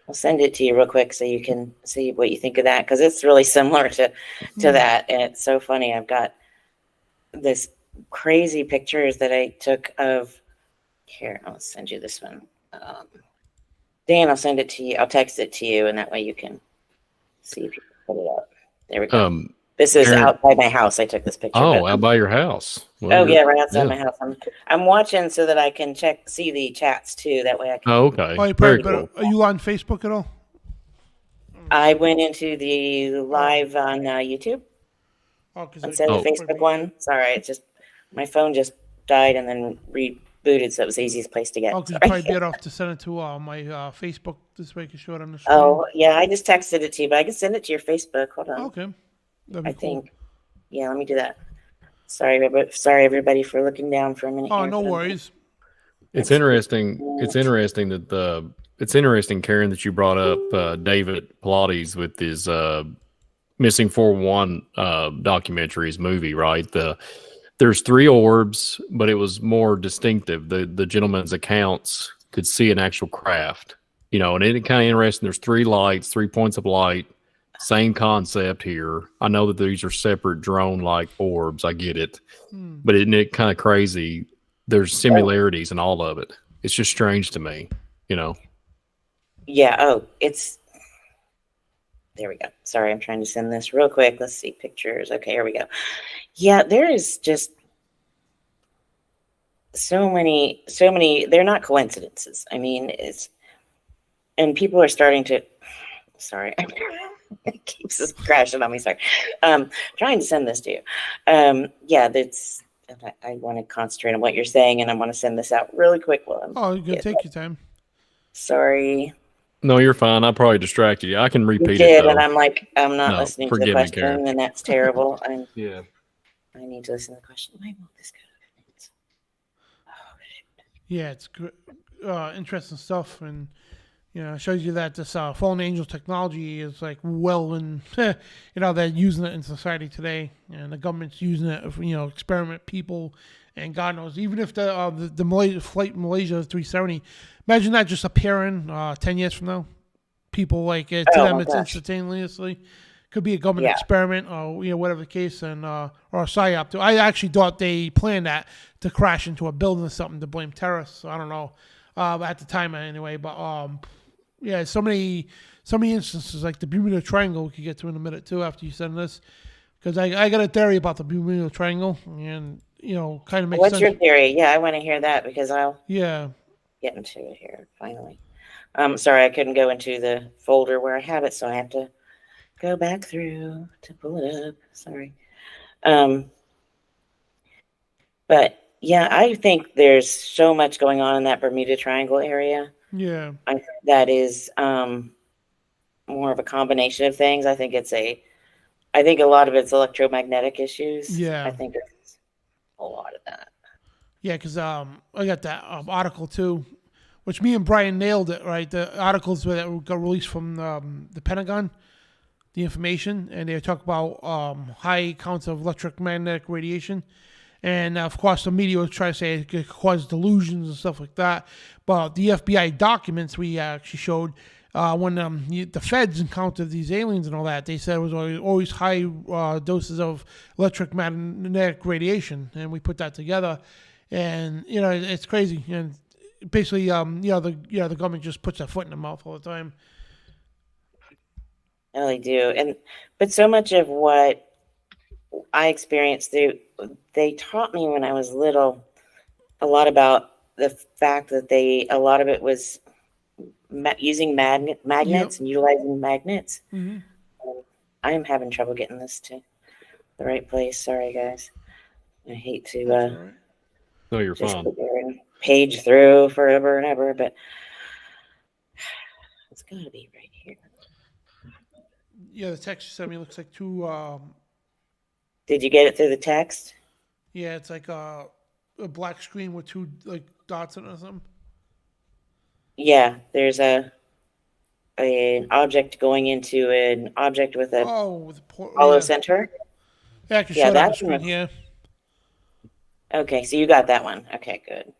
I'll send it to you real quick so you can see what you think of that, because it's really similar to that, and it's so funny. I've got this crazy pictures that I took of. Here, I'll send you this one. Dan, I'll send it to you. I'll text it to you, and that way you can see if you can put it up. There we go. This is outside my house. I took this picture. Oh, out by your house. Well, right outside my house. I'm watching so that I can see the chats too. That way I can. Oh, okay. Very cool. Are you on Facebook at all? I went into the live on YouTube instead of the Facebook one. Sorry, it's just my phone just died and then rebooted, so it was the easiest place to get. Oh, could you probably be off to send it to my Facebook this way I can show it on the screen? Oh, yeah, I just texted it to you, but I can send it to your Facebook. Hold on. Okay. That'd I be cool. think. Yeah, let me do that. Sorry, everybody, for looking down for a minute. Oh, no worries. It's interesting. It's interesting that it's interesting, Karen, that you brought up David Pilates with his Missing 411 documentary, his movie, right? There's 3 orbs, but it was more distinctive. The gentleman's accounts could see an actual craft, and it's kind of interesting. There's 3 lights, 3 points of light, same concept here. I know that these are separate drone-like orbs. I get it, but isn't it kind of crazy? There's similarities in all of it. It's just strange to me, Yeah. Oh, there we go. Sorry, I'm trying to send this real quick. Let's see pictures. Okay, here we go. Yeah, there is just so many, they're not coincidences. I mean, and people are starting to, sorry, it keeps just crashing on me. Sorry. Trying to send this to you. Yeah, I want to concentrate on what you're saying, and I want to send this out really quick. You can take your time. Sorry. No, you're fine. I probably distracted you. I can repeat it. Though. And I'm like, I'm not listening to the question, and that's terrible. Yeah. I need to listen to the question. Why won't this go? Oh, shoot. Yeah, it's good, interesting stuff, and it shows you that this fallen angel technology is like they're using it in society today, and the government's using it, experiment people, and God knows, even if the Malaysia flight Malaysia 370, imagine that just appearing 10 years from now, people like it to them, it's instantaneously. Could be a government experiment, or whatever the case, and or a psyop. I actually thought they planned that to crash into a building or something to blame terrorists. So I don't know, at the time anyway. But so many instances like the Bermuda Triangle we could get to in a minute too after you send this, because I got a theory about the Bermuda Triangle, and kind of makes sense. What's your theory? Yeah, I want to hear that, because I'll get into it here finally. Sorry, I couldn't go into the folder where I have it, so I have to go back through to pull it up. Sorry. But yeah, I think there's so much going on in that Bermuda Triangle area. Yeah. I think that is more of a combination of things. I think a lot of it's electromagnetic issues. Yeah. I think it's a lot of that. Yeah, because I got that article too, which me and Brian nailed it, right? The articles that got released from the Pentagon, the information, and they talk about high counts of electromagnetic radiation. And of course, the media will try to say it could cause delusions and stuff like that. But the FBI documents we actually showed when the feds encountered these aliens and all that, they said it was always high doses of electromagnetic radiation. And we put that together. And, it's crazy. And basically, the government just puts their foot in their mouth all the time. Oh, they do. But so much of what I experienced, they taught me when I was little a lot about the fact that a lot of it was using magnets and utilizing magnets. Mm-hmm. I am having trouble getting this to the right place. Sorry, guys. I hate to no, you're fine. Page through forever and ever, but it's got to be right here. Yeah, the text you sent me looks like two. Did you get it through the text? Yeah, it's like a black screen with two dots in it or something. Yeah, there's an object going into an object with a hollow center. Yeah, I can show that screen here. Okay, so you got that one. Okay, good.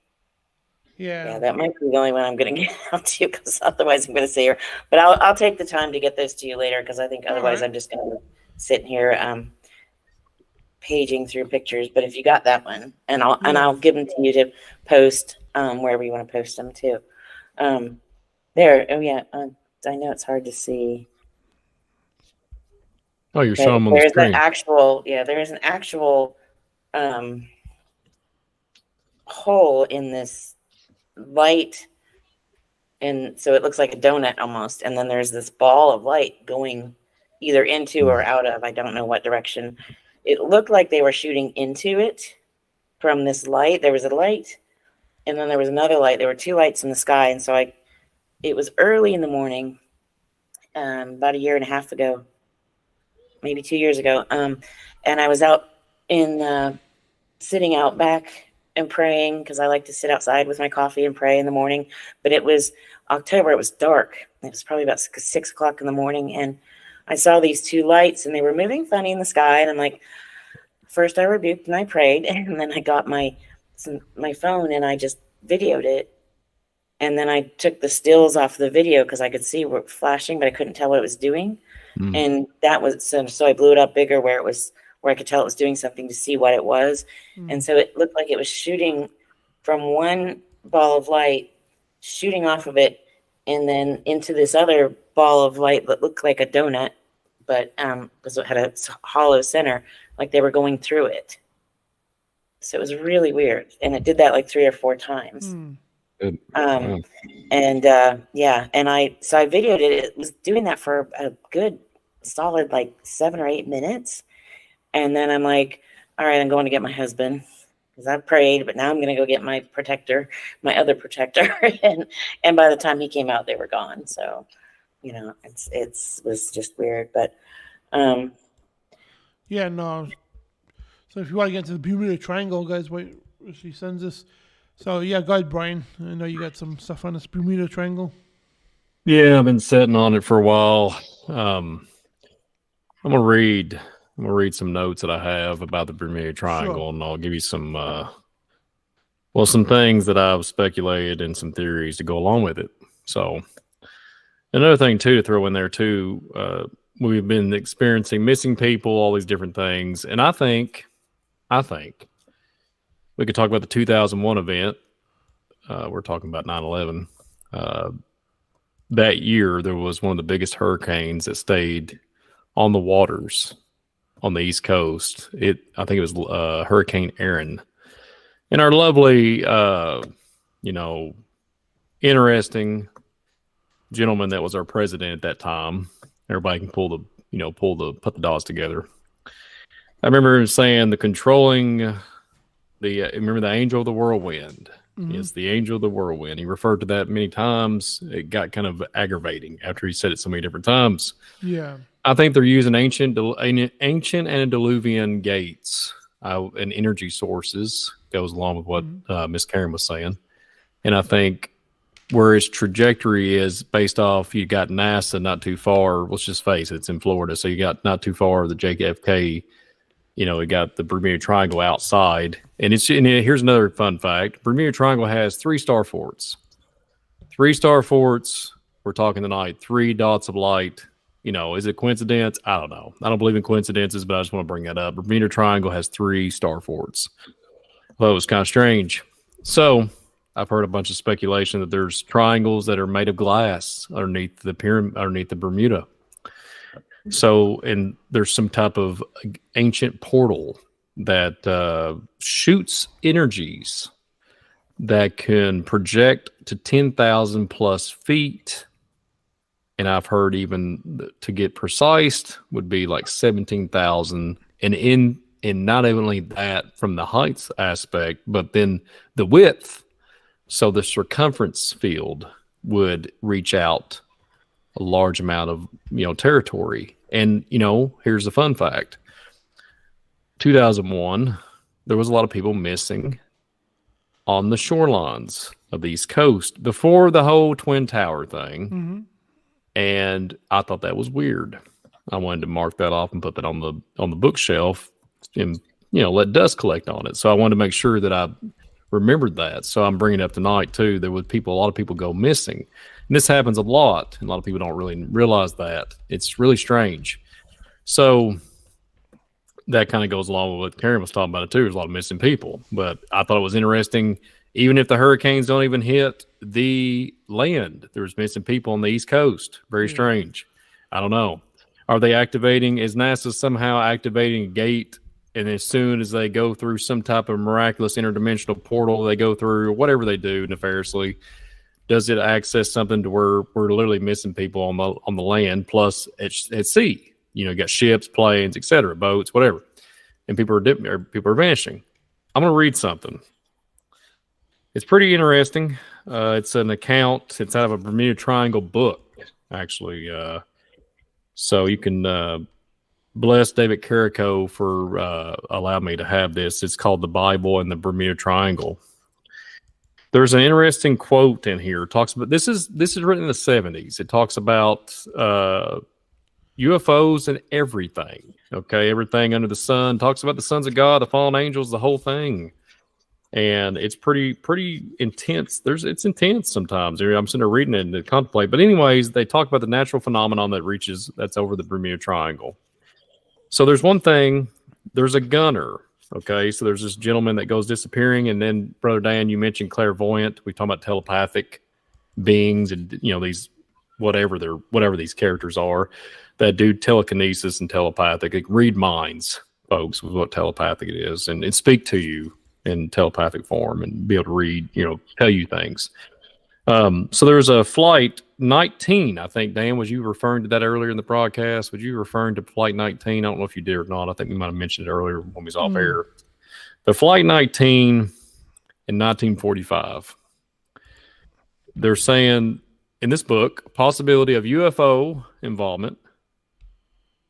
Yeah, that might be the only one I'm going to get out to, because otherwise I'm going to say here. But I'll take the time to get those to you later, because I think otherwise I'm just going to sit here paging through pictures. But if you got that one, and I'll give them to you to post wherever you want to post them to. There. Oh yeah. I know it's hard to see. Oh, you're showing them on the screen. There is an actual hole in this light And so it looks like a donut almost. And then there's this ball of light going either into or out of, I don't know what direction. It looked like they were shooting into it from this light. There was a light, and then there was another light. There were two lights in the sky. And so it was early in the morning, about a year and a half ago, maybe 2 years ago. And I was out sitting out back and praying, because I like to sit outside with my coffee and pray in the morning. But it was October. It was dark. It was probably about 6 o'clock in the morning. And I saw these two lights, and they were moving funny in the sky. And I'm like, first I rebuked and I prayed. And then I got my phone and I just videoed it. And then I took the stills off the video because I could see it flashing, but I couldn't tell what it was doing. And that was, so I blew it up bigger where I could tell it was doing something to see what it was. And so it looked like it was shooting from one ball of light, shooting off of it, and then into this other ball of light that looked like a donut, but because it had a hollow center, like they were going through it. So it was really weird. And it did that like 3 or 4 times. And so I videoed it. It was doing that for a good solid like 7 or 8 minutes. And then I'm like, all right, I'm going to get my husband, because I prayed, but now I'm going to go get my protector, my other protector. and by the time he came out, they were gone. So, you know, it was just weird, but, yeah, no. So if you want to get into the Bermuda Triangle, guys, wait, she sends us. So yeah, go ahead, Brian. I know you got some stuff on this Bermuda Triangle. Yeah, I've been sitting on it for a while. I'm gonna read some notes that I have about the Bermuda Triangle, and I'll give you some some things that I've speculated and some theories to go along with it. So another thing too to throw in there too, we've been experiencing missing people, all these different things, and I think we could talk about the 2001 event. We're talking about 9/11. That year, there was one of the biggest hurricanes that stayed on the waters on the East Coast. I think it was Hurricane Aaron. And our lovely, interesting gentleman that was our president at that time. Everybody can put the dots together. I remember him saying remember the angel of the whirlwind. Mm-hmm. Yes, the angel of the whirlwind. He referred to that many times. It got kind of aggravating after he said it so many different times. Yeah. I think they're using ancient antediluvian gates and energy sources. Goes along with what Miss Karen was saying. And I think where its trajectory is based off, you got NASA not too far. Let's just face it, it's in Florida. So you got not too far the JFK. We got the Bermuda Triangle outside. And here's another fun fact. Bermuda Triangle has 3 star forts. 3 star forts. We're talking tonight, 3 dots of light. Is it coincidence? I don't know. I don't believe in coincidences, but I just want to bring that up. Bermuda Triangle has 3 star forts. Well, it was kind of strange. So I've heard a bunch of speculation that there's triangles that are made of glass underneath the Bermuda. So, and there's some type of ancient portal that shoots energies that can project to 10,000 plus feet. And I've heard even to get precise would be like 17,000. And in not only that from the height aspect, but then the width. So the circumference field would reach out a large amount of territory. And here's the fun fact. 2001, there was a lot of people missing on the shorelines of the East Coast before the whole Twin Tower thing. Mm-hmm. And I thought that was weird. I wanted to mark that off and put that on the bookshelf and let dust collect on it. So I wanted to make sure that I remembered that. So I'm bringing it up tonight too. There was a lot of people go missing. And this happens a lot. And a lot of people don't really realize that. It's really strange. So that kind of goes along with what Karen was talking about it too. There's a lot of missing people. But I thought it was interesting. Even if the hurricanes don't even hit the land, there's missing people on the East Coast. Very strange. I don't know. Are they activating? Is NASA somehow activating a gate? And as soon as they go through some type of miraculous interdimensional portal, they go through whatever they do nefariously, Does it access something to where we're literally missing people on the land, plus at sea? You know, you got ships, planes, etc., boats, whatever, and people are vanishing. I'm going to read something. It's pretty interesting. It's an account. It's out of a Bermuda Triangle book, actually. So you can bless David Carrico for allowing me to have this. It's called The Bible and the Bermuda Triangle. There's an interesting quote in here. It talks about this is written in the 70s. It talks about UFOs and everything. Okay, everything under the sun. Talks about the sons of God, the fallen angels, the whole thing. And it's pretty intense. It's intense sometimes. I'm sitting there reading it and contemplate. But anyways, they talk about the natural phenomenon that's over the Bermuda Triangle. So there's one thing. There's a gunner. Okay, so there's this gentleman that goes disappearing, and then Brother Dan, you mentioned clairvoyant. We talk about telepathic beings, and these whatever these characters are that do telekinesis and telepathic. It read minds, folks, with what telepathic it is, and speak to you in telepathic form and be able to read, tell you things. So there's a flight 19, I think. Dan, was you referring to that earlier in the broadcast? Was you referring to flight 19? I don't know if you did or not. I think we might have mentioned it earlier when we was off air. But flight 19 in 1945, they're saying in this book, possibility of UFO involvement,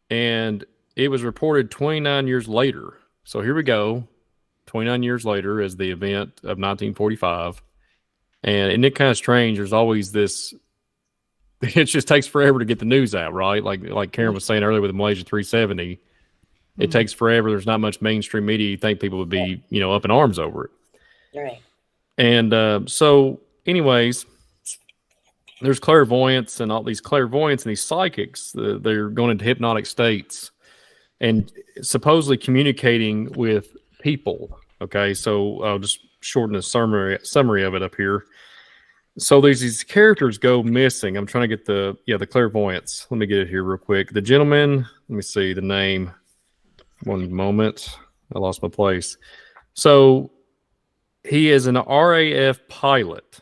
and it was reported 29 years later. So here we go, 29 years later is the event of 1945. And isn't it kind of strange? There's always this, it just takes forever to get the news out, right? Like Karen was saying earlier with the Malaysia 370, it takes forever. There's not much mainstream media. You think people would be, up in arms over it. Right. And so anyways, there's clairvoyants and all these clairvoyants and these psychics. They're going into hypnotic states and supposedly communicating with people. Okay, so I'll just shorten the summary of it up here. So these characters go missing. I'm trying to get the clairvoyants. Let me get it here real quick. The gentleman, let me see the name. One moment. I lost my place. So he is an RAF pilot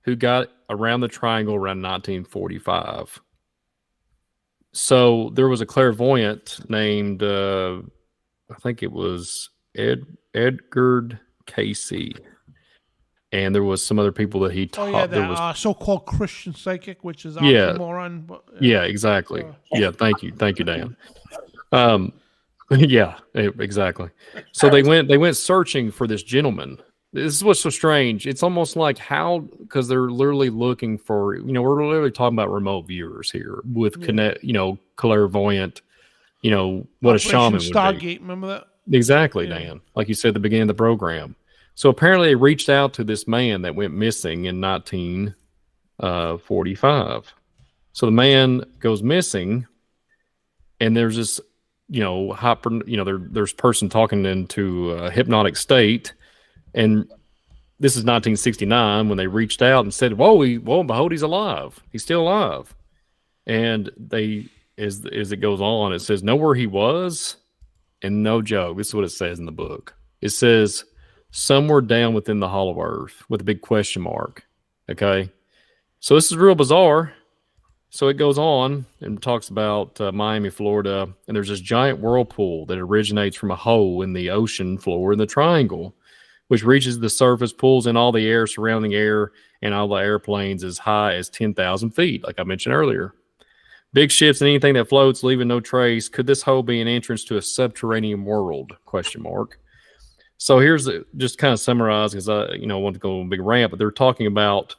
who got around the triangle around 1945. So there was a clairvoyant named, I think it was Edgar Casey. And there was some other people that he taught. Oh, yeah, there was so-called Christian psychic, which is oxymoron. But, yeah, exactly. Yeah, thank you, Dan. Yeah, exactly. So they went searching for this gentleman. This is what's so strange. It's almost like because they're literally looking for, we're literally talking about remote viewers here with clairvoyant, what a shaman would Stargate, be. remember that? Exactly, yeah. Dan. Like you said at the beginning of the program. So apparently they reached out to this man that went missing in 1945. So the man goes missing, and there's this, there's person talking into a hypnotic state, and this is 1969 when they reached out and said, "Whoa, behold, he's alive. He's still alive." And they, as it goes on, it says, "Know where he was," and no joke. This is what it says in the book. It says, "Somewhere down within the hollow earth," with a big question mark. Okay. So this is real bizarre. So it goes on and talks about Miami, Florida, and there's this giant whirlpool that originates from a hole in the ocean floor in the triangle, which reaches the surface, pulls in all the air, surrounding air, and all the airplanes as high as 10,000 feet, like I mentioned earlier. Big ships and anything that floats, leaving no trace. Could this hole be an entrance to a subterranean world? Question mark. So here's just kind of summarize, because I want to go on a big rant, but they're talking about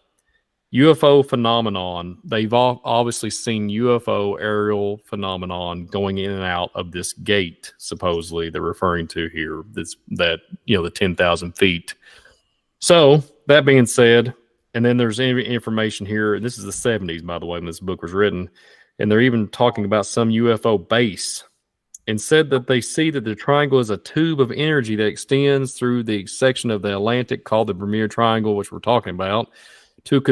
UFO phenomenon. They've obviously seen UFO aerial phenomenon going in and out of this gate, supposedly they're referring to here, the 10,000 feet. So that being said, and then there's information here, and this is the 70s, by the way, when this book was written, and they're even talking about some UFO base, and said that they see that the triangle is a tube of energy that extends through the section of the Atlantic called the Bermuda Triangle, which we're talking about, to a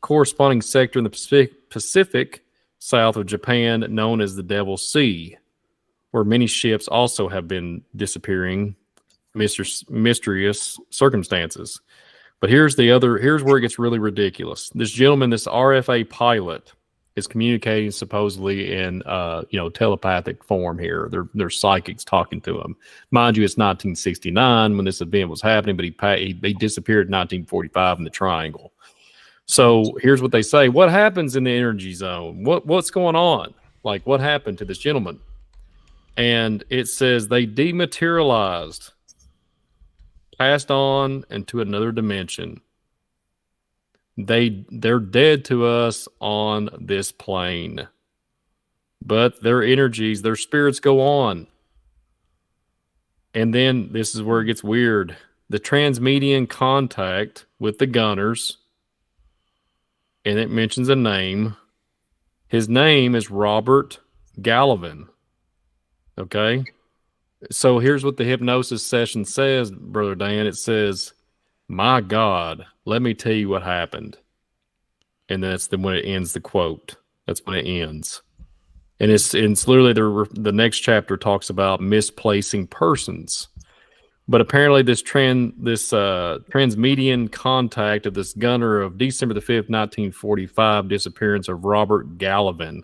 corresponding sector in the Pacific south of Japan known as the Devil's Sea, where many ships also have been disappearing mysterious circumstances. But here's where it gets really ridiculous. This gentleman, this RFA pilot, is communicating supposedly in telepathic form here. They're psychics talking to him. Mind you, it's 1969 when this event was happening, but he disappeared in 1945 in the Triangle. So here's what they say. What happens in the energy zone? What's going on? Like, what happened to this gentleman? And it says they dematerialized, passed on into another dimension. They're dead to us on this plane, but their energies, their spirits go on. And then this is where it gets weird. The transmedian contact with the gunners, and it mentions a name. His name is Robert Gallivan. Okay? So here's what the hypnosis session says, Brother Dan. It says, "My God, let me tell you what happened." And that's when it ends the quote. That's when it ends. And it's literally the next chapter talks about misplacing persons. But apparently this transmedian contact of this gunner of December the 5th, 1945, disappearance of Robert Gallivan.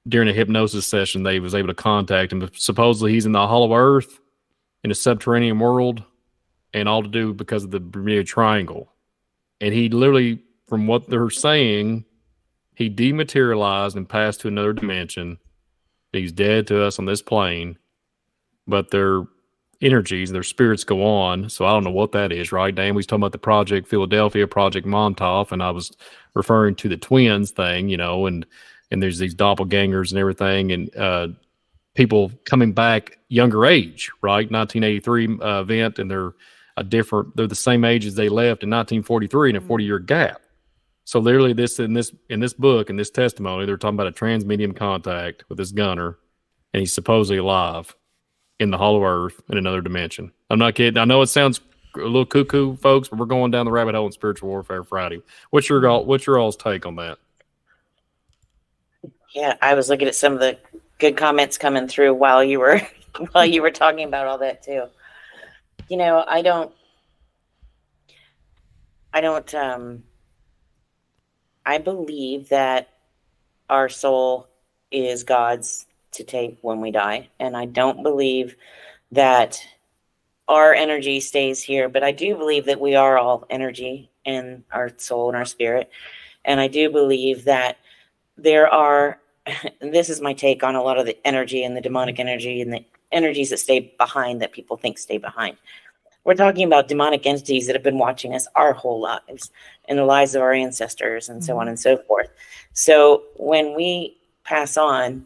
During a hypnosis session, they was able to contact him. Supposedly he's in the hollow earth, in a subterranean world, and all to do because of the Bermuda Triangle. And he literally, from what they're saying, he dematerialized and passed to another dimension. He's dead to us on this plane, but their energies, their spirits go on. So I don't know what that is, right, Dan? We was talking about the Project Philadelphia, Project Montauk, and I was referring to the twins thing, and there's these doppelgangers and everything, and people coming back younger age, right? 1983 event, and they're the same age as they left in 1943 in a 40-year gap. So literally in this book, in this testimony, they're talking about a transmedium contact with this gunner, and he's supposedly alive in the hollow earth in another dimension. I'm not kidding. I know it sounds a little cuckoo, folks, but we're going down the rabbit hole in Spiritual Warfare Friday. What's your all's take on that? Yeah, I was looking at some of the good comments coming through while you were talking about all that too. I believe that our soul is God's to take when we die. And I don't believe that our energy stays here, but I do believe that we are all energy and our soul and our spirit. And I do believe that there are, and this is my take on a lot of the energy and the demonic energy and the energies that stay behind, that people think stay behind. We're talking about demonic entities that have been watching us our whole lives and the lives of our ancestors and so on and so forth. So when we pass on,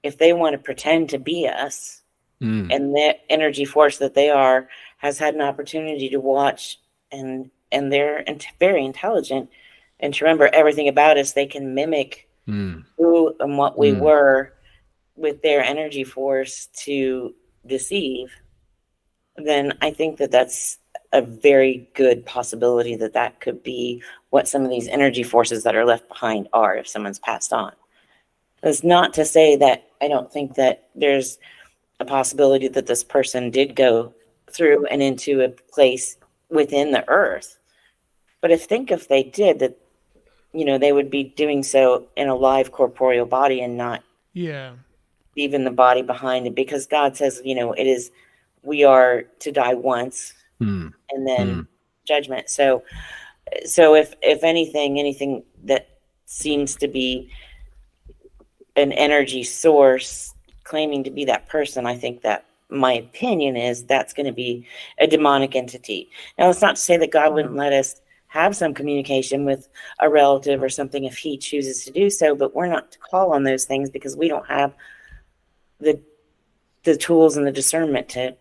if they want to pretend to be us, and the energy force that they are has had an opportunity to watch, and they're very intelligent, and to remember everything about us, they can mimic who and what we were with their energy force to deceive, then I think that that's a very good possibility that could be what some of these energy forces that are left behind are if someone's passed on. That's not to say that I don't think that there's a possibility that this person did go through and into a place within the earth. But if they did, that, they would be doing so in a live corporeal body and not leaving the body behind it, because God says, we are to die once and then judgment. So if anything that seems to be an energy source claiming to be that person, I think that my opinion is that's going to be a demonic entity. Now, it's not to say that God wouldn't let us have some communication with a relative or something if he chooses to do so, but we're not to call on those things because we don't have the tools and the discernment to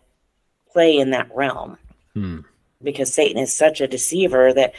play in that realm. Because Satan is such a deceiver that,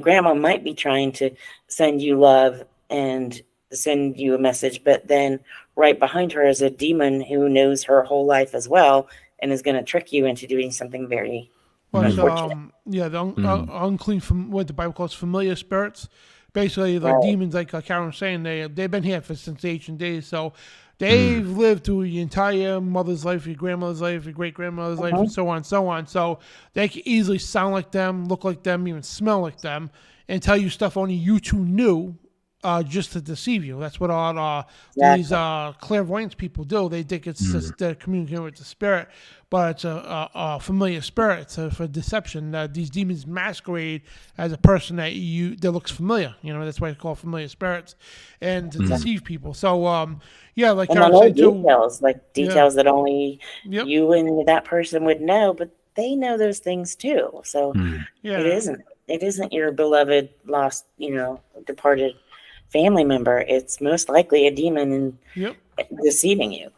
grandma might be trying to send you love and send you a message, but then right behind her is a demon who knows her whole life as well and is going to trick you into doing something very unfortunate. The unclean, what the Bible calls familiar spirits. Basically, the demons, like Karen was saying, they've been here since ancient days. So They've lived through your entire mother's life, your grandmother's life, your great-grandmother's life, and so on and so on. So they can easily sound like them, look like them, even smell like them, and tell you stuff only you two knew, just to deceive you. That's what all these clairvoyance people do. They think it's just they're communicating with the spirit, but it's a familiar spirit. So for deception, these demons masquerade as a person that looks familiar. That's why it's called familiar spirits, and to deceive people. So like and I was saying details, too, that only you and that person would know, but they know those things too. So it isn't your beloved lost, departed family member. It's most likely a demon and deceiving you.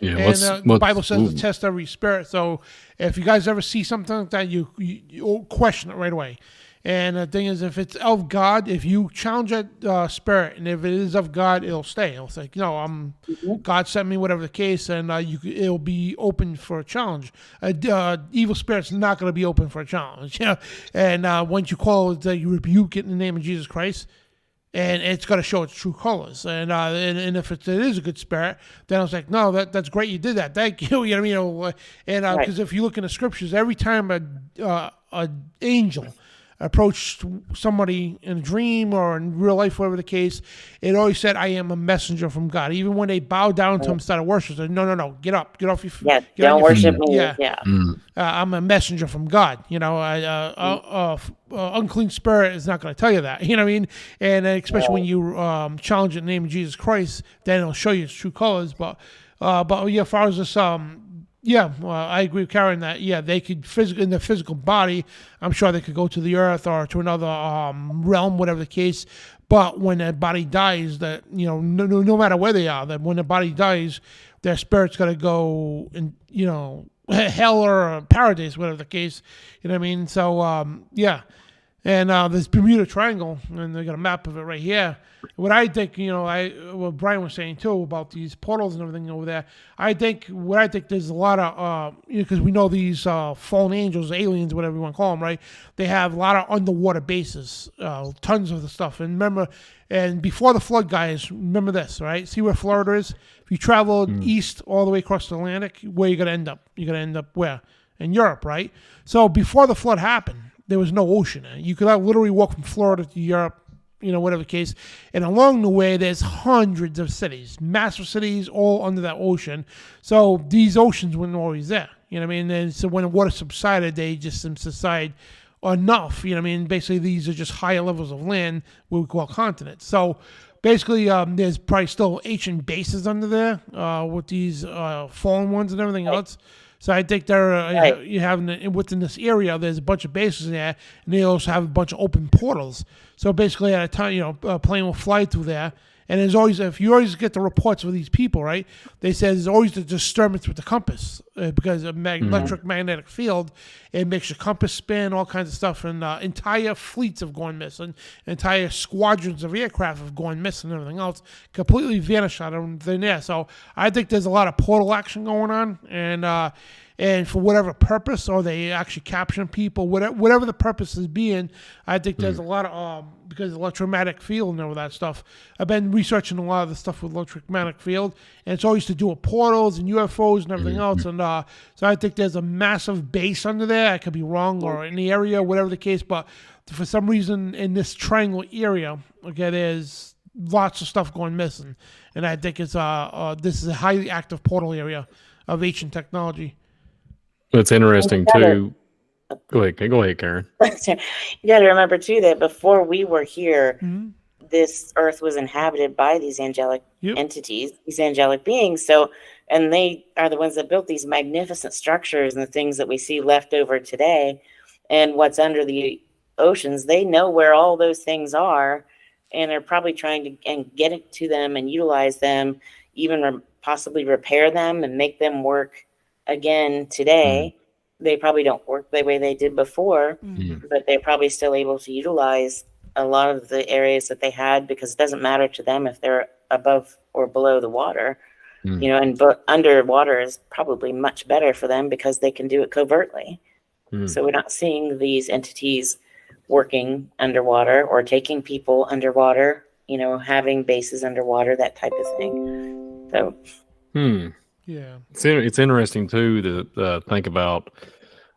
Yeah, and the Bible says to test every spirit. So if you guys ever see something like that, you question it right away. And the thing is, if it's of God, if you challenge that spirit, and if it is of God, it'll stay. It'll say, God sent me, whatever the case, and it'll be open for a challenge. Evil spirit's not going to be open for a challenge. And once you call it, you rebuke it in the name of Jesus Christ, and it's got to show its true colors. And if it is a good spirit, then I was like, no, that's great, you did that. Thank you. You know what I mean? And because if you look in the scriptures, every time an angel approached somebody in a dream or in real life, whatever the case, it always said, I am a messenger from God. Even when they bowed down to him, started worshiping, said, no, get up, get off your feet. Yeah, don't worship me. I'm a messenger from God. Unclean spirit is not going to tell you that. You know what I mean? And especially when you challenge it in the name of Jesus Christ, then it'll show you its true colors. But as far as this, I agree with Karen that they could in the physical body. I'm sure they could go to the earth or to another realm, whatever the case. But when their body dies, that no matter where they are, that when the body dies, their spirit's got to go in hell or paradise, whatever the case. You know what I mean? So and this Bermuda Triangle, and they got a map of it right here. What I think, what Brian was saying too about these portals and everything over there, I think there's a lot of, because we know these fallen angels, aliens, whatever you want to call them, right? They have a lot of underwater bases, tons of the stuff. And remember, before the flood, guys, remember this, right? See where Florida is? If you travel east all the way across the Atlantic, where you going to end up? You're going to end up where? In Europe, right? So before the flood happened, there was no ocean. You could literally walk from Florida to Europe, whatever the case. And along the way, there's hundreds of cities, massive cities, all under that ocean. So these oceans weren't always there. You know what I mean? And so when the water subsided, they just subside enough. You know what I mean? Basically, these are just higher levels of land, what we call continents. So basically, there's probably still ancient bases under there with these fallen ones and everything else. So I think you have within this area, there's a bunch of bases there, and they also have a bunch of open portals. So basically, at a time, a plane will fly through there, and there's always, if you always get the reports of these people, right? They say there's always the disturbance with the compass because of electromagnetic field. It makes your compass spin, all kinds of stuff, and entire fleets have gone missing, entire squadrons of aircraft have gone missing, and everything else completely vanished out of thin air. So I think there's a lot of portal action going on, and for whatever purpose, or they actually capturing people, whatever the purpose is being, I think there's a lot of, because electromagnetic field and all that stuff. I've been researching a lot of the stuff with electromagnetic field, and it's always to do with portals and UFOs and everything else. And so I think there's a massive base under there. I could be wrong, or in the area, whatever the case. But for some reason, in this triangle area, there's lots of stuff going missing. And I think it's this is a highly active portal area of ancient technology. It's interesting too. Go ahead, Karen. You got to remember too that before we were here, this earth was inhabited by these angelic entities, these angelic beings. So, and they are the ones that built these magnificent structures and the things that we see left over today, and what's under the oceans. They know where all those things are, and are probably trying to get it to them and utilize them, even possibly repair them and make them work again today. They probably don't work the way they did before, but they're probably still able to utilize a lot of the areas that they had, because it doesn't matter to them if they're above or below the water, and underwater is probably much better for them because they can do it covertly. So we're not seeing these entities working underwater or taking people underwater, having bases underwater, that type of thing. So, Yeah. It's interesting too to think about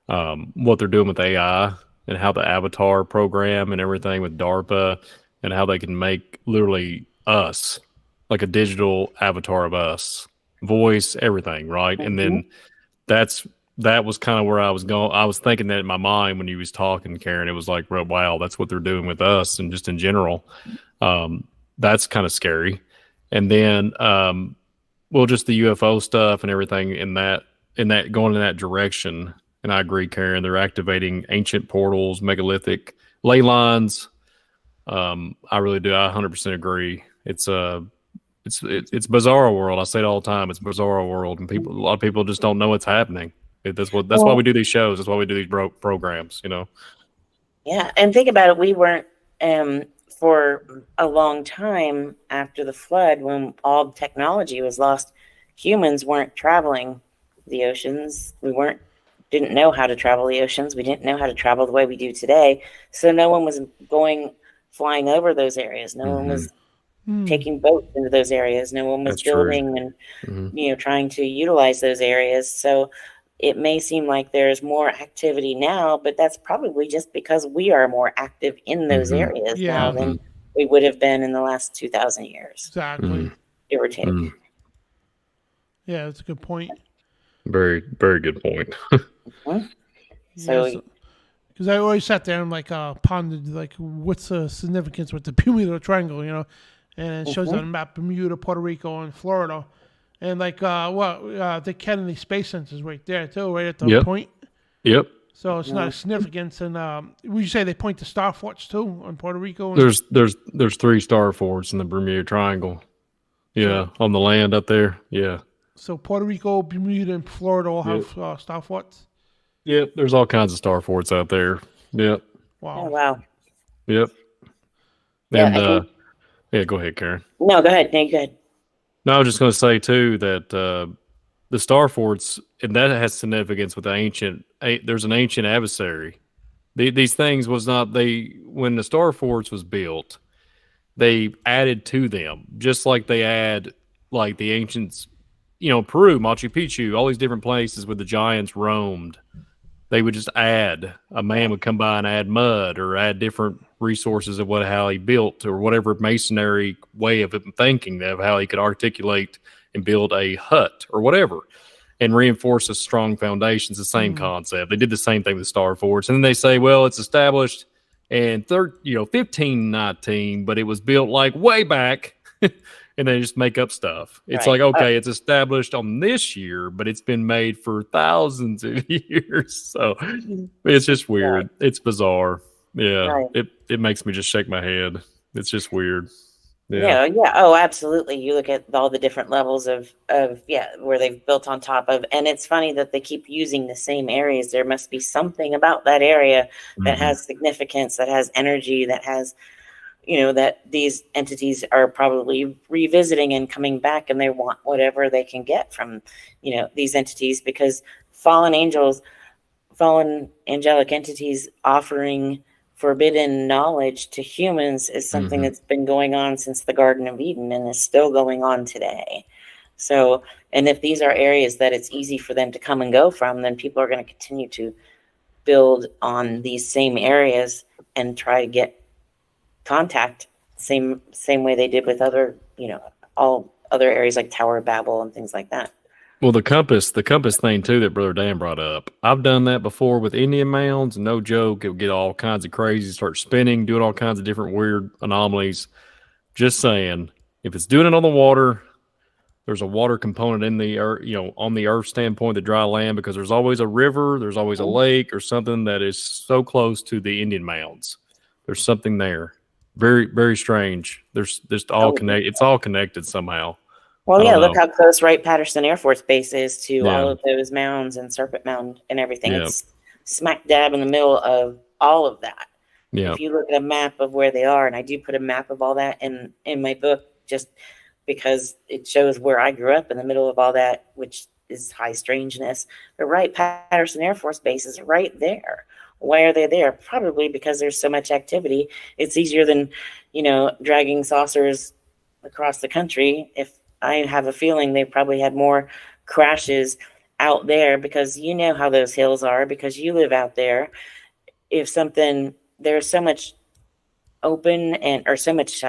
what they're doing with AI and how the avatar program and everything with DARPA and how they can make literally us like a digital avatar of us, voice, everything, right? And then that was kind of where I was going. I was thinking that in my mind when you was talking, Karen. It was like, wow, that's what they're doing with us, and just in general, that's kind of scary. And then, well, just the UFO stuff and everything in that going in that direction. And I agree, Karen. They're activating ancient portals, megalithic ley lines. I really do. I 100% agree. It's bizarre world. I say it all the time. It's bizarre world, and a lot of people just don't know what's happening. That's why we do these shows. That's why we do these programs. Yeah, and think about it. We weren't for a long time after the flood, when all technology was lost. Humans weren't traveling the oceans. We didn't know how to travel the oceans. We didn't know how to travel the way we do today. So no one was flying over those areas. No one was taking boats into those areas. No one was building and trying to utilize those areas. So it may seem like there's more activity now, but that's probably just because we are more active in those areas now than we would have been in the last 2,000 years. Exactly. Give or take. Yeah, that's a good point. Very, very good point. So, because I always sat there and pondered what's the significance with the Bermuda Triangle, and it shows on the map Bermuda, Puerto Rico, and Florida, and the Kennedy Space Center is right there too, right at the point. Yep. So it's not a significance, and would you say they point to star forts too on Puerto Rico? There's 3 star forts in the Bermuda Triangle. Yeah, on the land up there. Yeah. So Puerto Rico, Bermuda, and Florida all have star forts? Yep, there's all kinds of star forts out there. Yep. Wow. Oh, wow. Yep. Yeah, And, go ahead, Karen. No, go ahead. No, go ahead. No, I was just going to say, too, that the star forts, and that has significance with there's an ancient adversary. These things when the star forts was built, they added to them, just like they add, like the ancients, Peru, Machu Picchu, all these different places where the giants roamed. They would just add. A man would come by and add mud or add different resources of how he built, or whatever masonry way of thinking of how he could articulate and build a hut or whatever, and reinforce a strong foundations. The same concept. They did the same thing with star forts, and then they say, well, it's established in 1519, but it was built way back. And they just make up stuff. It's okay, it's established on this year, but it's been made for thousands of years. So it's just weird. Yeah. It's bizarre. Yeah. Right. It makes me just shake my head. It's just weird. Yeah. Oh, absolutely. You look at all the different levels of where they've built on top of, and it's funny that they keep using the same areas. There must be something about that area that has significance, that has energy, that has, that these entities are probably revisiting and coming back, and they want whatever they can get from, these entities, because fallen angelic entities offering forbidden knowledge to humans is something that's been going on since the Garden of Eden and is still going on today. So, and if these are areas that it's easy for them to come and go from, then people are going to continue to build on these same areas and try to get contact same way they did with other, all other areas like Tower of Babel and things like that. Well, the compass thing too that Brother Dan brought up. I've done that before with Indian mounds, and no joke, it would get all kinds of crazy, start spinning, doing all kinds of different weird anomalies. Just saying, if it's doing it on the water, there's a water component in the earth, on the earth standpoint, the dry land, because there's always a river, there's always a lake or something that is so close to the Indian mounds. There's something there. Very, very strange. There's all connected. It's all connected somehow. Well, yeah, look how close Wright-Patterson Air Force Base is to all of those mounds and Serpent Mound and everything. Yeah. It's smack dab in the middle of all of that. Yeah. If you look at a map of where they are, and I do put a map of all that in my book just because it shows where I grew up in the middle of all that, which is high strangeness. The Wright-Patterson Air Force Base is right there. Why are they there? Probably because there's so much activity. It's easier than, dragging saucers across the country. If I have a feeling they probably had more crashes out there, because you know how those hills are, because you live out there. If something, there's so much open or so much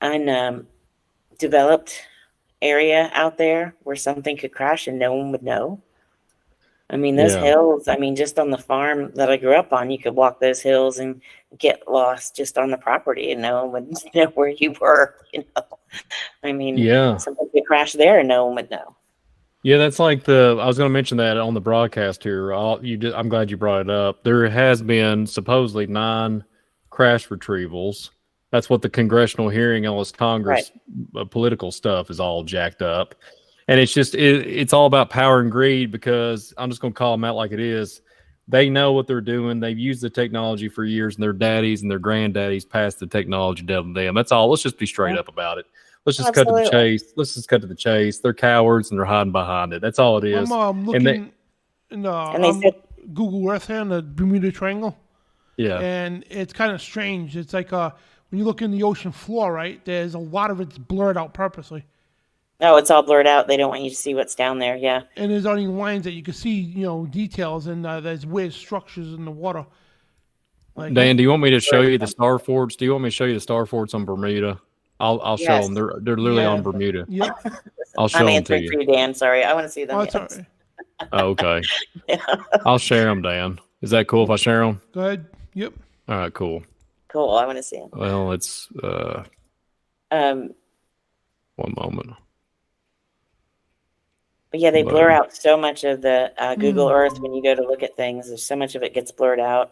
undeveloped area out there where something could crash and no one would know. I mean, those hills, I mean, just on the farm that I grew up on, you could walk those hills and get lost just on the property and no one would know where you were, I mean, something could crash there and no one would know. Yeah, that's like I was going to mention that on the broadcast here. I'm glad you brought it up. There has been supposedly 9 crash retrievals. That's what the congressional hearing on this Congress political stuff is all jacked up. And it's just, it's all about power and greed, because I'm just going to call them out like it is. They know what they're doing. They've used the technology for years, and their daddies and their granddaddies passed the technology down to them. That's all. Let's just be straight up about it. Let's just cut to the chase. Let's just cut to the chase. They're cowards and they're hiding behind it. That's all it is. I'm looking Google Earth here in the Bermuda Triangle. Yeah. And it's kind of strange. It's like when you look in the ocean floor, right, there's a lot of it's blurred out purposely. Oh, it's all blurred out. They don't want you to see what's down there. Yeah. And there's only lines that you can see, details, and there's weird structures in the water. Like, Dan, do you want me to show you the star forts? Do you want me to show you the star forts on Bermuda? I'll show them. They're literally on Bermuda. Yeah. I'll show them to you. For you, Dan. Sorry, I want to see them. Oh, it's all right. Oh, okay. I'll share them, Dan. Is that cool if I share them? Go ahead. Yep. All right, cool. Cool. I want to see them. Well, it's one moment. But yeah, they blur out so much of the Google Earth when you go to look at things. There's so much of it gets blurred out.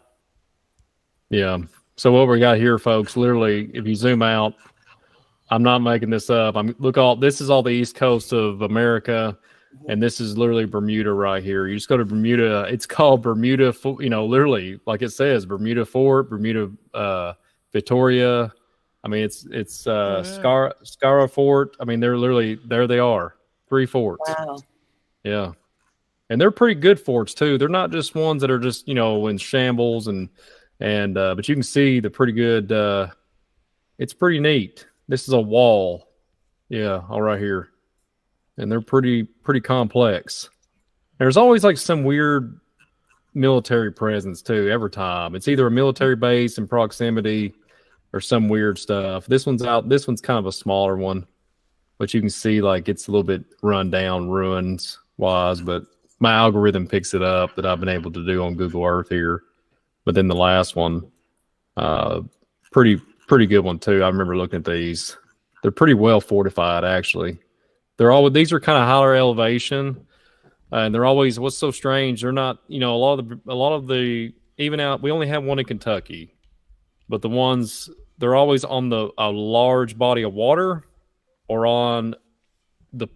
Yeah. So what we got here, folks, literally, if you zoom out, I'm not making this up. This is all the east coast of America, and this is literally Bermuda right here. You just go to Bermuda. It's called Bermuda, literally, like it says, Bermuda Fort, Bermuda Victoria. I mean, it's Scara Fort. I mean, they're literally, there they are, 3 forts. Wow. Yeah. And they're pretty good forts too. They're not just ones that are just, in shambles but you can see the pretty good, it's pretty neat. This is a wall. Yeah, all right here. And they're pretty complex. There's always like some weird military presence too every time. It's either a military base in proximity or some weird stuff. This one's kind of a smaller one, but you can see like it's a little bit run down, ruins wise, but my algorithm picks it up that I've been able to do on Google Earth here. But then the last one, pretty good one too. I remember looking at these. They're pretty well fortified, actually. These are kind of higher elevation, and they're always. What's so strange? They're not. A lot of the even out. We only have one in Kentucky, but the ones they're always on a large body of water, or on the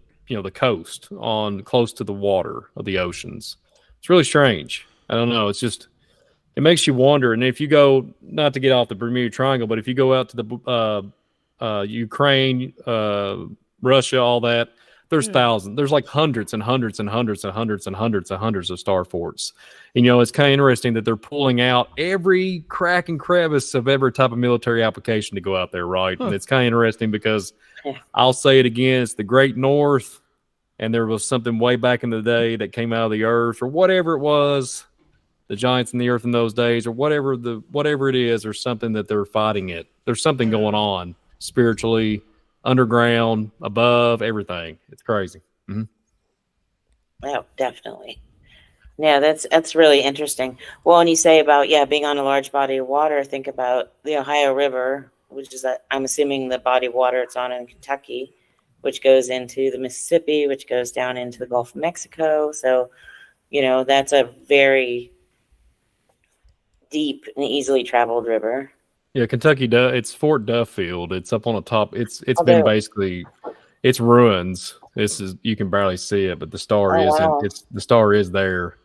coast, on close to the water of the oceans. It's really strange. I don't know. It's just. It makes you wonder, and if you go, not to get off the Bermuda Triangle, but if you go out to the Ukraine, Russia, all that, there's thousands. There's like hundreds and hundreds and hundreds and hundreds and hundreds and hundreds of star forts. And, it's kind of interesting that they're pulling out every crack and crevice of every type of military application to go out there, right? And it's kind of interesting because I'll say it again, it's the Great North, and there was something way back in the day that came out of the earth or whatever it was. The giants in the earth in those days, or whatever it is, or something that they're fighting it. There's something going on spiritually, underground, above, everything. It's crazy. Mm-hmm. Oh, definitely. Yeah, that's really interesting. Well, when you say about being on a large body of water, think about the Ohio River, which is I'm assuming the body of water it's on in Kentucky, which goes into the Mississippi, which goes down into the Gulf of Mexico. So, that's a very deep and easily traveled river. Yeah, Kentucky. It's Fort Duffield. It's up on the top. It's been basically, it's ruins. You can barely see it, but the star the star is there.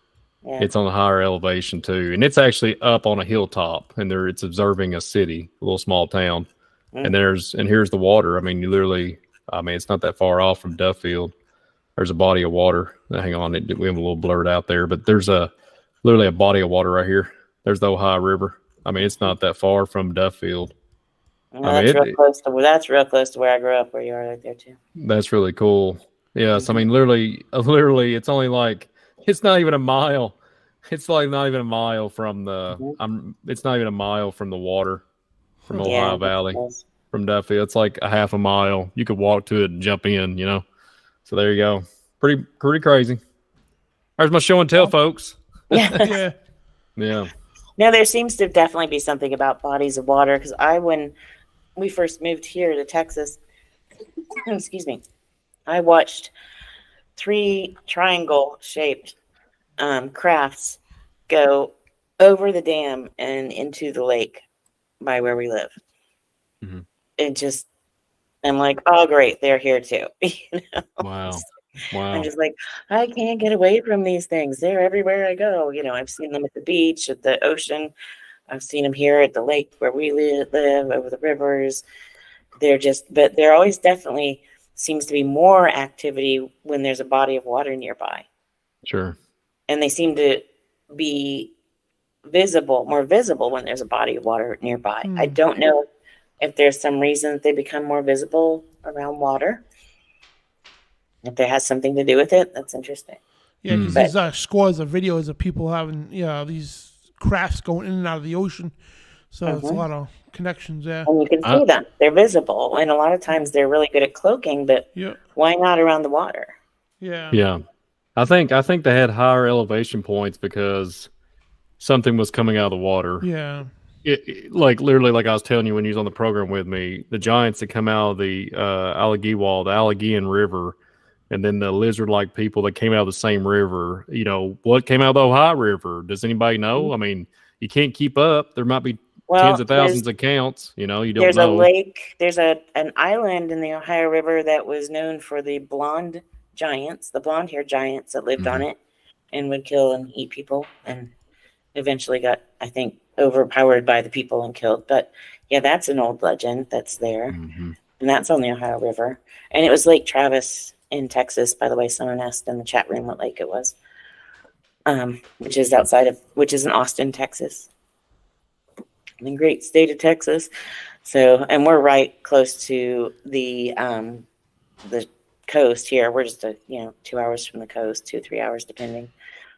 Yeah. It's on a higher elevation too, and it's actually up on a hilltop, and it's observing a city, a little small town, and here's the water. I mean, it's not that far off from Duffield. There's a body of water. Hang on, we have a little blurred out there, but there's literally a body of water right here. There's the Ohio River. I mean, it's not that far from Duffield. No, I mean, that's real close to where I grew up, where you are right there too. that's really cool. Yes, I mean, literally, it's only like it's not even a mile. It's like not even a mile from the. It's not even a mile from the water, from Ohio Valley, from Duffield. It's like a half a mile. You could walk to it and jump in. So there you go. Pretty crazy. There's my show and tell, folks. Yeah. Yeah. No, there seems to definitely be something about bodies of water, because when we first moved here to Texas, excuse me, I watched 3 triangle-shaped crafts go over the dam and into the lake by where we live. Mhm. It just, I'm like, oh great, they're here too. Wow. I'm just like, I can't get away from these things. They're everywhere I go. I've seen them at the beach, at the ocean. I've seen them here at the lake where we live over the rivers. But there always definitely seems to be more activity when there's a body of water nearby. Sure. And they seem to be more visible when there's a body of water nearby. I don't know if there's some reason that they become more visible around water. If there has something to do with it, that's interesting. Yeah, because there's scores of videos of people having these crafts going in and out of the ocean. So it's a lot of connections there. And you can see them. They're visible. And a lot of times they're really good at cloaking, but why not around the water? Yeah. Yeah. I think they had higher elevation points because something was coming out of the water. Yeah. Like literally, like I was telling you when you was on the program with me, the giants that come out of the Allegheny River, and then the lizard-like people that came out of the same river. What came out of the Ohio River? Does anybody know? I mean, you can't keep up. There might be tens of thousands of counts. You don't know. There's a lake. There's an island in the Ohio River that was known for the blonde hair giants that lived on it and would kill and eat people, and eventually got, I think, overpowered by the people and killed. But yeah, that's an old legend that's there, and that's on the Ohio River. And it was Lake Travis in Texas, by the way. Someone asked in the chat room what lake it was, which is in Austin, Texas, in the great state of Texas. So, and we're right close to the coast here. We're just 2 hours from the coast, 2-3 hours depending.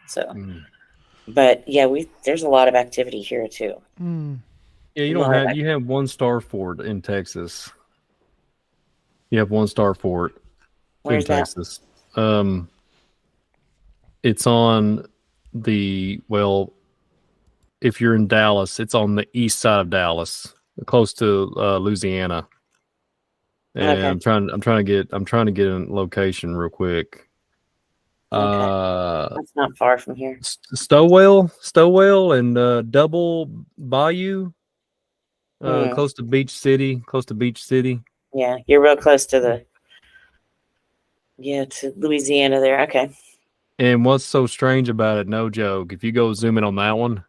So, but yeah, there's a lot of activity here too. Yeah, you have one star fort in Texas. You have one star fort. Where's in Texas. It's on if you're in Dallas, it's on the east side of Dallas, close to Louisiana. And Okay. I'm trying to get a location real quick. That's not far from here. Stowell and Double Bayou, close to Beach City. Yeah, you're real close to to Louisiana there. Okay. And what's so strange about it, no joke, if you go zoom in on that one,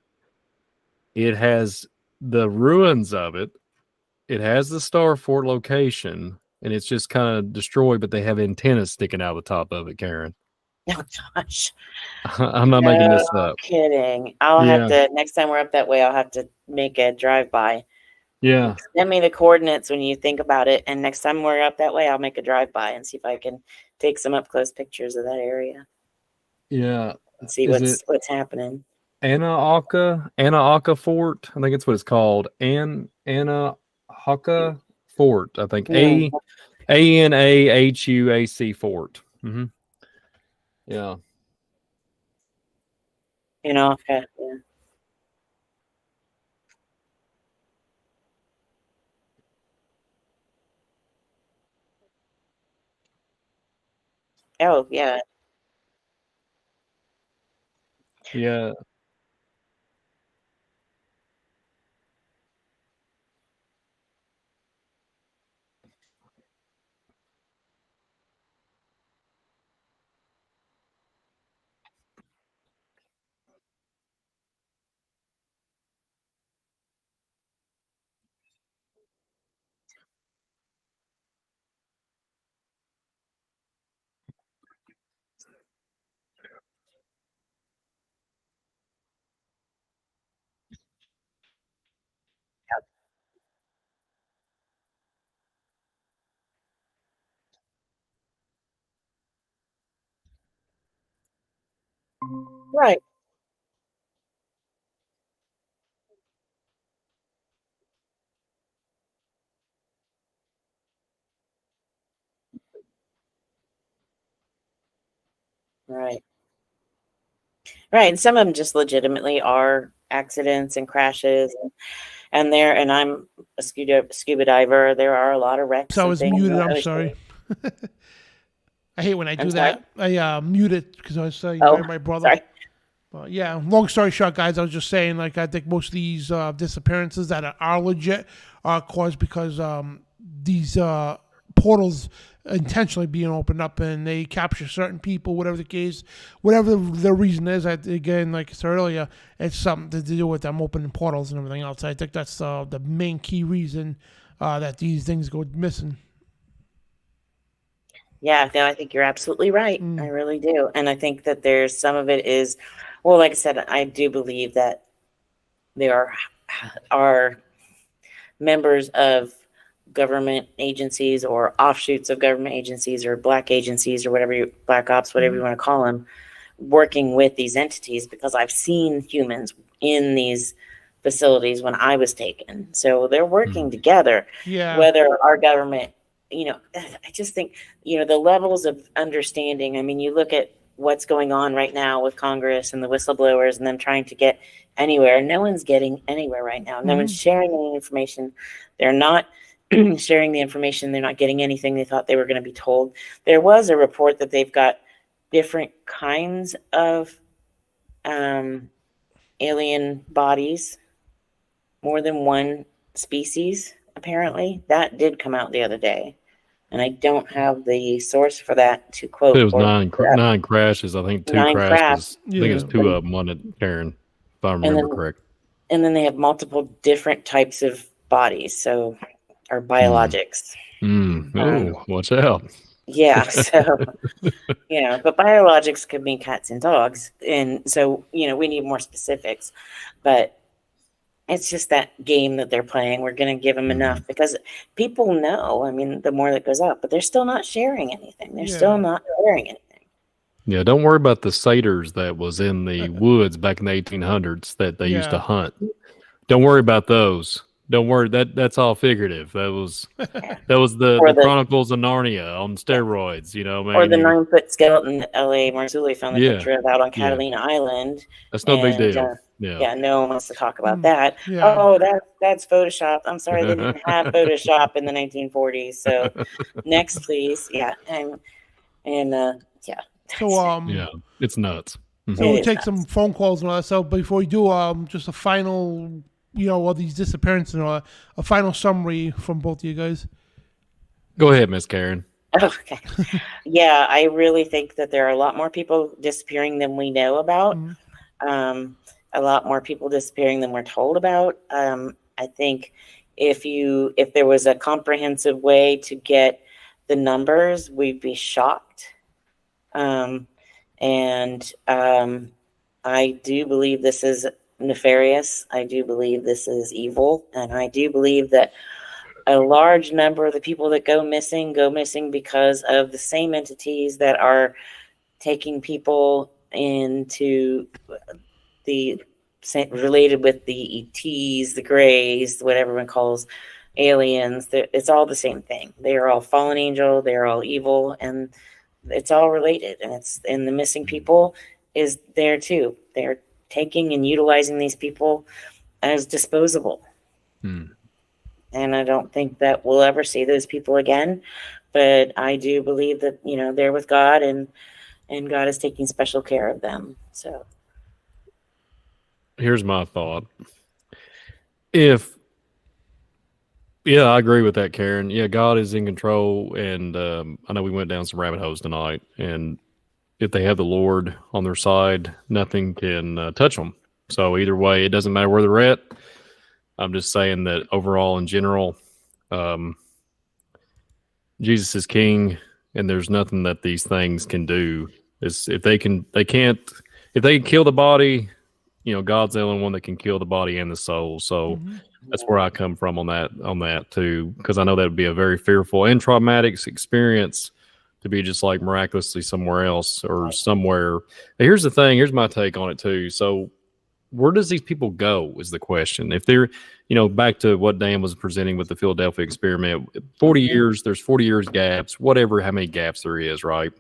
it has the ruins of it. It has the Star Fort location, and it's just kind of destroyed, but they have antennas sticking out of the top of it, Karen. Oh, gosh. I'm not making this up. Kidding. I'll have to, next time we're up that way, I'll have to make a drive-by. Yeah. Send me the coordinates when you think about it, and next time we're up that way, I'll make a drive-by and see if I can take some up-close pictures of that area. Yeah. And see what's happening. Anahuac Fort, I think it's what it's called. Anahuac Fort, I think. Anahuac Fort. Yeah. Okay. Yeah. Oh, yeah. Yeah. Right. Right. Right. And some of them just legitimately are accidents and crashes. And I'm a scuba diver. There are a lot of wrecks So I and was things. muted. I'm sorry. I hate when I do that. I muted because I was saying my brother. Sorry. But yeah, long story short, guys, I was just saying, like, I think most of these disappearances that are legit are caused because these portals intentionally being opened up and they capture certain people, whatever the case, whatever the reason is. Again, like I said earlier, it's something to do with them opening portals and everything else. I think that's the main key reason that these things go missing. Yeah, no, I think you're absolutely right. I really do. And I think that there's some of it is, well, like I said, I do believe that there are members of government agencies or offshoots of government agencies or black agencies or black ops, whatever you want to call them, working with these entities, because I've seen humans in these facilities when I was taken. So they're working together, whether our government, I just think, the levels of understanding. I mean, you look at what's going on right now with Congress and the whistleblowers and them trying to get anywhere. No one's getting anywhere right now. No one's sharing any information. They're not sharing the information. They're not getting anything they thought they were going to be told. There was a report that they've got different kinds of alien bodies, more than one species, apparently. That did come out the other day. And I don't have the source for that to quote. It was nine crashes. I think 2 crashes. I think it was 2 of them, wasn't it, Karen? If I remember correct. And then they have multiple different types of bodies, or biologics. Oh, watch out. Yeah, so, but biologics could mean cats and dogs. And so, we need more specifics. But it's just that game that they're playing. We're going to give them enough because people know, I mean, the more that goes up, but they're still not sharing anything. They're still not sharing anything. Yeah, don't worry about the satyrs that was in the woods back in the 1800s that they used to hunt. Don't worry about those. Don't worry. That's all figurative. That was the Chronicles of Narnia on steroids. Or the 9-foot skeleton that L.A. Marzulli found the picture of out on Catalina Island. That's no big deal. No one wants to talk about that. Yeah. Oh, that's Photoshop. I'm sorry, they didn't have Photoshop in the 1940s. So next, please. Yeah, So it's nuts. So we'll take some phone calls and all that stuff. But before we do, just a final, all these disappearances and a final summary from both of you guys. Go ahead, Miss Karen. Okay. Yeah, I really think that there are a lot more people disappearing than we know about. A lot more people disappearing than we're told about. I think if there was a comprehensive way to get the numbers, we'd be shocked. I do believe this is nefarious. I do believe this is evil. And I do believe that a large number of the people that go missing because of the same entities that are taking people into the related with the ETs, the Greys, what everyone calls aliens. It's all the same thing. They are all fallen angel. They are all evil, and it's all related. And the missing people is there too. They're taking and utilizing these people as disposable. And I don't think that we'll ever see those people again. But I do believe that, they're with God and God is taking special care of them. So here's my thought. I agree with that, Karen. Yeah, God is in control. And I know we went down some rabbit holes tonight. And if they have the Lord on their side, nothing can touch them. So either way, it doesn't matter where they're at. I'm just saying that overall, in general, Jesus is king, and there's nothing that these things can do. If they can kill the body, God's the only one that can kill the body and the soul. So that's where I come from on that too, because I know that would be a very fearful and traumatic experience to be just like miraculously somewhere else or somewhere. Now, here's the thing. Here's my take on it too. So where does these people go is the question. If they're, back to what Dan was presenting with the Philadelphia experiment, 40 years, there's 40 years gaps, whatever, how many gaps there is, right?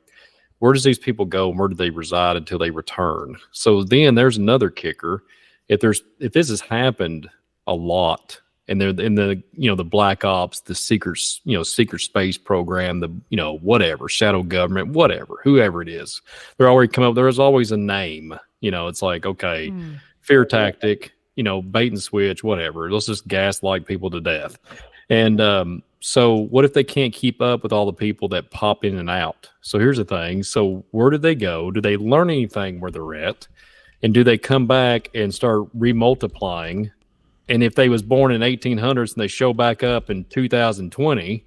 Where does these people go and where do they reside until they return? So then there's another kicker. If this has happened a lot, and they're in the black ops, the secret space program, the whatever, shadow government, whatever, whoever it is, they're already come up. There's always a name. It's like, okay, fear tactic, bait and switch, whatever. Let's just gaslight people to death. And so what if they can't keep up with all the people that pop in and out? So here's the thing. So where do they go? Do they learn anything where they're at? And do they come back and start remultiplying? And if they was born in 1800s and they show back up in 2020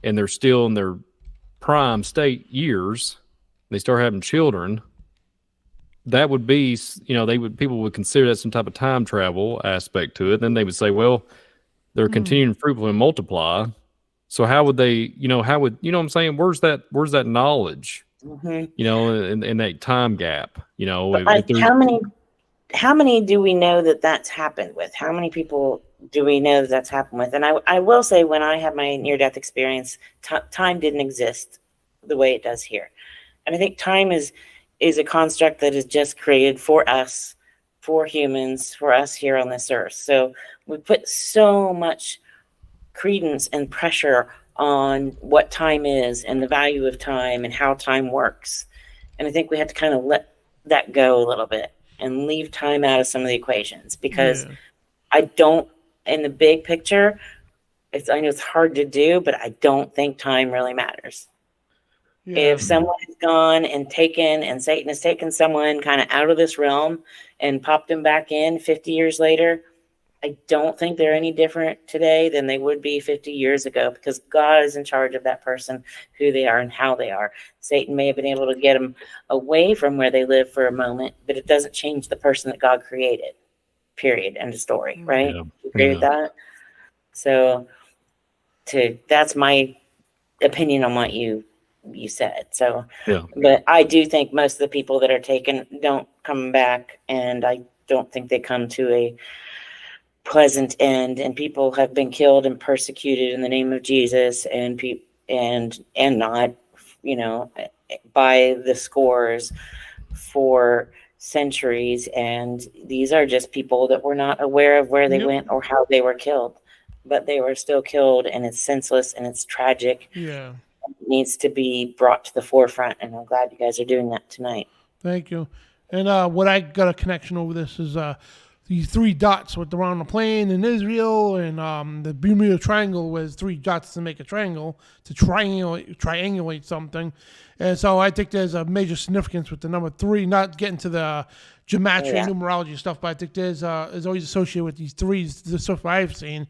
and they're still in their prime state years, they start having children, that would be, people would consider that some type of time travel aspect to it. Then they would say, well, they're continuing fruitful and multiply. So how would they, what I'm saying? Where's that knowledge, in that time gap, how many do we know that's happened with? How many people do we know that's happened with? And I will say, when I had my near-death experience, time didn't exist the way it does here. And I think time is a construct that is just created for us, for humans, for us here on this earth. So we put so much credence and pressure on what time is and the value of time and how time works. And I think we have to kind of let that go a little bit and leave time out of some of the equations, because I don't, in the big picture, I know it's hard to do, but I don't think time really matters. If someone is gone and taken, and Satan has taken someone kind of out of this realm and popped them back in 50 years later, I don't think they're any different today than they would be 50 years ago, because God is in charge of that person, who they are and how they are. Satan may have been able to get them away from where they live for a moment, but it doesn't change the person that God created, period, end of story, right? You agree with that? So that's my opinion on what you said. So, but I do think most of the people that are taken don't come back, and I don't think they come to a pleasant end, and people have been killed and persecuted in the name of Jesus, and not, by the scores for centuries. And these are just people that were not aware of where they went or how they were killed, but they were still killed, and it's senseless and it's tragic. It needs to be brought to the forefront, and I'm glad you guys are doing that tonight. Thank you. And what I got a connection over this is these 3 dots with around the plane in Israel, and the Bermuda Triangle was 3 dots to make a triangle, to triangulate something. And so I think there's a major significance with the number 3, not getting to the gematria and numerology stuff, but I think there's is always associated with these 3s, the stuff I've seen.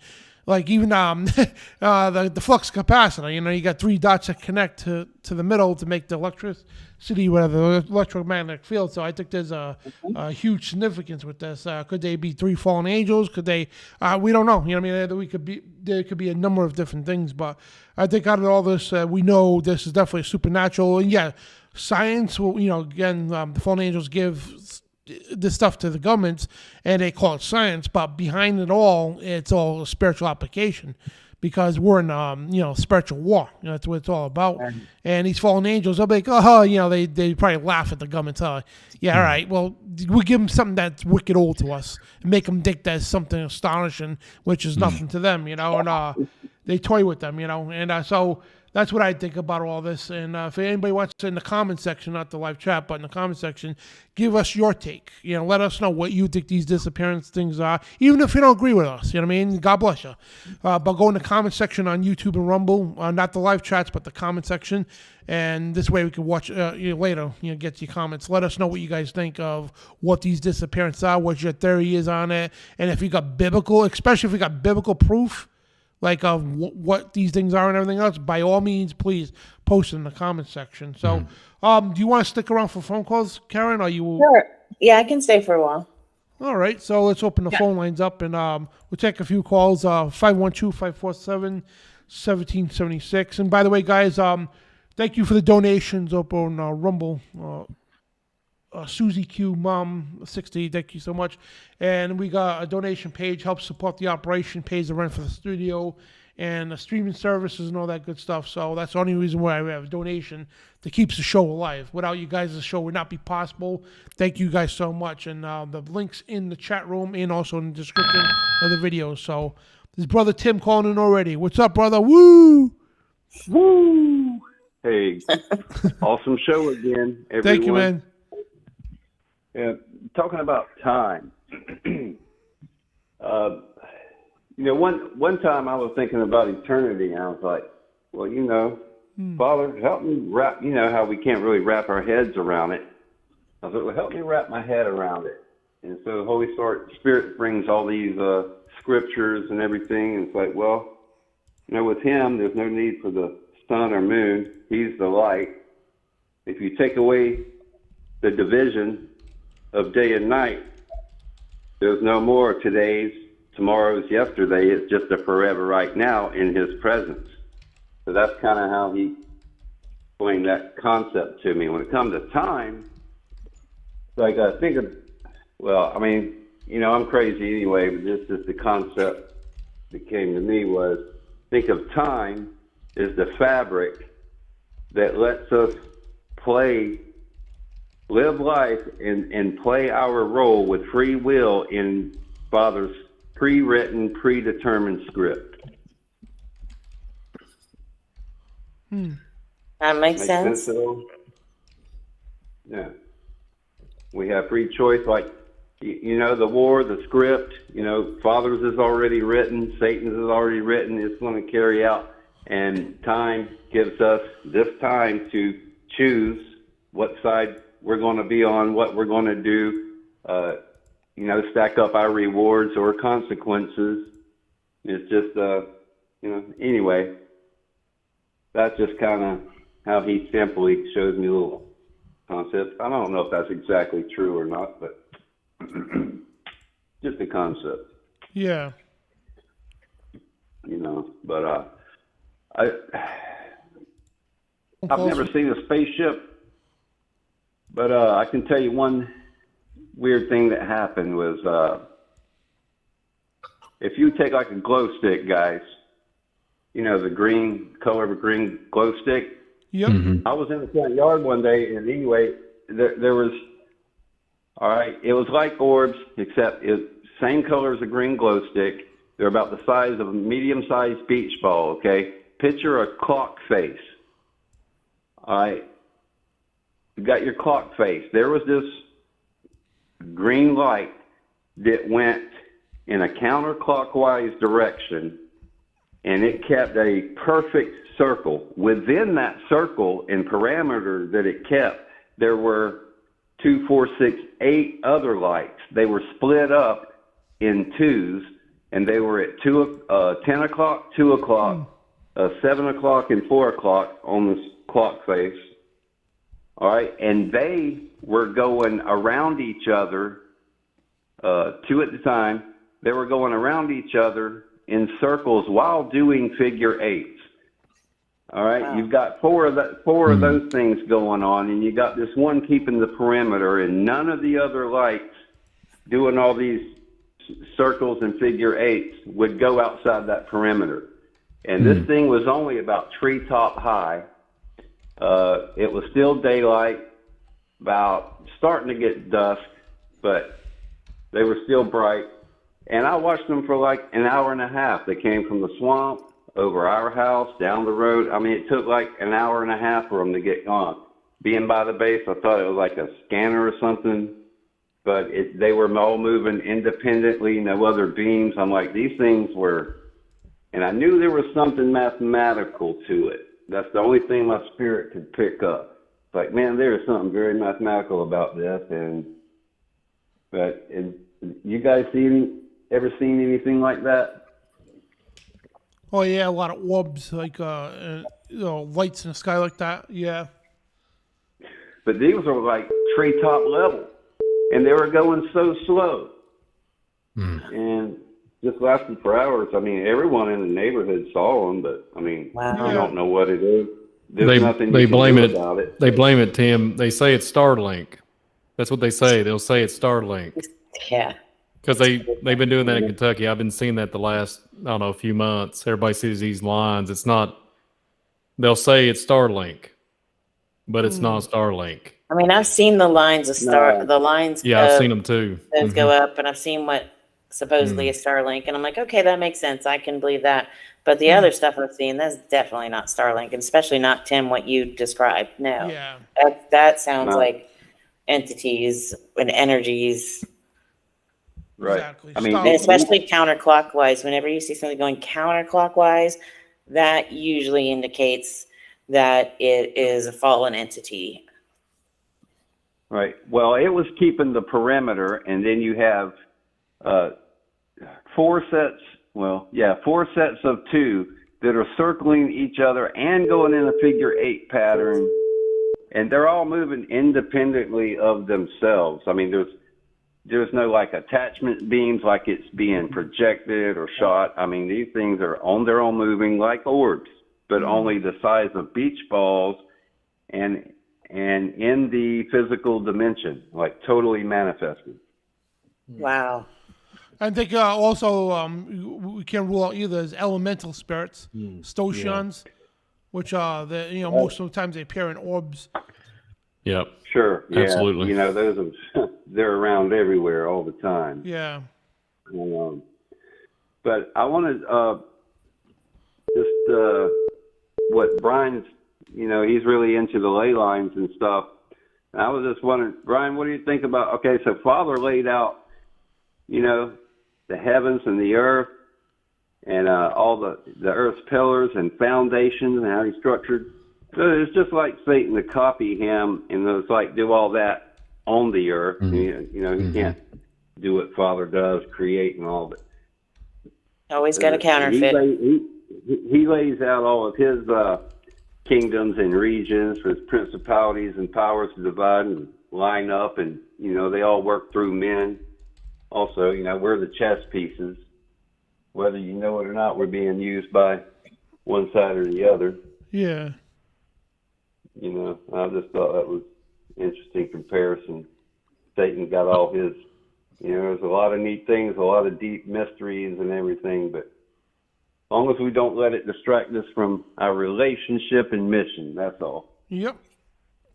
Like even the flux capacitor, you got 3 dots that connect to the middle to make the electricity, whatever, the electromagnetic field. So I think there's a huge significance with this. Could they be 3 fallen angels? Could they? We don't know. There could be a number of different things. But I think out of all this, we know this is definitely supernatural. And science. Well, again, the fallen angels give this stuff to the governments, and they call it science, but behind it all, it's all a spiritual application, because we're in spiritual war. That's what it's all about. And these fallen angels, they'll be like, they probably laugh at the government. All right, well, we give them something that's wicked old to us and make them think that's something astonishing, which is nothing to them, and they toy with them, and so that's what I think about all this. And if anybody wants to, in the comment section, not the live chat, but in the comment section, give us your take. Let us know what you think these disappearance things are, even if you don't agree with us. God bless you. But go in the comment section on YouTube and Rumble, not the live chats, but the comment section. And this way we can watch later, get your comments. Let us know what you guys think of what these disappearances are, what your theory is on it. And if you got biblical, especially if you got biblical proof, like of what these things are and everything else, by all means, please post it in the comment section. So, do you want to stick around for phone calls, Karen? Or you? Sure. Yeah, I can stay for a while. All right. So let's open the phone lines up, and we'll take a few calls. 512-547-1776. And by the way, guys, Thank you for the donations up on Rumble. Susie Q Mom 60, thank you so much. And we got a donation page, helps support the operation, pays the rent for the studio and the streaming services and all that good stuff. So that's the only reason why we have a donation to keep the show alive. Without you guys, the show would not be possible. Thank you guys so much. And the links in the chat room and also in the description of the video. So this brother Tim calling in already. What's up, brother? Woo! Woo! Hey, awesome show again, everyone. Thank you, man. Yeah, talking about time. One time I was thinking about eternity, and I was like, well, Father, help me wrap, how we can't really wrap our heads around it. I was like, well, help me wrap my head around it. And so the Holy Spirit brings all these scriptures and everything, and it's like, well, with him, there's no need for the sun or moon. He's the light. If you take away the division of day and night, there's no more today's, tomorrow's, yesterday. It's just a forever right now in his presence. So that's kind of how he explained that concept to me. When it comes to time, like I think of, I'm crazy anyway, but this is the concept that came to me was, think of time as the fabric that lets us live life and play our role with free will in Father's pre-written, predetermined script. That makes sense. So, yeah. We have free choice, like, the war, the script, Father's is already written, Satan's is already written, it's going to carry out, and time gives us this time to choose what side we're going to be on, what we're going to do, stack up our rewards or consequences. It's just, anyway, that's just kind of how he simply shows me a little concept. I don't know if that's exactly true or not, but just a concept. Yeah. But I've never seen a spaceship. But I can tell you one weird thing that happened was if you take like a glow stick, guys, the green color of a green glow stick. Yep. I was in the front yard one day, and anyway, there was, it was like orbs, except same color as a green glow stick. They're about the size of a medium-sized beach ball, okay? Picture a clock face. All right. You got your clock face. There was this green light that went in a counterclockwise direction, and it kept a perfect circle. Within that circle and parameter that it kept, there were 2, 4, 6, 8 other lights. They were split up in twos, and they were at 10 o'clock, 2 o'clock, 7 o'clock, and 4 o'clock on this clock face. All right, and they were going around each other, 2 at the time. They were going around each other in circles while doing figure eights. All right, wow. You've got four of those things going on, and you got this one keeping the perimeter, and none of the other lights doing all these circles and figure eights would go outside that perimeter. And this thing was only about treetop high. It was still daylight, about starting to get dusk, but they were still bright. And I watched them for like an hour and a half. They came from the swamp, over our house, down the road. I mean, it took like an hour and a half for them to get gone. Being by the base, I thought it was like a scanner or something, but they were all moving independently, no other beams. I'm like, these things were, and I knew there was something mathematical to it. That's the only thing my spirit could pick up. It's like, man, there is something very mathematical about this. But you guys ever seen anything like that? Oh yeah, a lot of orbs, like lights in the sky like that. Yeah. But these were like treetop level, and they were going so slow, and just lasted for hours. I mean, everyone in the neighborhood saw them, but I mean, wow. I don't know what it is. there's nothing they you can blame do it. about it. They blame it, Tim. They say it's Starlink. That's what they say. They'll say it's Starlink. Yeah. Because they've been doing that in Kentucky. I've been seeing that the last, I don't know, few months. Everybody sees these lines. It's not, they'll say it's Starlink, but it's not Starlink. I mean, I've seen the lines of the lines. Yeah, I've seen them too. Those go up, and I've seen what supposedly is Starlink, and I'm like, okay, that makes sense. I can believe that. But the other stuff I've seen, that's definitely not Starlink, and especially not, Tim, what you described. No. Yeah. That sounds like entities and energies. Right. Exactly. I mean, And especially counterclockwise. Whenever you see something going counterclockwise, that usually indicates that it is a fallen entity. right. Well, it was keeping the perimeter, and then you have four sets of two that are circling each other and going in a figure 8 pattern, and they're all moving independently of themselves. I mean, there's no like attachment beams like it's being projected or shot. I mean, these things are on their own moving like orbs, but only the size of beach balls and in the physical dimension, like totally manifested. Wow. I think also we can't rule out either as elemental spirits, stotions, which are most of the times they appear in orbs. Yep. Sure. Yeah. Absolutely. You know, those are, they're around everywhere all the time. Yeah. But I wanted just what Brian's, he's really into the ley lines and stuff. And I was just wondering, Brian, what do you think about, okay, so Father laid out, the heavens and the earth and all the earth's pillars and foundations and how he's structured. So it's just like Satan to copy him and it's like do all that on the earth. He can't do what Father does, create and all that. Always got a counterfeit. He lays out all of his kingdoms and regions for his principalities and powers to divide and line up, and they all work through men. Also, we're the chess pieces. Whether you know it or not, we're being used by one side or the other. Yeah. I just thought that was an interesting comparison. Satan got all his, there's a lot of neat things, a lot of deep mysteries and everything, but as long as we don't let it distract us from our relationship and mission, that's all. Yep.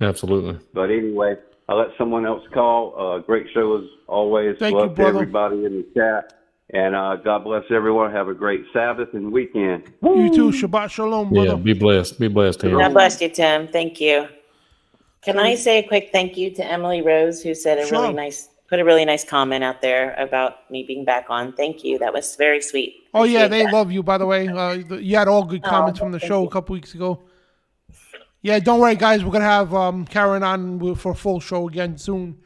Absolutely. But anyway, I'll let someone else call. Great show as always. Thank Love you, to brother. everybody in the chat. And God bless everyone. Have a great Sabbath and weekend. You too. Shabbat shalom, brother. Yeah. Be blessed. Be blessed, Tim. God bless you, Tim. Thank you. Can I say a quick thank you to Emily Rose, who said put a really nice comment out there about me being back on. Thank you. That was very sweet. Oh, yeah, Appreciate they that. love you, by the way. You had all good comments from the thank show you. a couple weeks ago. Yeah, don't worry, guys. We're going to have Karen on for a full show again soon.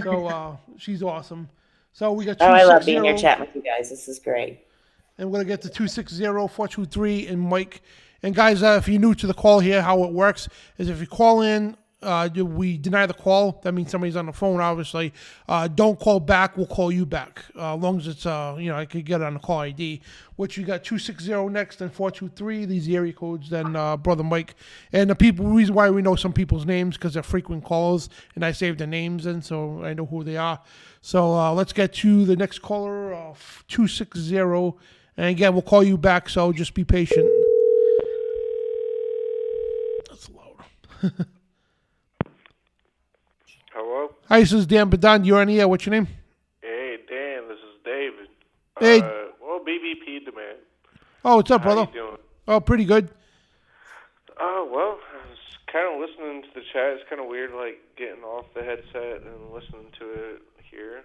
So she's awesome. So we got 260. I love being here chatting with you guys. This is great. And we're going to get to 260-423 and Mike. And guys, if you're new to the call here, how it works is if you call in, we deny the call. That means somebody's on the phone, obviously. Don't call back. We'll call you back. As long as it's, I could get it on the call ID. Which you got 260 next and 423. These area codes, then Brother Mike. And the reason why we know some people's names because they're frequent callers. And I saved their names in, so I know who they are. So let's get to the next caller, 260. And again, we'll call you back, so just be patient. That's loud. Hello? Hi, this is Dan Bidondi. You're on the air. What's your name? Hey, Dan, this is David. Hey. Well, BBP demand. Oh, what's up, brother? How you doing? Oh, pretty good. Well, I was kind of listening to the chat. It's kind of weird, like, getting off the headset and listening to it here.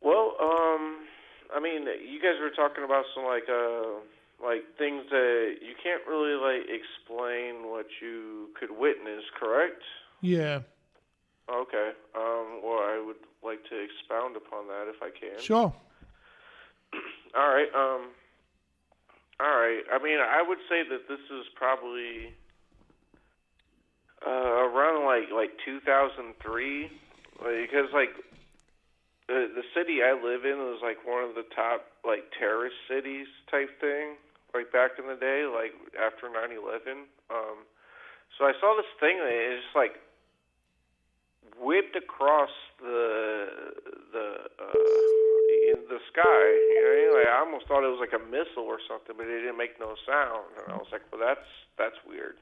Well, I mean, you guys were talking about some, like things that you can't really, like, explain what you could witness, correct? Yeah. Okay. Well, I would like to expound upon that if I can. Sure. All right. I mean, I would say that this is probably around like 2003, because like the city I live in is like one of the top like terrorist cities type thing. Like back in the day, like after 9/11. So I saw this thing that is just like whipped across the sky. You know, like I almost thought it was like a missile or something, but it didn't make no sound. And I was like, well, that's weird.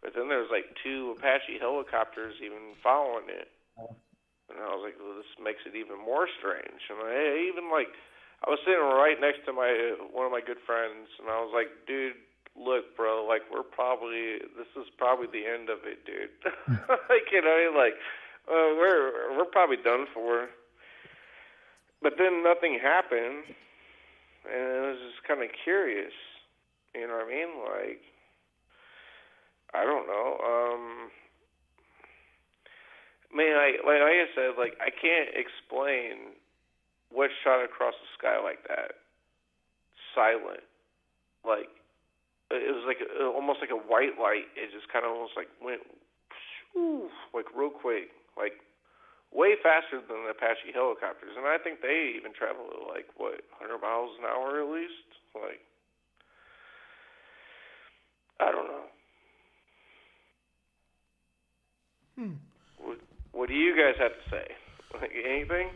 But then there's like 2 Apache helicopters even following it. And I was like, well, this makes it even more strange. And I was sitting right next to one of my good friends, and I was like, dude, look, bro, like this is probably the end of it, dude. Like, you know, like we're probably done for. But then nothing happened, and it was just kind of curious. You know what I mean? Like, I don't know. I mean, like I said, like I can't explain what shot across the sky like that, silent. Like it was like almost like a white light. It just kind of almost like went, like real quick, like way faster than the Apache helicopters. And I think they even travel at like 100 miles an hour at least. Like, I don't know. What do you guys have to say? Like, anything?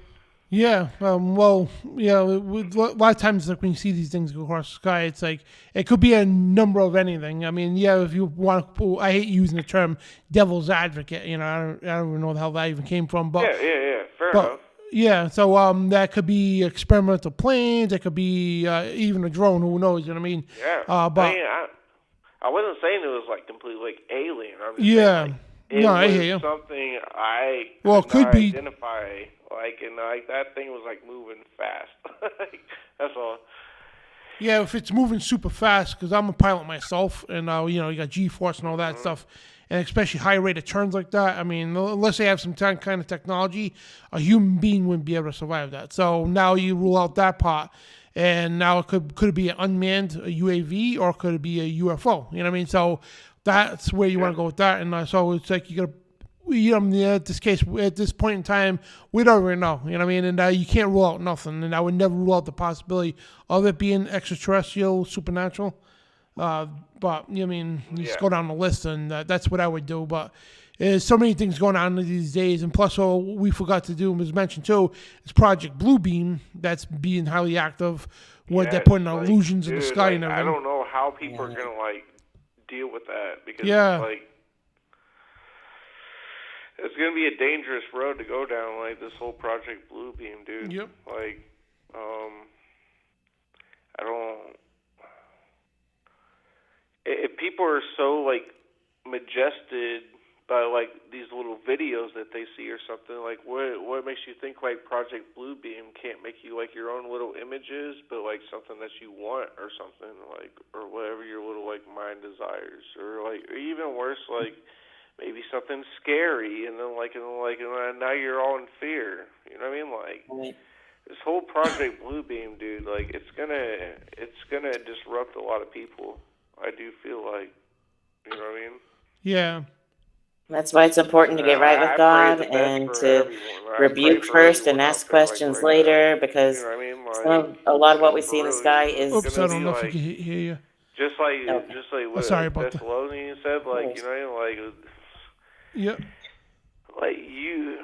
Yeah, well, yeah. A lot of times, like when you see these things go across the sky, it's like it could be a number of anything. I mean, yeah, if you want to, I hate using the term "devil's advocate." You know, I don't even know how that even came from. But yeah, fair enough. Yeah, so that could be experimental planes. It could be even a drone. Who knows? You know what I mean? Yeah. But I wasn't saying it was like completely like alien. I'm just yeah. saying, like, No, I hear you. Something I Well, could could not be identify. Like, and like that thing was like moving fast. That's all. Yeah, if it's moving super fast, because I'm a pilot myself, and you know, you got G-force and all that stuff, and especially high rate of turns like that. I mean, unless they have some kind of technology, a human being wouldn't be able to survive that. So now you rule out that part, and now it could it be an unmanned UAV or could it be a UFO? You know what I mean? So that's where you want to go with that, and so it's like you got to. At this point in time, we don't really know. You know what I mean? And you can't rule out nothing. And I would never rule out the possibility of it being extraterrestrial, supernatural. But you know what I mean? You just go down the list, and that's what I would do. But there's so many things going on these days. And plus, all we forgot to do, was mentioned too, is Project Bluebeam. That's being highly active. Where they're putting illusions in the sky and everything. I don't know how people are going to like deal with that because like. It's going to be a dangerous road to go down, like this whole Project Bluebeam, dude. Yep. Like, I don't. If people are so like majested by like these little videos that they see or something, like what makes you think like Project Bluebeam can't make you like your own little images, but like something that you want or something, like, or whatever your little like mind desires, or like, or even worse, like. Maybe something scary, and then and now you're all in fear. You know what I mean? Like this whole Project Bluebeam, dude. Like it's gonna disrupt a lot of people. I do feel like, you know what I mean? Yeah. That's why it's important to get right with God and to rebuke first and ask questions later, because you know what I mean? a lot of what we see in the sky is. Oops, I don't know if you can hear you. Just like what Thessalonians said, like, you know, like. Yep. Like you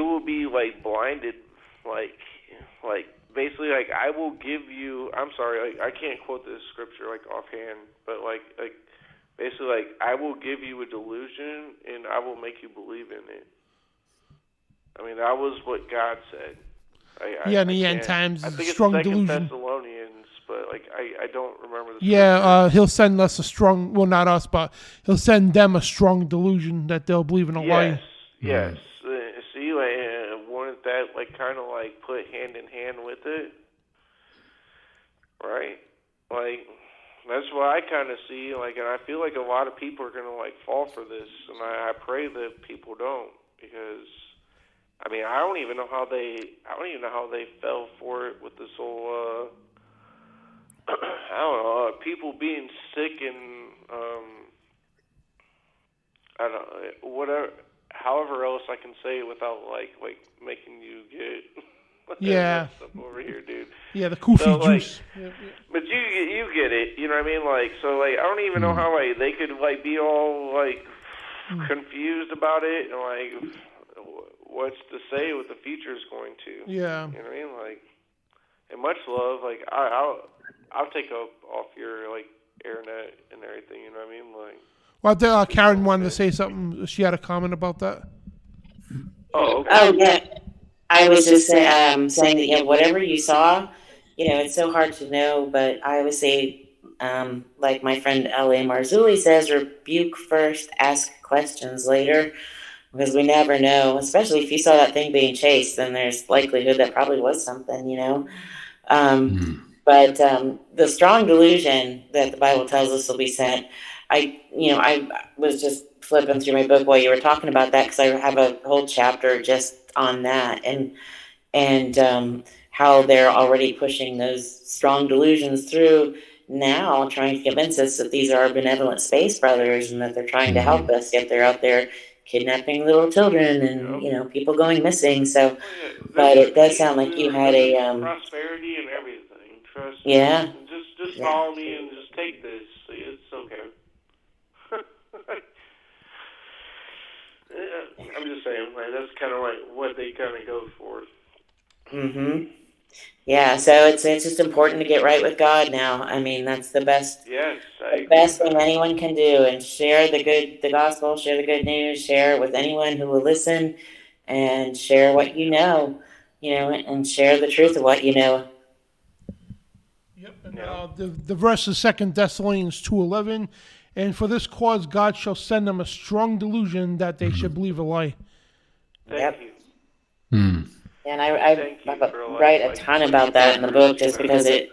will be like blinded, like basically like I will give you. I'm sorry, like, I can't quote this scripture like offhand, but like basically like I will give you a delusion and I will make you believe in it. I mean that was what God said. In the end times, I think strong it's Second delusion. Thessalonians, but like I don't remember the. Yeah, he'll send us a strong. Well, not us, but he'll send them a strong delusion that they'll believe in a lie. Yes. See, wouldn't that like kind of like put hand in hand with it, right? Like that's what I kind of see. Like, and I feel like a lot of people are gonna like fall for this, and I pray that people don't, because. I mean, I don't even know how they fell for it with this whole. I don't know, people being sick and I don't know, whatever. However else I can say it without like making you get Yeah. Stuff over here, dude. Yeah, the Kufi So, like, juice. Yeah. but you get it, you know what I mean? Like, so, like, I don't even know how, like, they could, like, be all, like, confused about it and, like, what's to say what the future's going to. Yeah. You know what I mean? Like, and much love, like, I'll take off your, like, internet and everything, you know what I mean? Like, Well, Karen wanted to say something. She had a comment about that. oh, okay. Oh, yeah. I was just saying that, yeah, whatever you saw, you know, it's so hard to know, but I always say, like my friend L.A. Marzulli says, rebuke first, ask questions later, because we never know, especially if you saw that thing being chased, then there's likelihood that probably was something, you know. But the strong delusion that the Bible tells us will be sent, I was just flipping through my book while you were talking about that, because I have a whole chapter just on that, and how they're already pushing those strong delusions through now, trying to convince us that these are our benevolent space brothers and that they're trying to help us, yet they're out there kidnapping little children and, you know, people going missing. So, but it does sound like you had a prosperity and everything. Trust yeah. me. Just follow me and just take this. It's okay. I'm just saying, like, that's kind of like what they kind of go for. Yeah, so it's just important to get right with God now. I mean, that's the best. Yes, The best thing anyone can do, and share the gospel, share the good news, share it with anyone who will listen, and share what you know, and share the truth of what you know. Yep. And the verse is 2 Thessalonians 2:11, and for this cause God shall send them a strong delusion that they should believe a lie. Thank you. And I write a ton about that in the book, just because it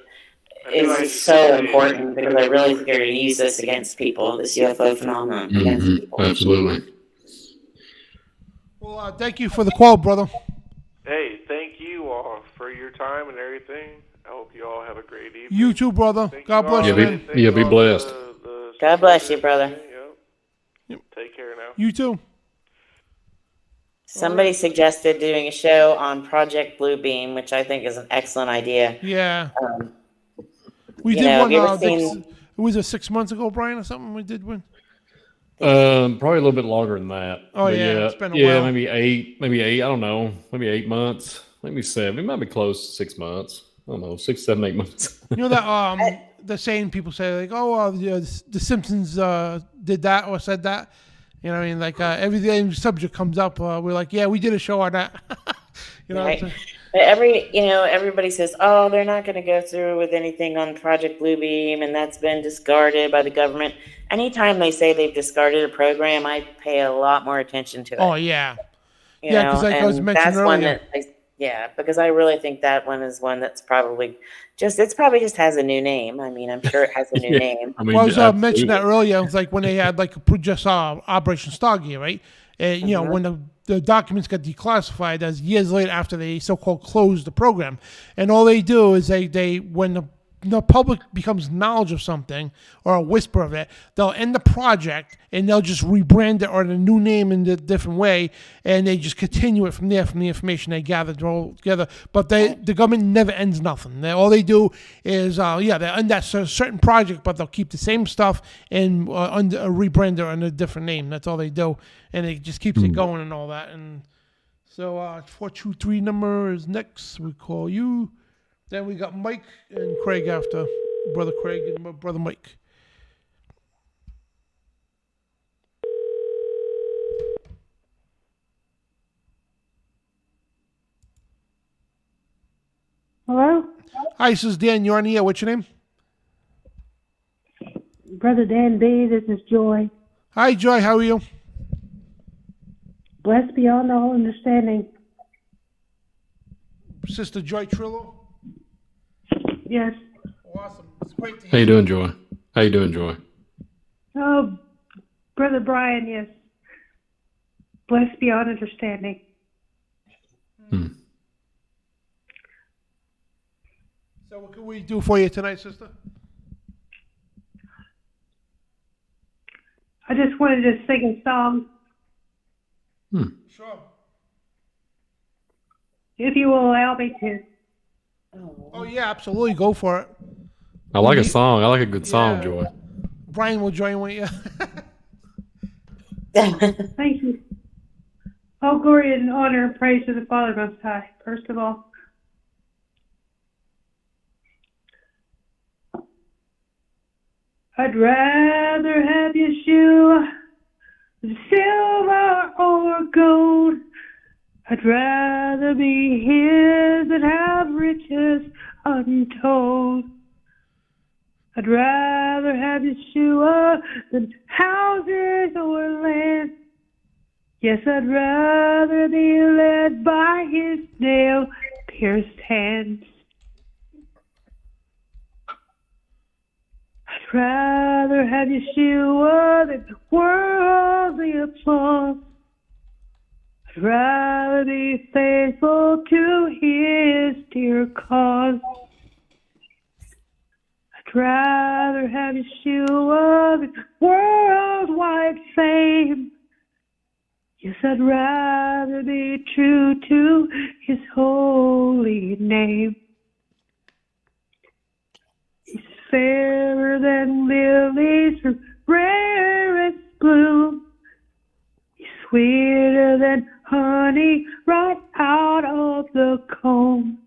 is so important, because I really think they're going to use this against people, this UFO phenomenon against people. Absolutely. Well, thank you for the call, brother. Hey, thank you all for your time and everything. I hope you all have a great evening. You too, brother. God bless you. Be blessed. God bless you, brother. Yep. Take care now. You too. Somebody suggested doing a show on Project Bluebeam, which I think is an excellent idea. Yeah. We did one. Was it 6 months ago, Brian, or something? We did one. Probably a little bit longer than that. Oh, but yeah, it's been a while. maybe eight. I don't know, maybe 8 months, maybe 7. It might be close to 6 months. I don't know, 6, 7, 8 months. You know that the saying people say, like, the Simpsons did that or said that. You know what I mean? Like, every day subject comes up, we're like, yeah, we did a show on that. You know right. what I'm But everybody says, oh, they're not going to go through with anything on Project Bluebeam, and that's been discarded by the government. Anytime they say they've discarded a program, I pay a lot more attention to it. Oh, yeah. Because like I was mentioning earlier. Because I really think that one is one that's probably just has a new name. I mean, I'm sure it has a new name. I was mentioning that earlier. It was like when they had just Operation Stargate, right? You know, when the documents got declassified, as years later after they so-called closed the program, and all they do is they when the public becomes knowledge of something or a whisper of it, they'll end the project and they'll just rebrand it or the new name in a different way, and they just continue it from there, from the information they gathered all together. But the government never ends nothing. All they do is they end that certain project, but they'll keep the same stuff and rebrand it under a different name. That's all they do, and it just keeps it going and all that. And so 423 number is next. We call you. Then we got Mike and Craig after. Brother Craig and Brother Mike. Hello? Hi, this is Dan. You're on the air. What's your name? Brother Dan B., this is Joy. Hi, Joy. How are you? Blessed beyond all understanding. Sister Joy Trillo? Yes. Awesome. It's great to hear. How you doing, Joy? How you doing, Joy? Oh, Brother Brian, yes. Blessed beyond understanding. So what can we do for you tonight, sister? I just wanted to sing a song. Sure. if you will allow me to. Oh yeah, absolutely. Go for it. I like a song. I like a good song, Yeah. Joy. Brian will join with you. Thank you. All glory and honor and praise to the Father Most High, first of all. I'd rather have Yeshua than silver or gold. I'd rather be his than have riches untold. I'd rather have Yeshua than houses or land. Yes, I'd rather be led by his nail-pierced hands. I'd rather have Yeshua than worldly applause. I'd rather be faithful to his dear cause. I'd rather have Yeshua than worldwide fame. Yes, I'd rather be true to his holy name. He's fairer than lilies from rarest bloom. He's sweeter than honey right out of the comb.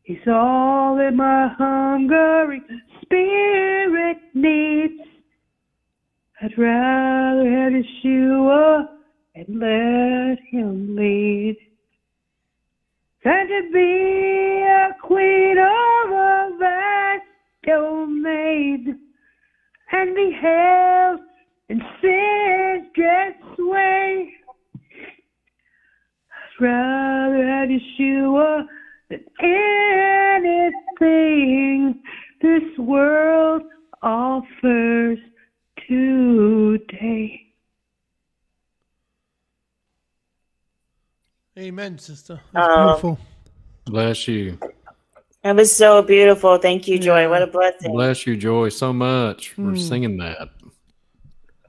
He's all that my hungry spirit needs. I'd rather have Yeshua and let him lead than to be a queen of a vast domain and be held in sin's dress sway. I'd rather have Yeshua than anything this world offers today. Amen, sister. That's beautiful. Bless you. That was so beautiful. Thank you, Joy. Yeah. What a blessing. Bless you, Joy, so much for singing that.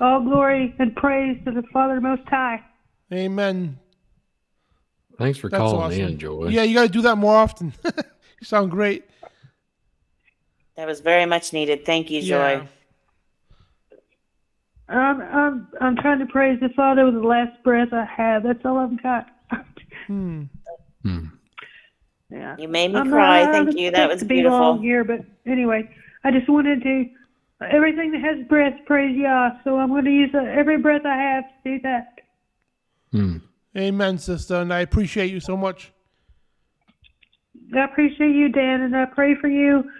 All glory and praise to the Father Most High. Amen. Thanks for That's calling awesome. in, Joy. Yeah, you got to do that more often. You sound great. That was very much needed. Thank you, Joy. Yeah. I'm trying to praise the Father with the last breath I have. That's all I've got. Yeah. You made me cry. Thank you. That was to be long beautiful. here, but anyway, I just wanted to everything that has breath, praise Yah. So I'm going to use every breath I have to do that. Amen, sister. And I appreciate you so much. I appreciate you, Dan, and I pray for you.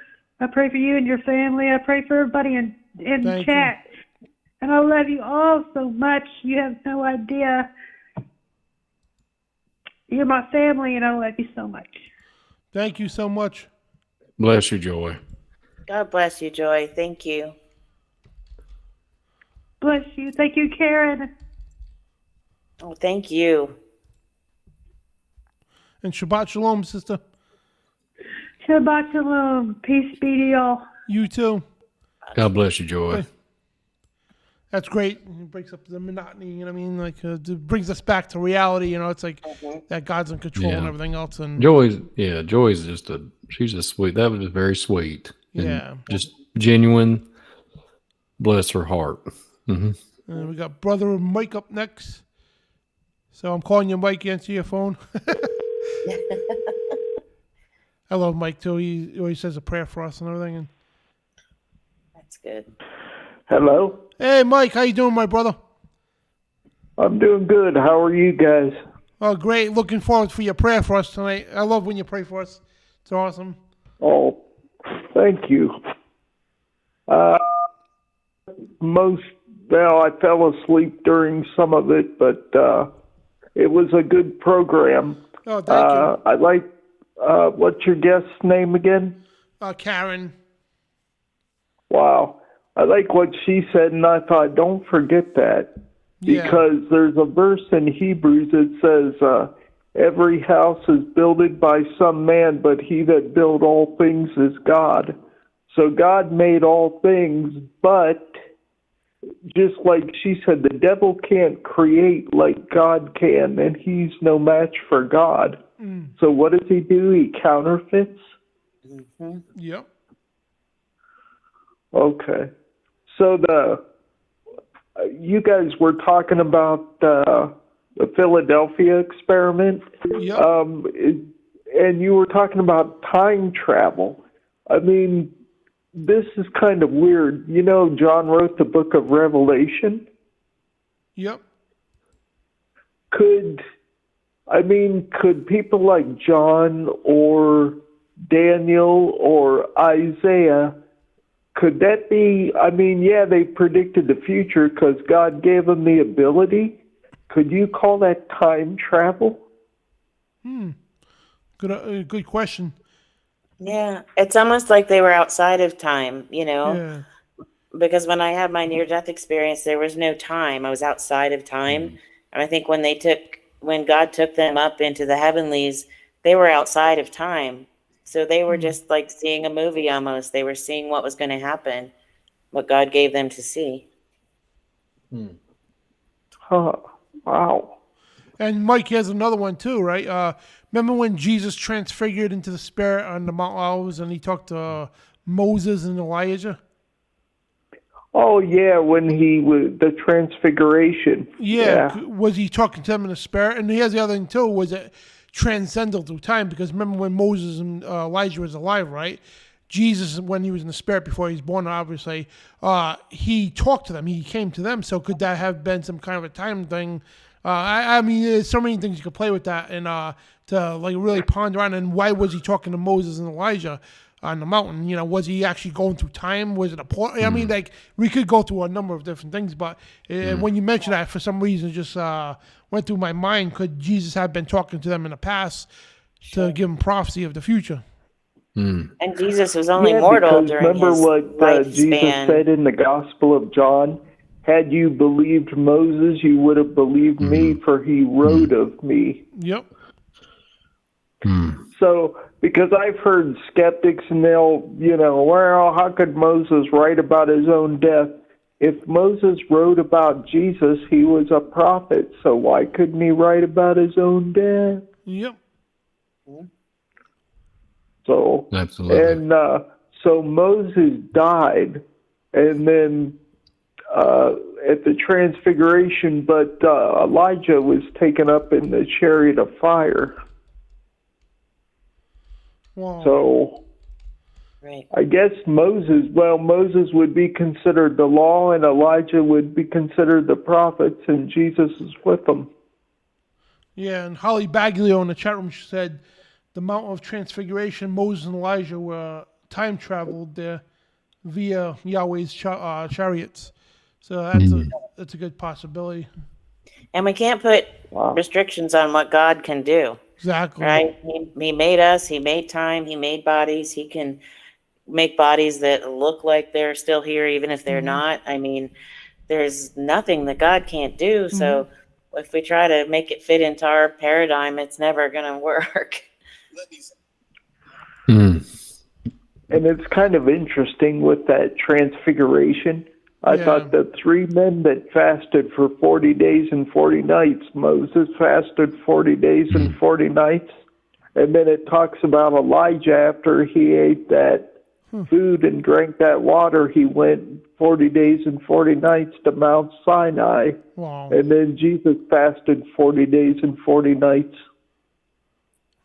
I pray for you and your family. I pray for everybody in Thank chat. And I love you all so much. You have no idea. You're my family, and I love you so much. Thank you so much. Bless you, Joy. God bless you, Joy. Thank you. Bless you. Thank you, Karen. Oh, thank you. And Shabbat Shalom, sister. Shabbat Shalom. Peace be to y'all. You too. God bless you, Joy. That's great. It breaks up the monotony, you know what I mean? Like, it brings us back to reality, you know? It's like that God's in control and everything else. And Joy's just she's just sweet. That was very sweet. And just genuine. Bless her heart. And we got Brother Mike up next. So I'm calling you Mike. You answer your phone. I love Mike too. He always says a prayer for us and everything. And That's good. Hello. hey, Mike, how you doing, my brother? I'm doing good. How are you guys? Oh, great. Looking forward for your prayer for us tonight. I love when you pray for us. It's awesome. Oh, thank you. I fell asleep during some of it, but it was a good program. Oh, thank you. I like, what's your guest's name again? Karen. Wow. I like what she said, and I thought, don't forget that. Because there's a verse in Hebrews that says, every house is builded by some man, but he that build all things is God. So God made all things, but just like she said, the devil can't create like God can, and he's no match for God. So what does he do? He counterfeits? Mm-hmm. Yep. Okay. So you guys were talking about the Philadelphia experiment. Yep. And you were talking about time travel. I mean, this is kind of weird. You know, John wrote the book of Revelation. Yep. Could people like John or Daniel or Isaiah, could that be, I mean, yeah, they predicted the future because God gave them the ability. Could you call that time travel? Good question. Yeah, it's almost like they were outside of time, you know? Yeah. Because when I had my near-death experience, there was no time. I was outside of time. And I think when God took them up into the heavenlies, they were outside of time. So they were just like seeing a movie almost. They were seeing what was going to happen, what God gave them to see. Huh. Wow. And Mike has another one too, right? Remember when Jesus transfigured into the spirit on the Mount Olives and he talked to Moses and Elijah? Oh, yeah, when he was the transfiguration. Yeah. Was he talking to them in the spirit? And here's the other thing too, was it transcendental through time? Because remember when Moses and Elijah was alive, right? Jesus, when he was in the spirit before he was born, obviously, he talked to them. He came to them. So could that have been some kind of a time thing? I mean, there's so many things you could play with that and to like really ponder on. And why was he talking to Moses and Elijah on the mountain? You know, was he actually going through time? Was it a point? I mean, like we could go through a number of different things, but when you mentioned that, for some reason, it just went through my mind. Could Jesus have been talking to them in the past to give them prophecy of the future? And Jesus was only mortal during remember his what Jesus said in the Gospel of John? Had you believed Moses, you would have believed me, for he wrote of me. Yep. So, because I've heard skeptics and they'll, well, how could Moses write about his own death? If Moses wrote about Jesus, he was a prophet, so why couldn't he write about his own death? Yep. So, absolutely. And so Moses died, and then at the transfiguration, but Elijah was taken up in the chariot of fire. Wow. So I guess Moses would be considered the law, and Elijah would be considered the prophets, and Jesus is with them. Yeah, and Holly Baglio in the chat room, she said the Mount of Transfiguration, Moses and Elijah were time traveled there via Yahweh's chariots. So that's a good possibility. And we can't put restrictions on what God can do. Exactly. Right? He made us. He made time. He made bodies. He can make bodies that look like they're still here, even if they're not. I mean, there's nothing that God can't do. So if we try to make it fit into our paradigm, it's never going to work. And it's kind of interesting with that transfiguration. I thought the three men that fasted for 40 days and 40 nights, Moses fasted 40 days and 40 nights. And then it talks about Elijah after he ate that food and drank that water, he went 40 days and 40 nights to Mount Sinai. Wow. And then Jesus fasted 40 days and 40 nights.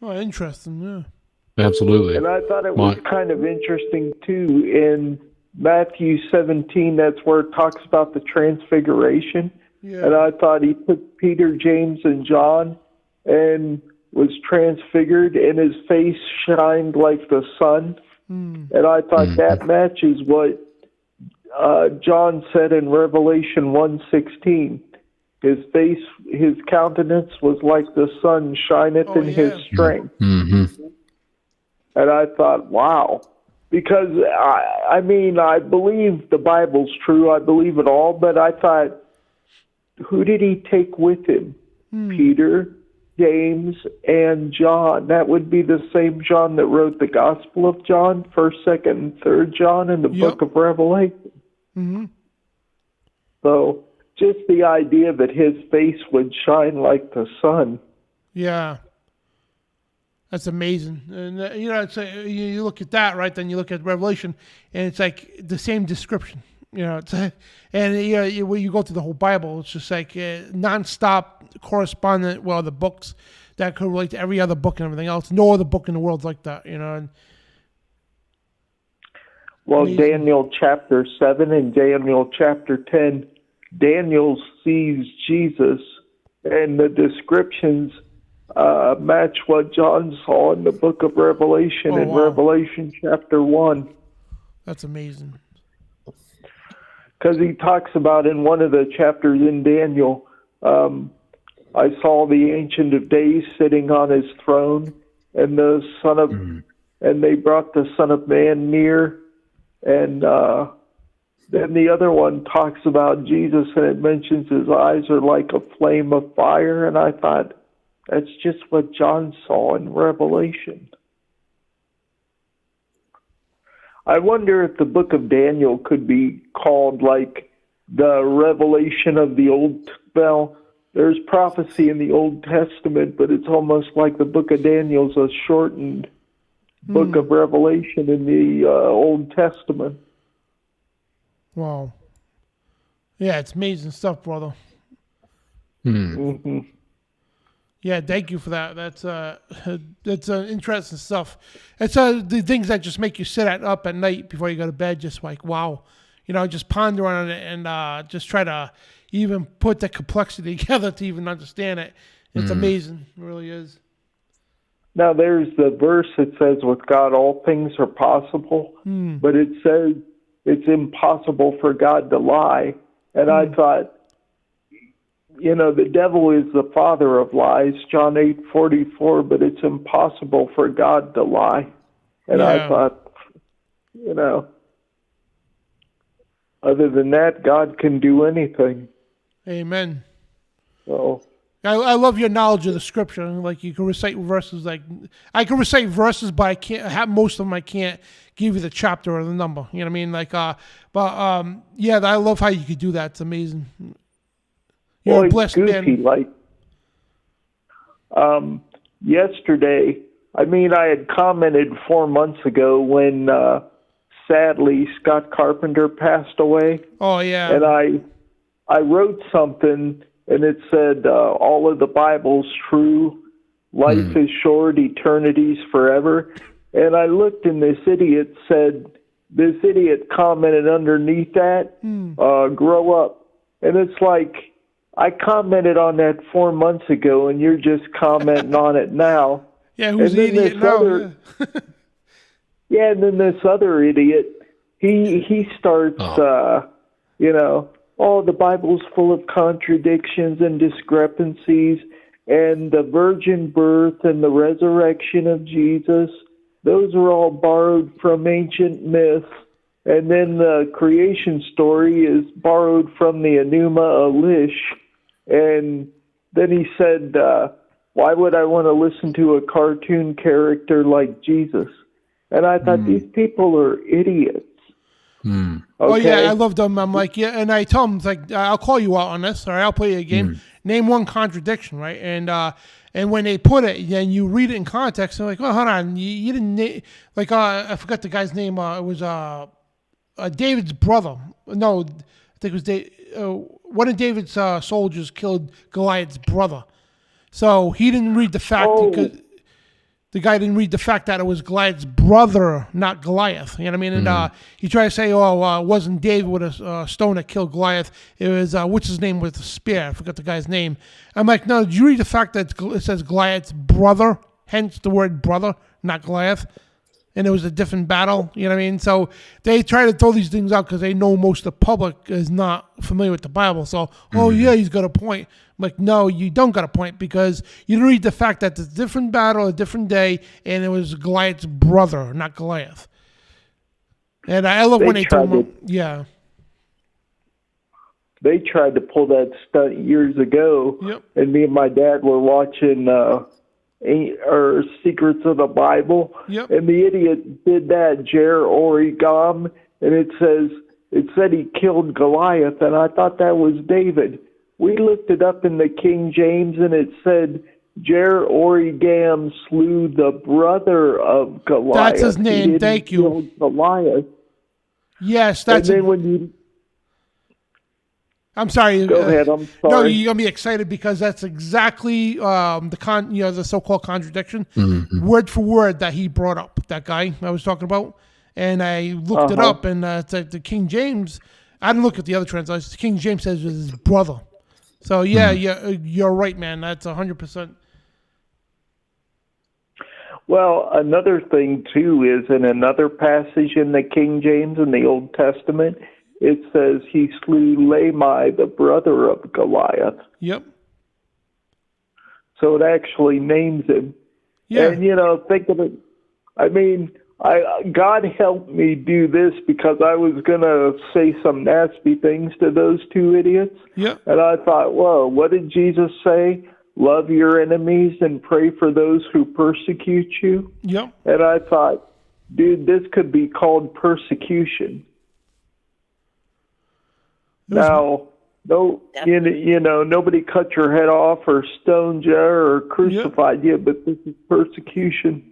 Oh, interesting, yeah. Absolutely. And I thought it was kind of interesting, too, in Matthew 17, that's where it talks about the transfiguration. Yeah. And I thought he took Peter, James, and John and was transfigured, and his face shined like the sun. And I thought that matches what John said in Revelation 1:16. His face, his countenance was like the sun shineth in his strength. And I thought, wow. Because, I mean, I believe the Bible's true. I believe it all. But I thought, who did he take with him? Peter, James, and John. That would be the same John that wrote the Gospel of John, 1st, 2nd, and 3rd John in the book of Revelation. So just the idea that his face would shine like the sun. Yeah. That's amazing. And, it's you look at that, right? Then you look at Revelation, and it's like the same description. It's and when you go through the whole Bible, it's just like nonstop correspondent. Well, the books that could relate to every other book and everything else. No other book in the world's like that. And, well, amazing. Daniel chapter 7 and Daniel chapter 10, Daniel sees Jesus, and the descriptions match what John saw in the book of Revelation in Revelation chapter 1. That's amazing. Because he talks about in one of the chapters in Daniel, I saw the Ancient of Days sitting on his throne, and the and they brought the Son of Man near, and then the other one talks about Jesus, and it mentions his eyes are like a flame of fire, and I thought, that's just what John saw in Revelation. I wonder if the book of Daniel could be called like the revelation of the Old. Well, there's prophecy in the Old Testament, but it's almost like the book of Daniel's a shortened book of Revelation in the Old Testament. Wow. Yeah, it's amazing stuff, brother. Mm-hmm. Yeah, thank you for that. That's interesting stuff. It's the things that just make you sit up at night before you go to bed, just like, wow. Just ponder on it and just try to even put the complexity together to even understand it. It's amazing. It really is. Now, there's the verse that says, with God all things are possible, but it says it's impossible for God to lie. And I thought, the devil is the father of lies, John 8:44, but it's impossible for God to lie. And I thought, other than that, God can do anything. Amen. So I love your knowledge of the scripture. Like, you can recite verses. Like, I can recite verses, but I can't. Most of them I can't give you the chapter or the number. You know what I mean? Like, I love how you could do that. It's amazing. You're a blessed man. Like, yesterday, I had commented 4 months ago when, sadly, Scott Carpenter passed away. Oh, yeah. And I wrote something, and it said, all of the Bible's true, life is short, eternity's forever. And I looked, and this idiot commented underneath that, grow up. And it's like, I commented on that 4 months ago, and you're just commenting on it now. Yeah, who's the idiot now? And then this other idiot, he starts, the Bible's full of contradictions and discrepancies, and the virgin birth and the resurrection of Jesus, those are all borrowed from ancient myths. And then the creation story is borrowed from the Enuma Elish. And then he said, why would I want to listen to a cartoon character like Jesus? And I thought, these people are idiots. Okay? Oh, yeah, I love them. I'm like, yeah, and I tell them, it's like, I'll call you out on this, or I'll play you a game. Name one contradiction, right? And when they put it, and you read it in context, they're like, oh, hold on, you didn't, like, I forgot the guy's name. It was David's brother. No, I think it was one of David's soldiers killed Goliath's brother. So he didn't read the fact because the guy didn't read the fact that it was Goliath's brother, not Goliath. You know what I mean? And he tried to say, it wasn't David with a stone that killed Goliath. It was, what's his name, with a spear. I forgot the guy's name. I'm like, no, did you read the fact that it says Goliath's brother, hence the word brother, not Goliath? And it was a different battle, you know what I mean? So they try to throw these things out because they know most of the public is not familiar with the Bible. So, yeah, he's got a point. I'm like, no, you don't got a point, because you didn't read the fact that it's a different battle, a different day, and it was Goliath's brother, not Goliath. And I love when they told him, yeah. They tried to pull that stunt years ago, and me and my dad were watching or Secrets of the Bible, and the idiot did that, Jer Origam, and it says it said he killed Goliath, and I thought that was David. We looked it up in the King James, and it said Jehoram slew the brother of Goliath. That's his name. Thank you. Kill Goliath. Yes, that's. And then when you. I'm sorry. Go ahead. I'm sorry. No, you're gonna be excited because that's exactly the so-called contradiction, word for word that he brought up. That guy I was talking about, and I looked it up, and it's like the King James. I didn't look at the other translations. The King James says it was his brother. So yeah, you're right, man. That's 100%. Well, another thing too is in another passage in the King James in the Old Testament. It says he slew Lamai, the brother of Goliath. Yep. So it actually names him. Yeah. And, think of it. I mean, God helped me do this because I was going to say some nasty things to those two idiots. Yep. And I thought, whoa, what did Jesus say? Love your enemies and pray for those who persecute you. Yep. And I thought, dude, this could be called persecution. Now, nobody cut your head off or stoned you or crucified you, but this is persecution.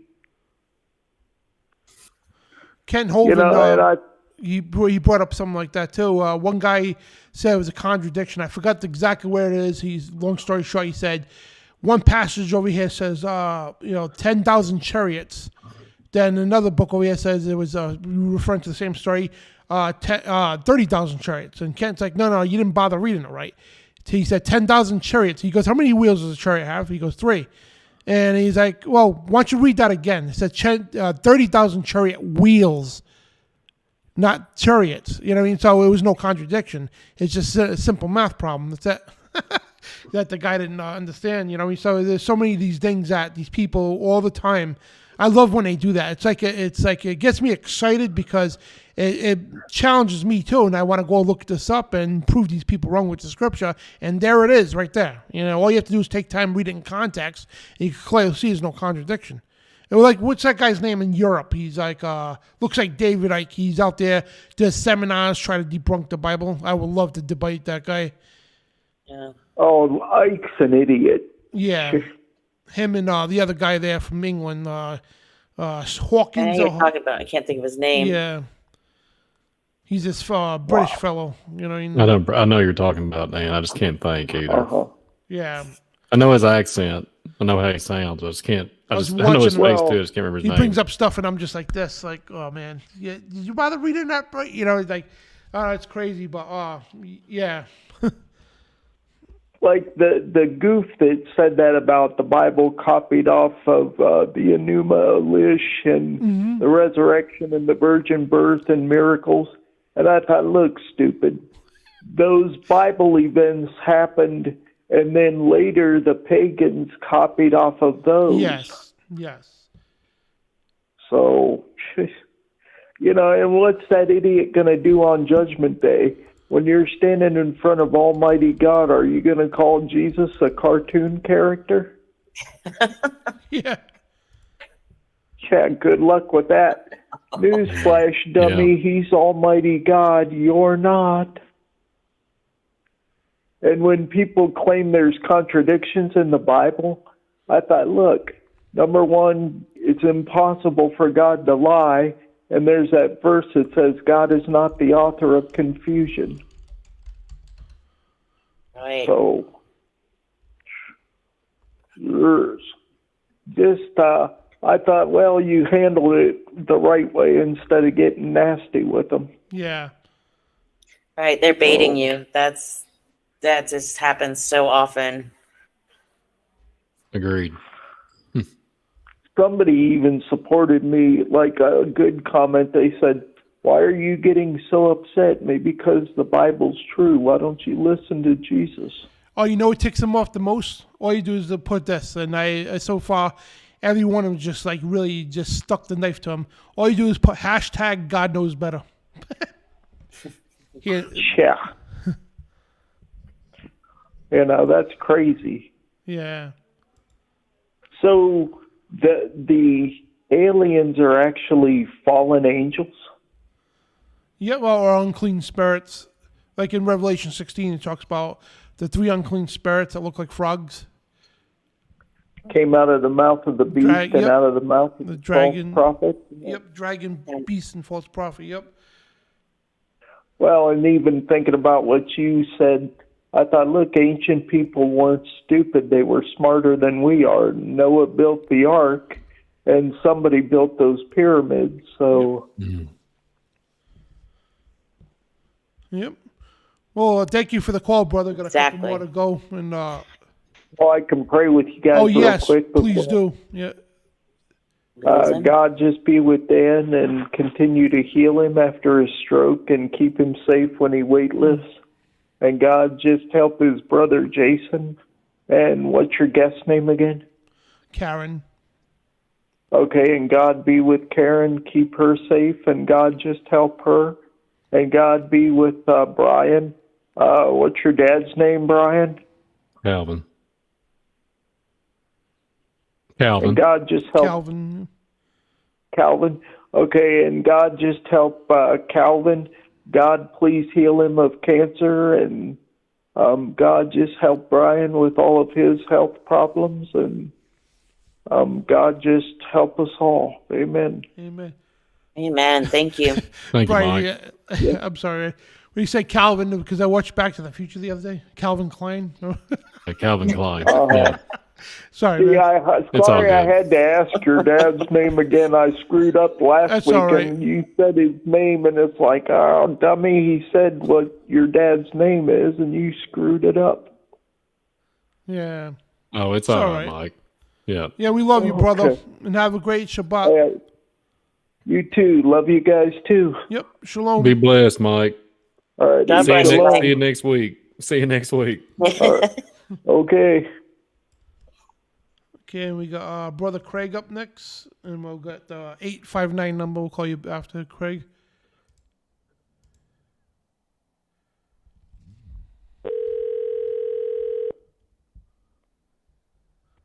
Ken Holden, he brought up something like that too. One guy said it was a contradiction. I forgot exactly where it is. Long story short, he said one passage over here says 10,000 chariots. Then another book over here says it was referring to the same story. 30,000 chariots. And Kent's like, no, you didn't bother reading it right. He said 10,000 chariots. He goes, how many wheels does a chariot have? He goes, 3. And he's like, well, why don't you read that again? It said 30,000 chariot wheels, not chariots. You know what I mean? So it was no contradiction. It's just a simple math problem. That's it. That the guy didn't understand. You know what I mean? So there's so many of these things that these people all the time. I love when they do that. It's like it gets me excited because it challenges me too, and I want to go look this up and prove these people wrong with the scripture. And there it is, right there. All you have to do is take time, read it in context, and you can clearly see there's no contradiction. And like, what's that guy's name in Europe? He's like, looks like David Icke. He's out there does seminars, try to debunk the Bible. I would love to debate that guy. Yeah. Oh, Ike's an idiot. Yeah. Him and the other guy there from England, Hawkins. I know you're talking about. I can't think of his name. Yeah, he's this British fellow. You know what I mean? I know you're talking about, Dan. I just can't think either. Yeah. I know his accent. I know how he sounds. I just can't. I know his face too. I just can't remember his name. He brings up stuff, and I'm just like this. Like, oh man, did you bother reading that? Right? Like, oh, it's crazy, but yeah. Like the goof that said that about the Bible copied off of the Enuma Elish and the resurrection and the virgin birth and miracles. And I thought, look, stupid. Those Bible events happened, and then later the pagans copied off of those. Yes. So, and what's that idiot going to do on Judgment Day? When you're standing in front of Almighty God, are you going to call Jesus a cartoon character? Yeah. Yeah, good luck with that. Newsflash, dummy, He's Almighty God, you're not. And when people claim there's contradictions in the Bible, I thought, look, number one, it's impossible for God to lie. And there's that verse that says God is not the author of confusion. Right. So, I thought, well, you handled it the right way instead of getting nasty with them. Yeah. Right. They're baiting you. That just happens so often. Agreed. Somebody even supported me, like a good comment. They said, why are you getting so upset? Maybe because the Bible's true. Why don't you listen to Jesus? Oh, you know what ticks them off the most? All you do is to put this. And I so far, every one of them just like really just stuck the knife to him. All you do is put hashtag God knows better. Yeah. That's crazy. Yeah. So the aliens are actually fallen angels? Yeah, well, or unclean spirits. Like in Revelation 16, it talks about the 3 unclean spirits that look like frogs. Came out of the mouth of the beast and out of the mouth of the dragon, false prophet. Yep, dragon, beast, and false prophet, yep. Well, and even thinking about what you said, I thought, look, ancient people weren't stupid. They were smarter than we are. Noah built the ark, and somebody built those pyramids, so... Yep. Well, thank you for the call, brother. Got a couple more to go. And, well, I can pray with you guys real quick. Please do. Yeah. God just be with Dan and continue to heal him after his stroke and keep him safe when he weightlifts. And God just help his brother Jason. And what's your guest name again? Karen. Okay, and God be with Karen, keep her safe, and God just help her. And God be with Brian. What's your dad's name, Brian? Calvin. And God just help Calvin. Okay, and God just help Calvin. God, please heal him of cancer, and God just help Brian with all of his health problems, and God just help us all. Amen. Amen. Amen. Thank you. Thank you, Brian, Mike. I'm sorry. When you say Calvin, because I watched Back to the Future the other day. Calvin Klein. Calvin Klein. Yeah. Sorry, man. Sorry, I good. had to ask your dad's name again. I screwed up last week, and you said his name, and it's like, oh, dummy, he said what your dad's name is, and you screwed it up. Yeah. Oh, it's all right, Mike. Yeah. Yeah, we love you, brother, and have a great Shabbat. Yeah. You too. Love you guys too. Yep. Shalom. Be blessed, Mike. All right. See you next week. See you next week. Right. Okay. Okay, we got Brother Craig up next, and we'll get the 859 number. We'll call you after Craig.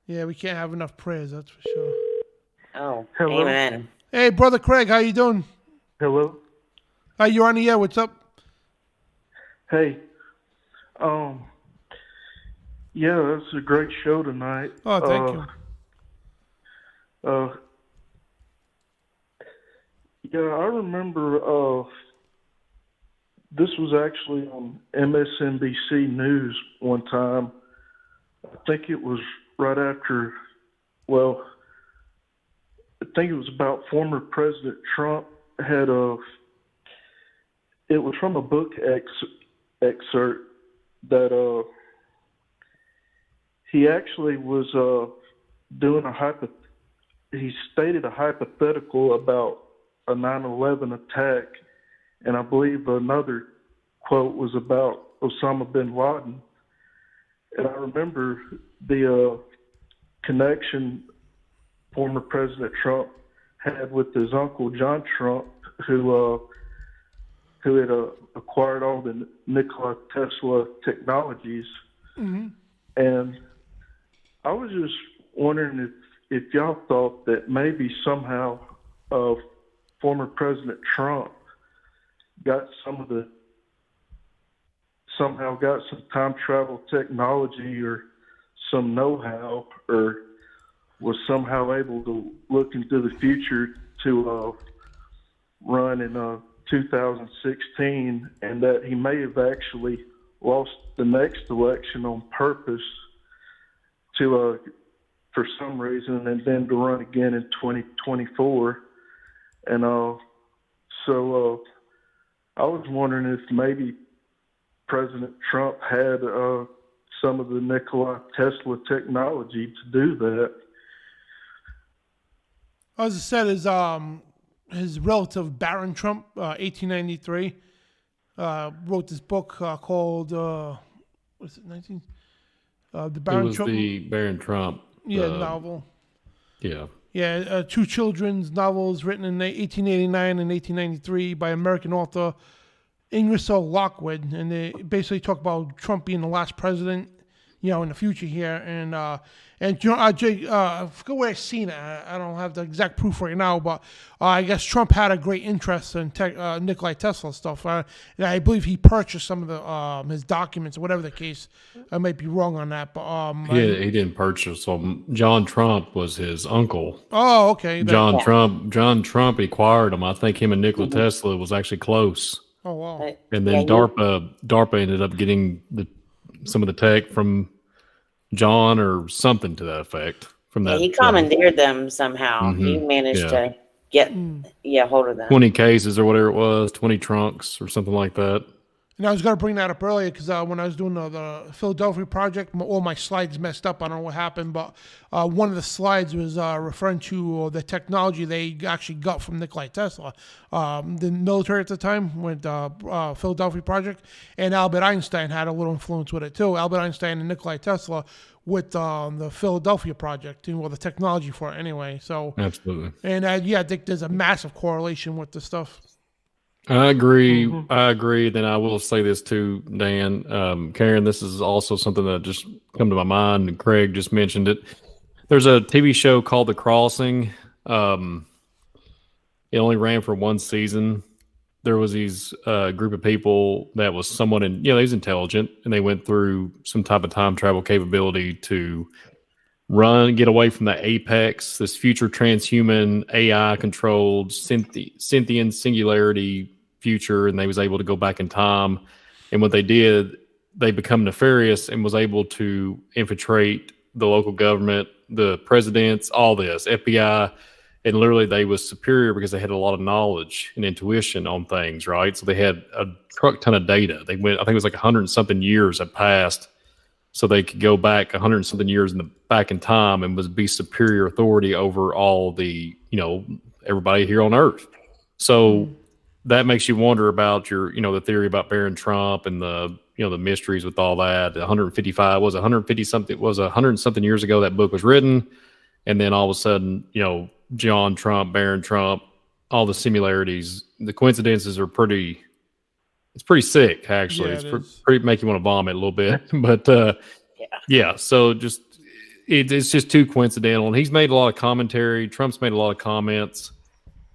Yeah, we can't have enough prayers, that's for sure. Oh, hello. Amen. Hey, Brother Craig, how you doing? Hello. You're on the air. What's up? Hey. Yeah, that's a great show tonight. Oh, thank you. Yeah, I remember this was actually on MSNBC News one time. I think it was right after, well, I think it was about former President Trump had it was from a book excerpt that he actually was doing he stated a hypothetical about a 9/11 attack, and I believe another quote was about Osama bin Laden. And I remember the connection former President Trump had with his uncle John Trump, who had acquired all the Nikola Tesla technologies. Mm-hmm. And I was just wondering if y'all thought that maybe somehow former President Trump somehow got some time travel technology or some know-how, or was somehow able to look into the future to run in 2016, and that he may have actually lost the next election on purpose to for some reason, and then to run again in 2024. And so I was wondering if maybe President Trump had some of the Nikola Tesla technology to do that. As I said, his relative Barron Trump, 1893, wrote this book called what's it, 19? The Barron it was Trump. The Barron Trump. Novel. Yeah. Yeah, two children's novels written in 1889 and 1893 by American author Ingersoll Lockwood, and they basically talk about Trump being the last president in the future here. And Jay, I forget where I seen it. I don't have the exact proof right now, but I guess Trump had a great interest in Nikola Tesla stuff. And I believe he purchased some of the his documents, or whatever the case. I might be wrong on that, but he didn't purchase them. John Trump was his uncle. Oh, okay. John Trump acquired them. I think him and Nikola Tesla was actually close. Oh wow! And then DARPA ended up getting some of the tech from John or something to that effect. From that, he commandeered them somehow. He managed to get hold of them. 20 cases or whatever it was, 20 trunks or something like that. And I was going to bring that up earlier because when I was doing the Philadelphia project, all my slides messed up. I don't know what happened, but one of the slides was referring to the technology they actually got from Nikola Tesla. The military at the time went Philadelphia project, and Albert Einstein had a little influence with it too. Albert Einstein and Nikola Tesla with the Philadelphia project, the technology for it anyway. So absolutely. And I think there's a massive correlation with the stuff. I agree. Then I will say this too, Dan. Karen, this is also something that just come to my mind, and Craig just mentioned it. There's a TV show called The Crossing. It only ran for one season. There was these group of people that was someone they was intelligent, and they went through some type of time travel capability to get away from the apex, this future transhuman AI controlled Scythian singularity future, and they was able to go back in time. And what they did, they become nefarious and was able to infiltrate the local government, the presidents, all this, FBI, and literally they was superior because they had a lot of knowledge and intuition on things, right? So they had a truck ton of data. They went, I think it was like 100 and something years had passed, so they could go back 100 and something years back in time and be superior authority over all the, everybody here on Earth. So that makes you wonder about the theory about Barron Trump and the mysteries with all that. 150 something years ago that book was written. And then all of a sudden, John Trump, Barron Trump, all the similarities, the coincidences are pretty sick, actually. It's pretty make you want to vomit a little bit, but so it's just too coincidental. And he's made a lot of commentary. Trump's made a lot of comments,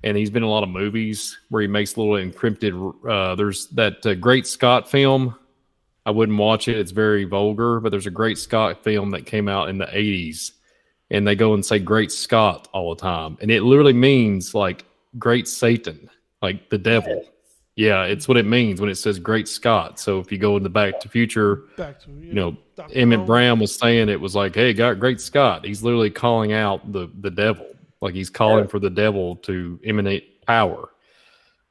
and he's been in a lot of movies where he makes little encrypted. There's that Great Scott film. I wouldn't watch it. It's very vulgar, but there's a Great Scott film that came out in the 80s, and they go and say Great Scott all the time. And it literally means like Great Satan, like the devil. Yeah, it's what it means when it says Great Scott. So if you go in the Back to Future, Emmett Brown was saying it was like, hey, Great Scott. He's literally calling out the devil. Like he's calling for the devil to emanate power.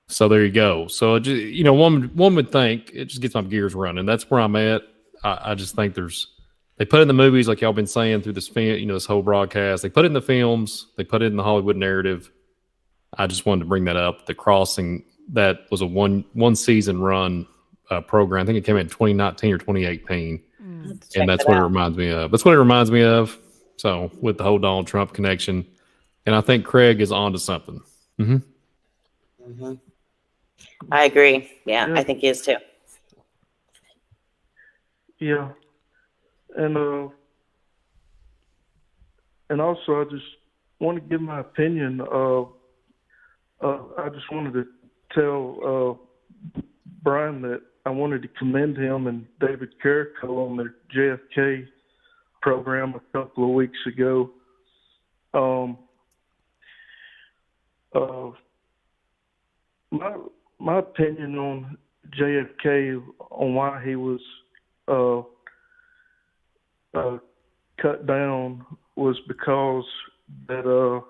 So there you go. So, one would think, it just gets my gears running. That's where I'm at. I just think they put it in the movies, like y'all been saying through this, this whole broadcast. They put it in the films. They put it in the Hollywood narrative. I just wanted to bring that up. The Crossing, that was a one season run program. I think it came out in 2019 or 2018. And that's what it reminds me of. That's what it reminds me of. So with the whole Donald Trump connection. And I think Craig is onto something. I agree. Yeah, I think he is too. Yeah. And also I just want to give my opinion of I just wanted to tell Brian that I wanted to commend him and David Carrico on their JFK program a couple of weeks ago. My opinion on JFK, on why he was cut down, was because that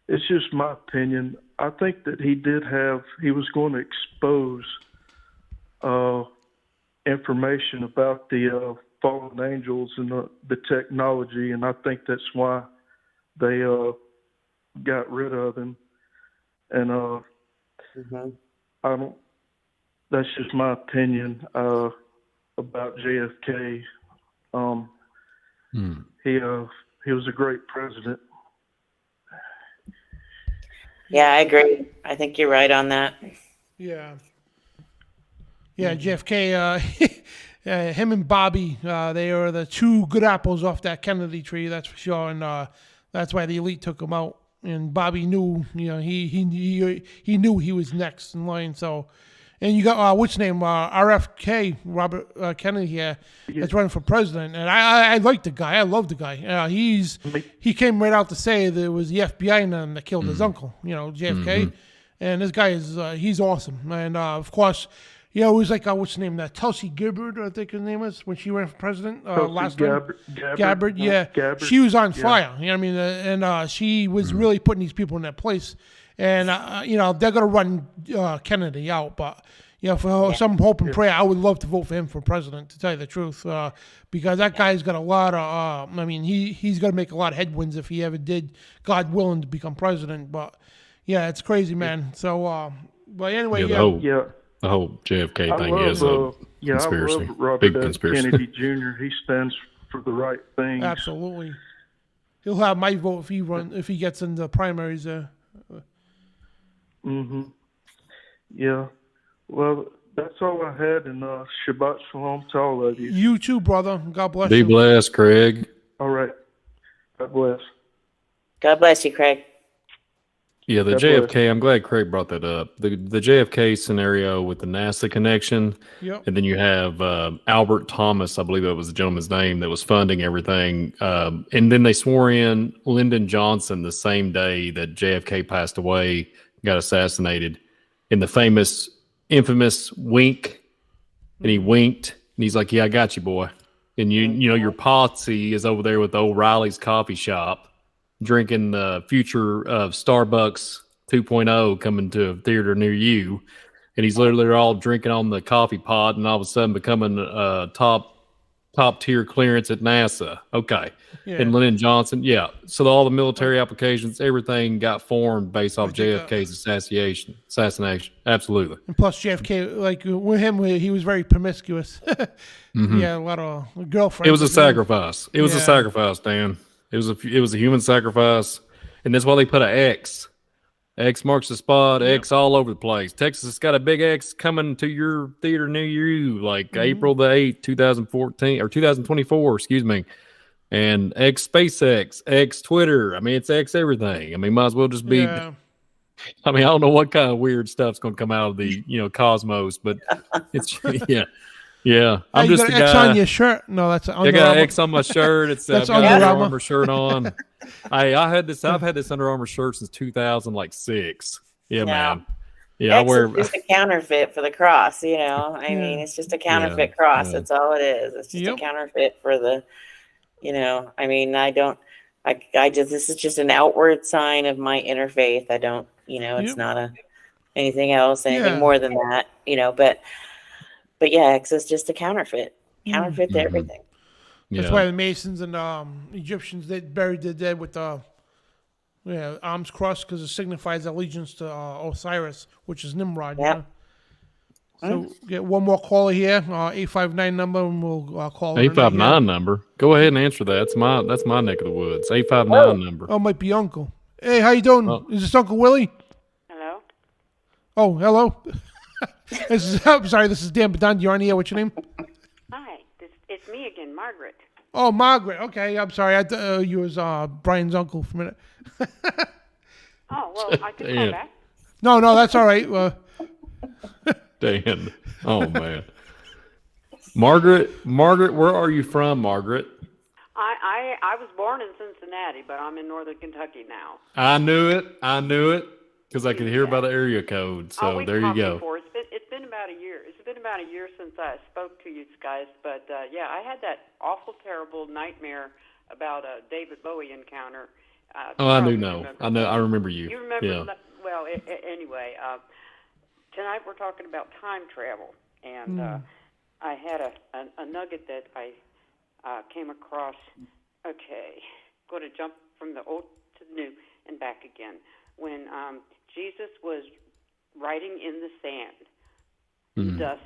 it's just my opinion. I think that he was going to expose information about the fallen angels and the technology, and I think that's why they got rid of him. And that's just my opinion about JFK. He was a great president. Yeah, I agree. I think you're right on that. Yeah, JFK. him and Bobby, they are the two good apples off that Kennedy tree, that's for sure. And that's why the elite took him out. And Bobby knew, he knew he was next in line. So, and you got what's his name, RFK, Robert Kennedy here, that's running for president. And I like the guy. I love the guy. He came right out to say that it was the FBI and them that killed his uncle, JFK. Mm-hmm. And this guy is he's awesome. And of course, it was like what's his name, that Tulsi Gabbard, I think her name is, when she ran for president last time. Gabbard, yeah. Gabbard. She was on fire. You know what I mean? And she was really putting these people in their place. And they're gonna run Kennedy out, but for some hope and prayer, I would love to vote for him for president, to tell you the truth, because that guy's got a lot of. He's gonna make a lot of headwinds if he ever did, God willing, to become president. But yeah, it's crazy, man. So, but anyway, The whole JFK thing is a conspiracy. I love Robert Big F. conspiracy. Kennedy Jr. He stands for the right things. Absolutely, he'll have my vote if he gets in the primaries. Yeah. Well, that's all I had, and Shabbat Shalom to all of you. You too, brother. God bless Be you. Be blessed, Craig. All right. God bless. God bless you, Craig. Yeah, the JFK, I'm glad Craig brought that up. The JFK scenario with the NASA connection, and then you have Albert Thomas, I believe that was the gentleman's name, that was funding everything. And then they swore in Lyndon Johnson the same day that JFK passed away, got assassinated, in the infamous wink. And he winked, and he's like, "Yeah, I got you, boy." And your posse is over there with O'Reilly's coffee shop, drinking the future of Starbucks 2.0 coming to a theater near you. And he's literally all drinking on the coffee pot and all of a sudden becoming a top tier clearance at NASA. Okay. Yeah. And Lyndon Johnson. Yeah. So all the military applications, everything got formed based off JFK's assassination. Absolutely. And plus JFK, like with him, he was very promiscuous. Yeah. A lot of girlfriends. It was a sacrifice. It was a sacrifice, Dan. It was a human sacrifice, and that's why they put an X. X marks the spot. X all over the place. Texas has got a big X coming to your theater near you, like April the 8th, 2014 or 2024. Excuse me. And X SpaceX, X Twitter. I mean, it's X everything. I mean, might as well just be. Yeah. I mean, I don't know what kind of weird stuff's going to come out of the cosmos, but it's Yeah, I'm just a guy. X on your shirt? No, that's Under I got Armour. an X on my shirt. It's I've got an Under Armour shirt on. I've had this Under Armour shirt since 2006. Yeah, man. Yeah, X is just a counterfeit for the cross. I mean, it's just a counterfeit cross. Yeah. That's all it is. It's just a counterfeit for the. I mean, this is just an outward sign of my inner faith. I don't. It's not anything else, anything more than that. But yeah, X is just a counterfeit to everything. That's why the Masons and Egyptians, they buried their dead with arms crossed, because it signifies allegiance to Osiris, which is Nimrod. Yeah. So get one more caller here, 859 number, and we'll call 859 number. Go ahead and answer that. That's my neck of the woods. 859 number. Oh, it might be Uncle. Hey, how you doing? Is this Uncle Willie? Hello. Oh, hello. I'm sorry, this is Dan Bidondi. You're on the air. What's your name? Hi, it's me again, Margaret. Oh, Margaret. Okay, I'm sorry. I thought you was Brian's uncle for a minute. Oh, well, I could call back. No, that's all right. Dan. Oh, man. Margaret, where are you from, Margaret? I was born in Cincinnati, but I'm in northern Kentucky now. I knew it. Because I could hear by the area code. So there you go. Before. It's been about a year. It's been about a year since I spoke to you guys. But I had that awful, terrible nightmare about a David Bowie encounter. I know. I remember you. You remember? Yeah. Well, anyway, tonight we're talking about time travel, and I had a nugget that I came across. Okay, going to jump from the old to the new and back again. When Jesus was writing in the sand, dust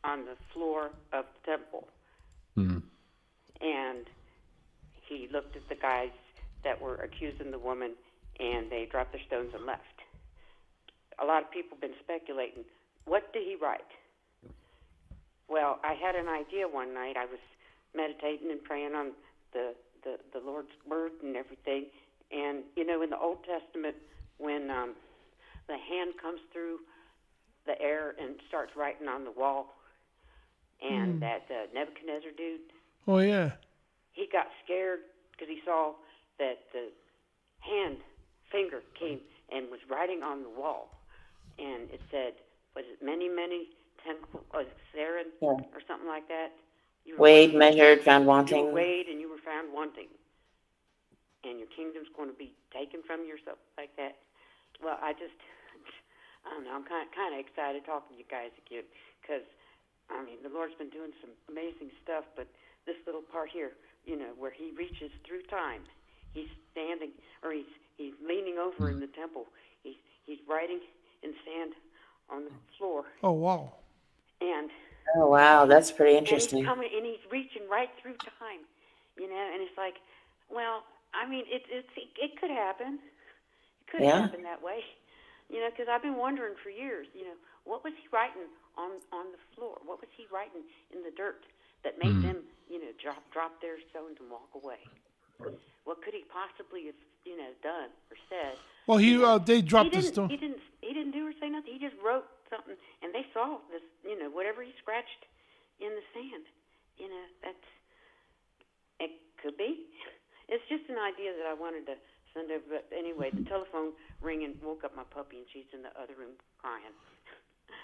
on the floor of the temple. And he looked at the guys that were accusing the woman, and they dropped their stones and left. A lot of people have been speculating, what did he write? Well, I had an idea one night. I was meditating and praying on the Lord's Word and everything. And, in the Old Testament, when the hand comes through the air and starts writing on the wall, and that Nebuchadnezzar dude, Oh, yeah. he got scared because he saw that the finger came and was writing on the wall. And it said, was it many, Saren or something like that? Weighed, measured, found wanting. You were weighed and you were found wanting. And your kingdom's going to be taken from you or something like that. Well, I don't know, I'm kind of excited talking to you guys again because, the Lord's been doing some amazing stuff, but this little part here, where he reaches through time, he's standing, or he's leaning over in the temple. He's writing in sand on the floor. Oh, wow. And oh, wow, that's pretty interesting. And he's coming, and he's reaching right through time, and it's like, well, it could happen. It could happen that way, because I've been wondering for years, what was he writing on the floor? What was he writing in the dirt that made them, drop their stones and walk away? What could he possibly have, done or said? Well, they dropped the stone. He didn't do or say nothing. He just wrote something, and they saw this, whatever he scratched in the sand. It could be. It's just an idea that I wanted to send over. But anyway, the telephone ringing woke up my puppy, and she's in the other room crying.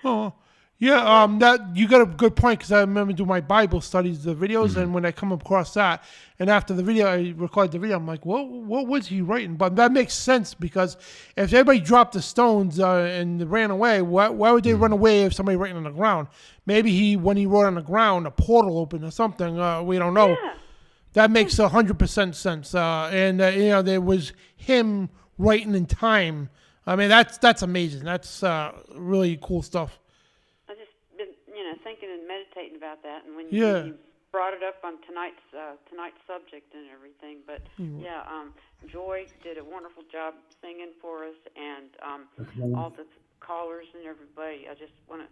Oh, yeah. That you got a good point because I remember doing my Bible studies, the videos, and when I come across that, and after the video, I recorded the video. I'm like, what was he writing? But that makes sense because if everybody dropped the stones and ran away, why would they run away if somebody writing on the ground? Maybe when he wrote on the ground, a portal opened or something. We don't know. Yeah. That makes 100% sense. There was him writing in time. That's amazing. That's really cool stuff. I've just been, thinking and meditating about that, and when you brought it up on tonight's subject and everything, but Joy did a wonderful job singing for us, and all the callers and everybody. I just want to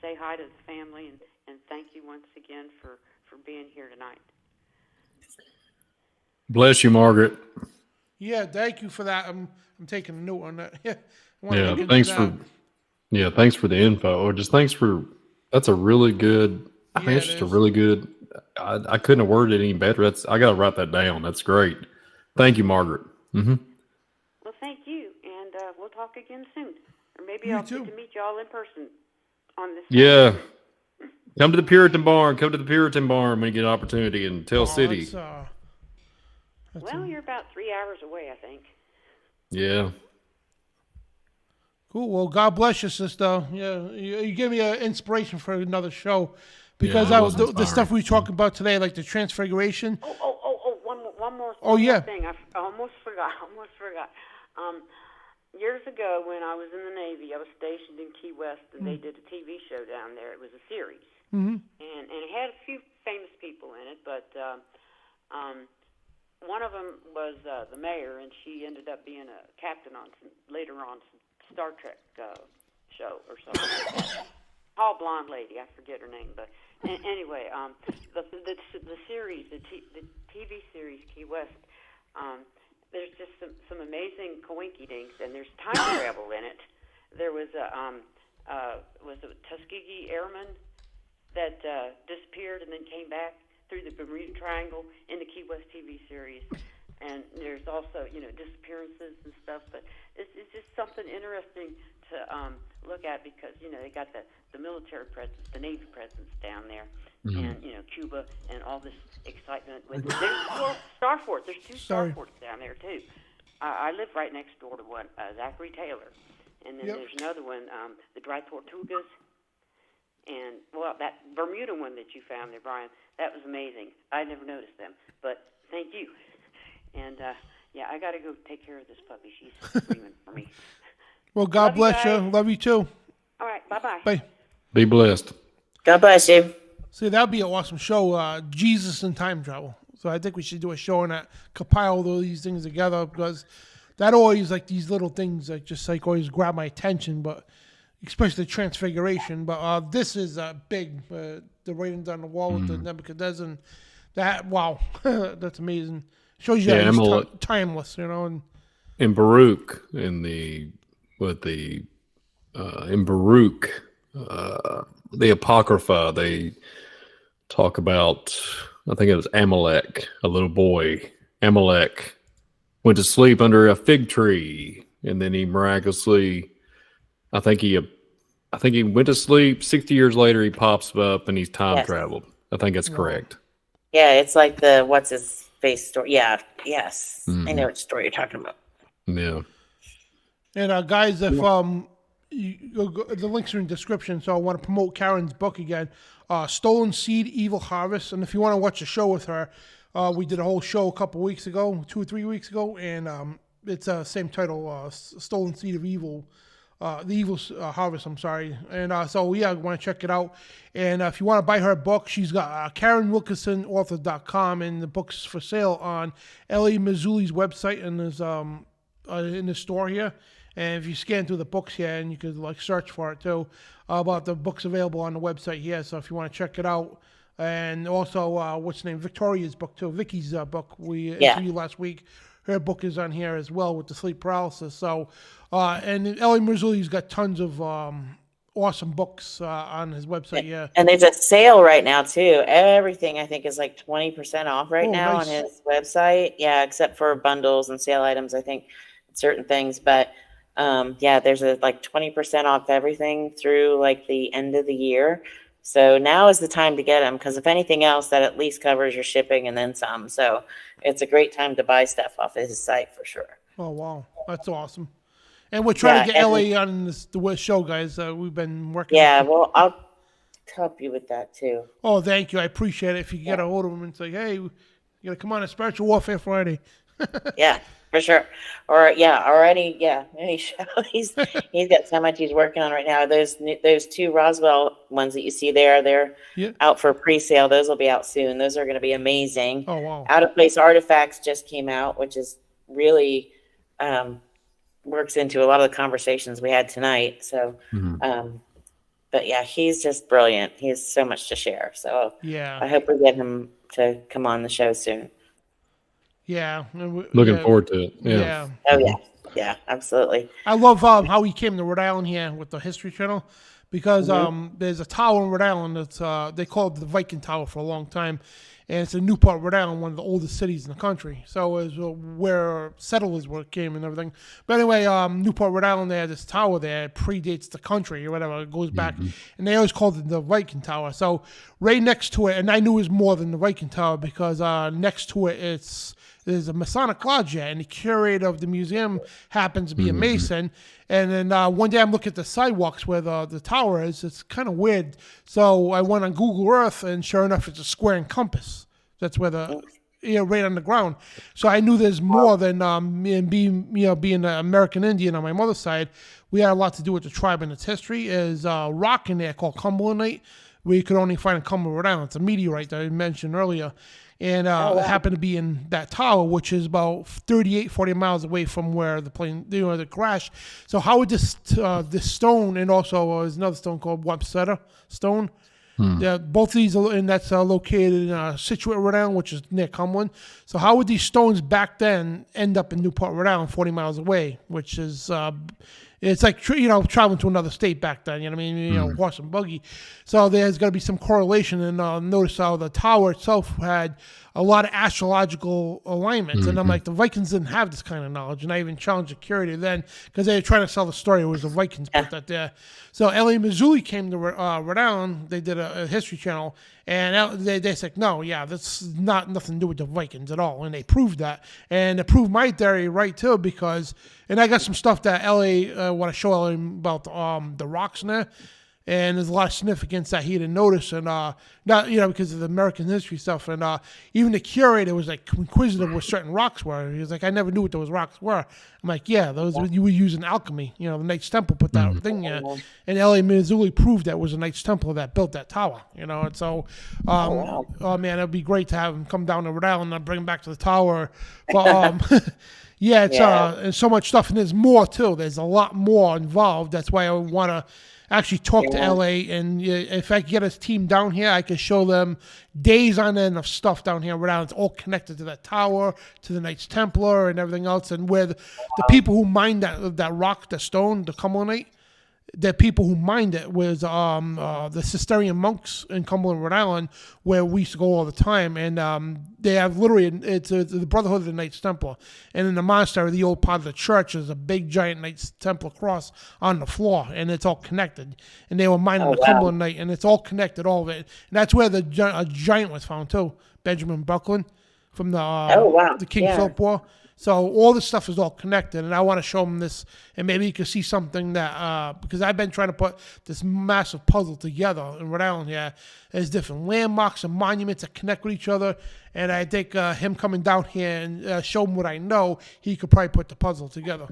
say hi to the family and thank you once again for being here tonight. Bless you, Margaret. Yeah, thank you for that. I'm taking a note on that. Thanks for the info. Or just thanks for. That's a really good. It's just a really good. I couldn't have worded it any better. I got to write that down. That's great. Thank you, Margaret. Mm-hmm. Well, thank you, and we'll talk again soon, or maybe I'll get to meet you all in person on this. Yeah. Come to the Puritan Barn. Come to the Puritan Barn when you get an opportunity in Tell City. Well, you're about 3 hours away, I think. Yeah. Cool. Well, God bless you, sister. Yeah, you give me an inspiration for another show because the stuff we were talking about today, like the Transfiguration. One more. Thing. I almost forgot. Years ago, when I was in the Navy, I was stationed in Key West, and they did a TV show down there. It was a series, and it had a few famous people in it, but one of them was the mayor, and she ended up being a captain on later on some Star Trek show or something like that. Tall blonde lady, I forget her name, but anyway, the series, the TV series Key West, there's just some amazing coinky-dinks, and there's time travel in it. There was a Tuskegee airman that disappeared and then came back through the Bermuda Triangle in the Key West TV series. And there's also, disappearances and stuff. But it's just something interesting to look at because, they got the military presence, the Navy presence down there. And, Cuba and all this excitement. There's Star Forts. There's two Star Forts down there, too. I live right next door to one, Zachary Taylor. And then there's another one, the Dry Tortugas. And, that Bermuda one that you found there, Brian, that was amazing. I never noticed them. But thank you. And, I got to go take care of this puppy. She's screaming for me. Well, God bless you. Love you, too. All right. Bye-bye. Bye. Be blessed. God bless you. See, that would be an awesome show, Jesus and Time Travel. So I think we should do a show and compile all these things together because that always, like, these little things that just, like, always grab my attention. But especially the Transfiguration. But this is big. The writings on the wall with the Nebuchadnezzar. And that, wow, that's amazing. Shows you that he's timeless, you know. And in Baruch, in Baruch, the Apocrypha, they talk about, I think it was Amalek, a little boy. Amalek went to sleep under a fig tree, and then he miraculously, I think he went to sleep. 60 years later, he pops up and he's time traveled. I think that's correct. Yeah, it's like the what's his face story. Yeah, yes, I know which story you're talking about. Yeah. And guys, if the links are in the description, so I want to promote Karen's book again, Stolen Seed, Evil Harvest. And if you want to watch a show with her, we did a whole show a couple weeks ago, 2 or 3 weeks ago, and it's same title, Stolen Seed of Evil. The Evil Harvest, I'm sorry. And so, yeah, I want to check it out. And if you want to buy her book, she's got KarenWilkinsonAuthor.com, and the book's for sale on L.A. Mazzulli's website, and there's in the store here. And if you scan through the books here, and you could like search for it too, but the book's available on the website here. So if you want to check it out, and also what's the name, Victoria's book too, Vicky's book we interviewed last week. Her book is on here as well with the sleep paralysis. So, and Ellie Marzulli's got tons of awesome books on his website. Yeah, and there's a sale right now too. Everything I think is like 20% off right now on his website. Yeah, except for bundles and sale items. I think certain things, but yeah, there's a like 20% off everything through like the end of the year. So now is the time to get them, because if anything else, that at least covers your shipping and then some. So it's a great time to buy stuff off of his site for sure. Oh, wow. That's awesome. And we're trying to get Ellie on the show, guys. We've been working. Yeah, well, I'll help you with that too. Oh, thank you. I appreciate it. If you get a hold of him and say, hey, you got to come on a Spiritual Warfare Friday. Yeah. For sure. Or any show. He's got so much he's working on right now. Those 2 Roswell ones that you see there, they're out for pre-sale. Those will be out soon. Those are going to be amazing. Oh, wow. Out of Place Artifacts just came out, which is really works into a lot of the conversations we had tonight. So but yeah, he's just brilliant. He has so much to share. So I hope we get him to come on the show soon. Yeah. Looking forward to it. Yeah. Oh, yeah. Yeah, absolutely. I love how he came to Rhode Island here with the History Channel, because there's a tower in Rhode Island that's they call it the Viking Tower for a long time, and it's in Newport, Rhode Island, one of the oldest cities in the country. So it's where settlers came and everything. But anyway, Newport, Rhode Island, they had this tower there. It predates the country or whatever. It goes back, and they always called it the Viking Tower. So right next to it, and I knew it was more than the Viking Tower, because next to it, there's a Masonic lodge here, and the curator of the museum happens to be a Mason. And then one day I'm looking at the sidewalks where the tower is. It's kind of weird. So I went on Google Earth, and sure enough, it's a square and compass. That's where right on the ground. So I knew there's more than me and being an American Indian on my mother's side. We had a lot to do with the tribe and its history. Is rock in there called Cumberlandite, where you could only find in Cumberland, Rhode Island. It's a meteorite that I mentioned earliher. And it happened to be in that tower, which is about 40 miles away from where the plane, the crash. So how would this stone, and also there's another stone called Wamsutta stone, both of these, and that's located in Scituate, Rhode Island, which is near Cumberland. So how would these stones back then end up in Newport, Rhode Island, 40 miles away, which is... it's like, traveling to another state back then, you know what I mean? Horse and buggy. So there's got to be some correlation. And notice how the tower itself had a lot of astrological alignments. And I'm like, the Vikings didn't have this kind of knowledge. And I even challenged the curator then, because they were trying to sell the story. It was the Vikings put that there. So Ellie Mazzulli came to Rhode Island. They did a History Channel. And they said, no, that's nothing to do with the Vikings at all. And they proved that. And it proved my theory right, too, because... And I got some stuff that Ellie, want to show Ellie about the rocks in there. And there's a lot of significance that he didn't notice, and not because of the American history stuff. And even the curator was like inquisitive where certain rocks were. He was like, I never knew what those rocks were. I'm like, yeah, those you were using alchemy. The Knights Templar put that thing there, and L.A. Mazzulli proved that it was a Knights Templar that built that tower. And so, oh man, it'd be great to have him come down to Rhode Island and bring him back to the tower. But yeah, it's so much stuff, and there's more too. There's a lot more involved. That's why I want to actually talk to LA, and if I can get his team down here, I can show them days on end of stuff down here around. It's all connected to that tower, to the Knights Templar, and everything else. And where the people who mined that rock, the stone, the Cumberlandite, the people who mined it was the Cistercian monks in Cumberland, Rhode Island, where we used to go all the time. And they have literally, it's the Brotherhood of the Knights Templar. And in the monastery, the old part of the church, is a big giant Knights Templar cross on the floor, and it's all connected. And they were mining the Cumberlandite, and it's all connected, all of it. And that's where a giant was found too, Benjamin Buckland, from the King Philip War. So all this stuff is all connected, and I want to show them this, and maybe you can see something that, because I've been trying to put this massive puzzle together in Rhode Island here. There's different landmarks and monuments that connect with each other, and I think him coming down here and show him what I know, he could probably put the puzzle together.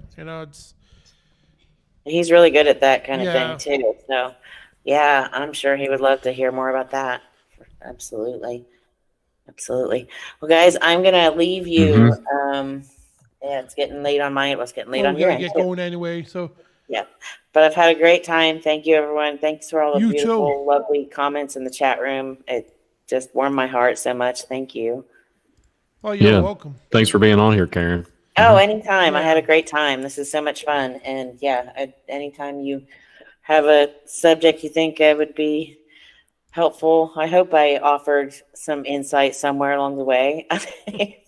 He's really good at that kind of thing too. So, yeah, I'm sure he would love to hear more about that. Absolutely. Well, guys, I'm going to leave you. It's getting late on mine. It was getting late on your end. Get going anyway. So yeah, but I've had a great time. Thank you, everyone. Thanks for all the beautiful, lovely comments in the chat room. It just warmed my heart so much. Thank you. Oh, you're welcome. Thanks for being on here, Karen. Oh, anytime. I had a great time. This is so much fun. And anytime you have a subject you think would be helpful, I hope I offered some insight somewhere along the way. I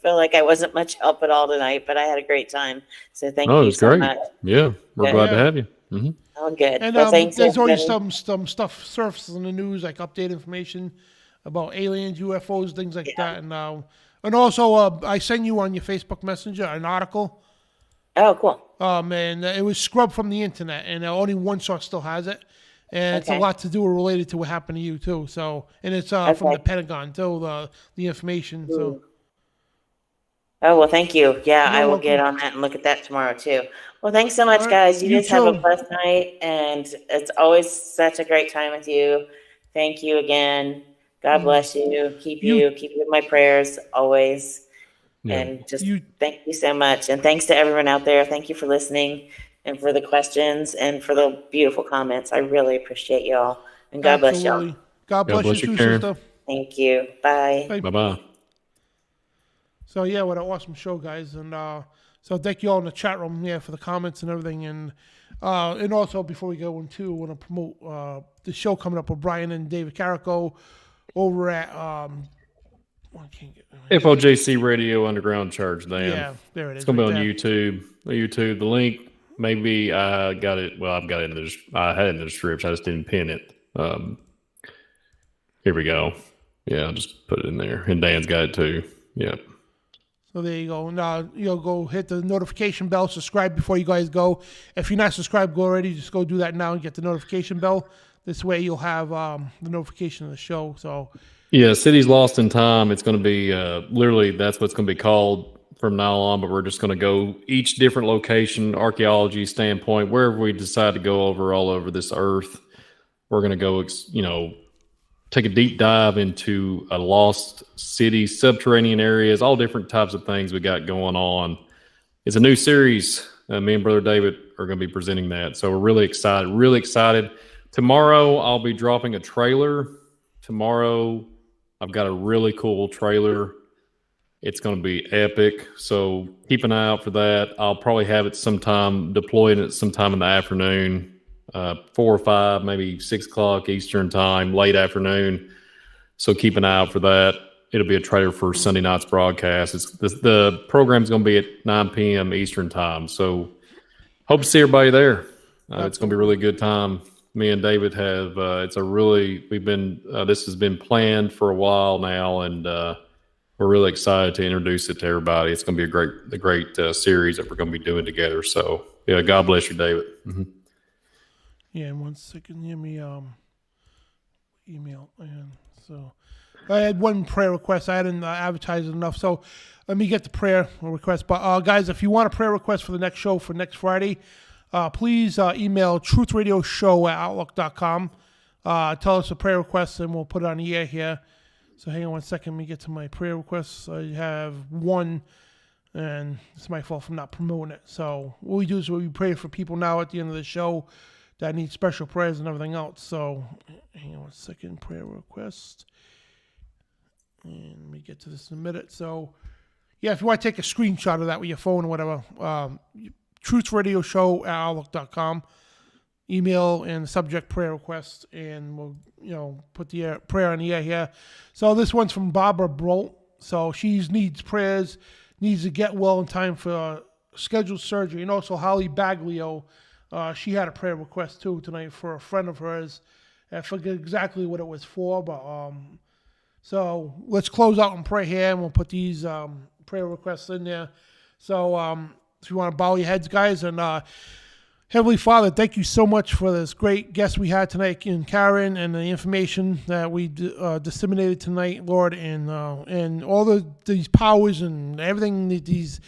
feel like I wasn't much help at all tonight, but I had a great time. So thank you so much. Yeah, we're glad to have you. Mm-hmm. Oh, good. And well, thanks. There's always some stuff surfaces in the news, like updated information about aliens, UFOs, things like that. And also, I send you on your Facebook Messenger an article. Oh, cool. And it was scrubbed from the internet, and only one source still has it. And it's a lot to do related to what happened to you too. So, and it's from the Pentagon too, the information. So. Oh, well, thank you. Yeah, I will get on that and look at that tomorrow too. Well, thanks so much, guys. You just have a blessed night, and it's always such a great time with you. Thank you again. God bless you. Keep you in my prayers always. Yeah. And just thank you so much. And thanks to everyone out there. Thank you for listening, and for the questions, and for the beautiful comments. I really appreciate y'all. And God bless y'all. God bless you, Karen. sister. Thank you. Bye. Bye-bye. So, yeah, what an awesome show, guys. And so thank you all in the chat room for the comments and everything. And also, before we go into, I want to promote the show coming up with Brian and David Carrico over at FOJCRadio Underground Church. Yeah, there it is. It's going to be on YouTube. The link. Maybe I got it. Well, I've got it I had it in the description. I just didn't pin it. Here we go. Yeah, I'll just put it in there. And Dan's got it too. Yeah. So there you go. Now you'll go hit the notification bell. Subscribe before you guys go. If you're not subscribed already, just go do that now and get the notification bell. This way you'll have the notification of the show. So. Yeah, Cities Lost in Time. It's going to be literally that's what it's going to be called from now on, but we're just going to go each different location, archaeology standpoint, wherever we decide to go all over this earth. We're going to go, take a deep dive into a lost city, subterranean areas, all different types of things we got going on. It's a new series. Me and Brother David are going to be presenting that. So we're really excited. Tomorrow, I'll be dropping a trailer. Tomorrow, I've got a really cool trailer. It's going to be epic, so keep an eye out for that. I'll probably have it deployed at sometime in the afternoon, 4 or 5, maybe 6 o'clock Eastern time, late afternoon. So keep an eye out for that. It'll be a trailer for Sunday night's broadcast. The program's going to be at 9 p.m. Eastern time. So hope to see everybody there. It's going to be a really good time. Me and David have. This has been planned for a while now, and we're really excited to introduce it to everybody. It's going to be a great series that we're going to be doing together. So, yeah, God bless you, David. Mm-hmm. Yeah, 1 second. Let me email. And so I had one prayer request. I hadn't advertised it enough. So let me get the prayer request. But guys, if you want a prayer request for the next show for next Friday, please email truthradioshow@outlook.com. Tell us a prayer request and we'll put it on the air here. So hang on 1 second. Let me get to my prayer requests. I have one, and it's my fault for not promoting it. So what we do is we pray for people now at the end of the show that need special prayers and everything else. So hang on 1 second. Prayer request. And let me get to this in a minute. So yeah, if you want to take a screenshot of that with your phone or whatever, truthradioshow@outlook.com. Email and subject prayer request, and we'll put the prayer on the air here. So this one's from Barbara Brolt. So she needs prayers, needs to get well in time for scheduled surgery. And also Holly Baglio, she had a prayer request too tonight for a friend of hers. I forget exactly what it was for, but so let's close out and pray here, and we'll put these prayer requests in there. So if you want to bow your heads, guys, and Heavenly Father, thank you so much for this great guest we had tonight in Karen, and the information that we disseminated tonight, Lord, and all these powers and everything that these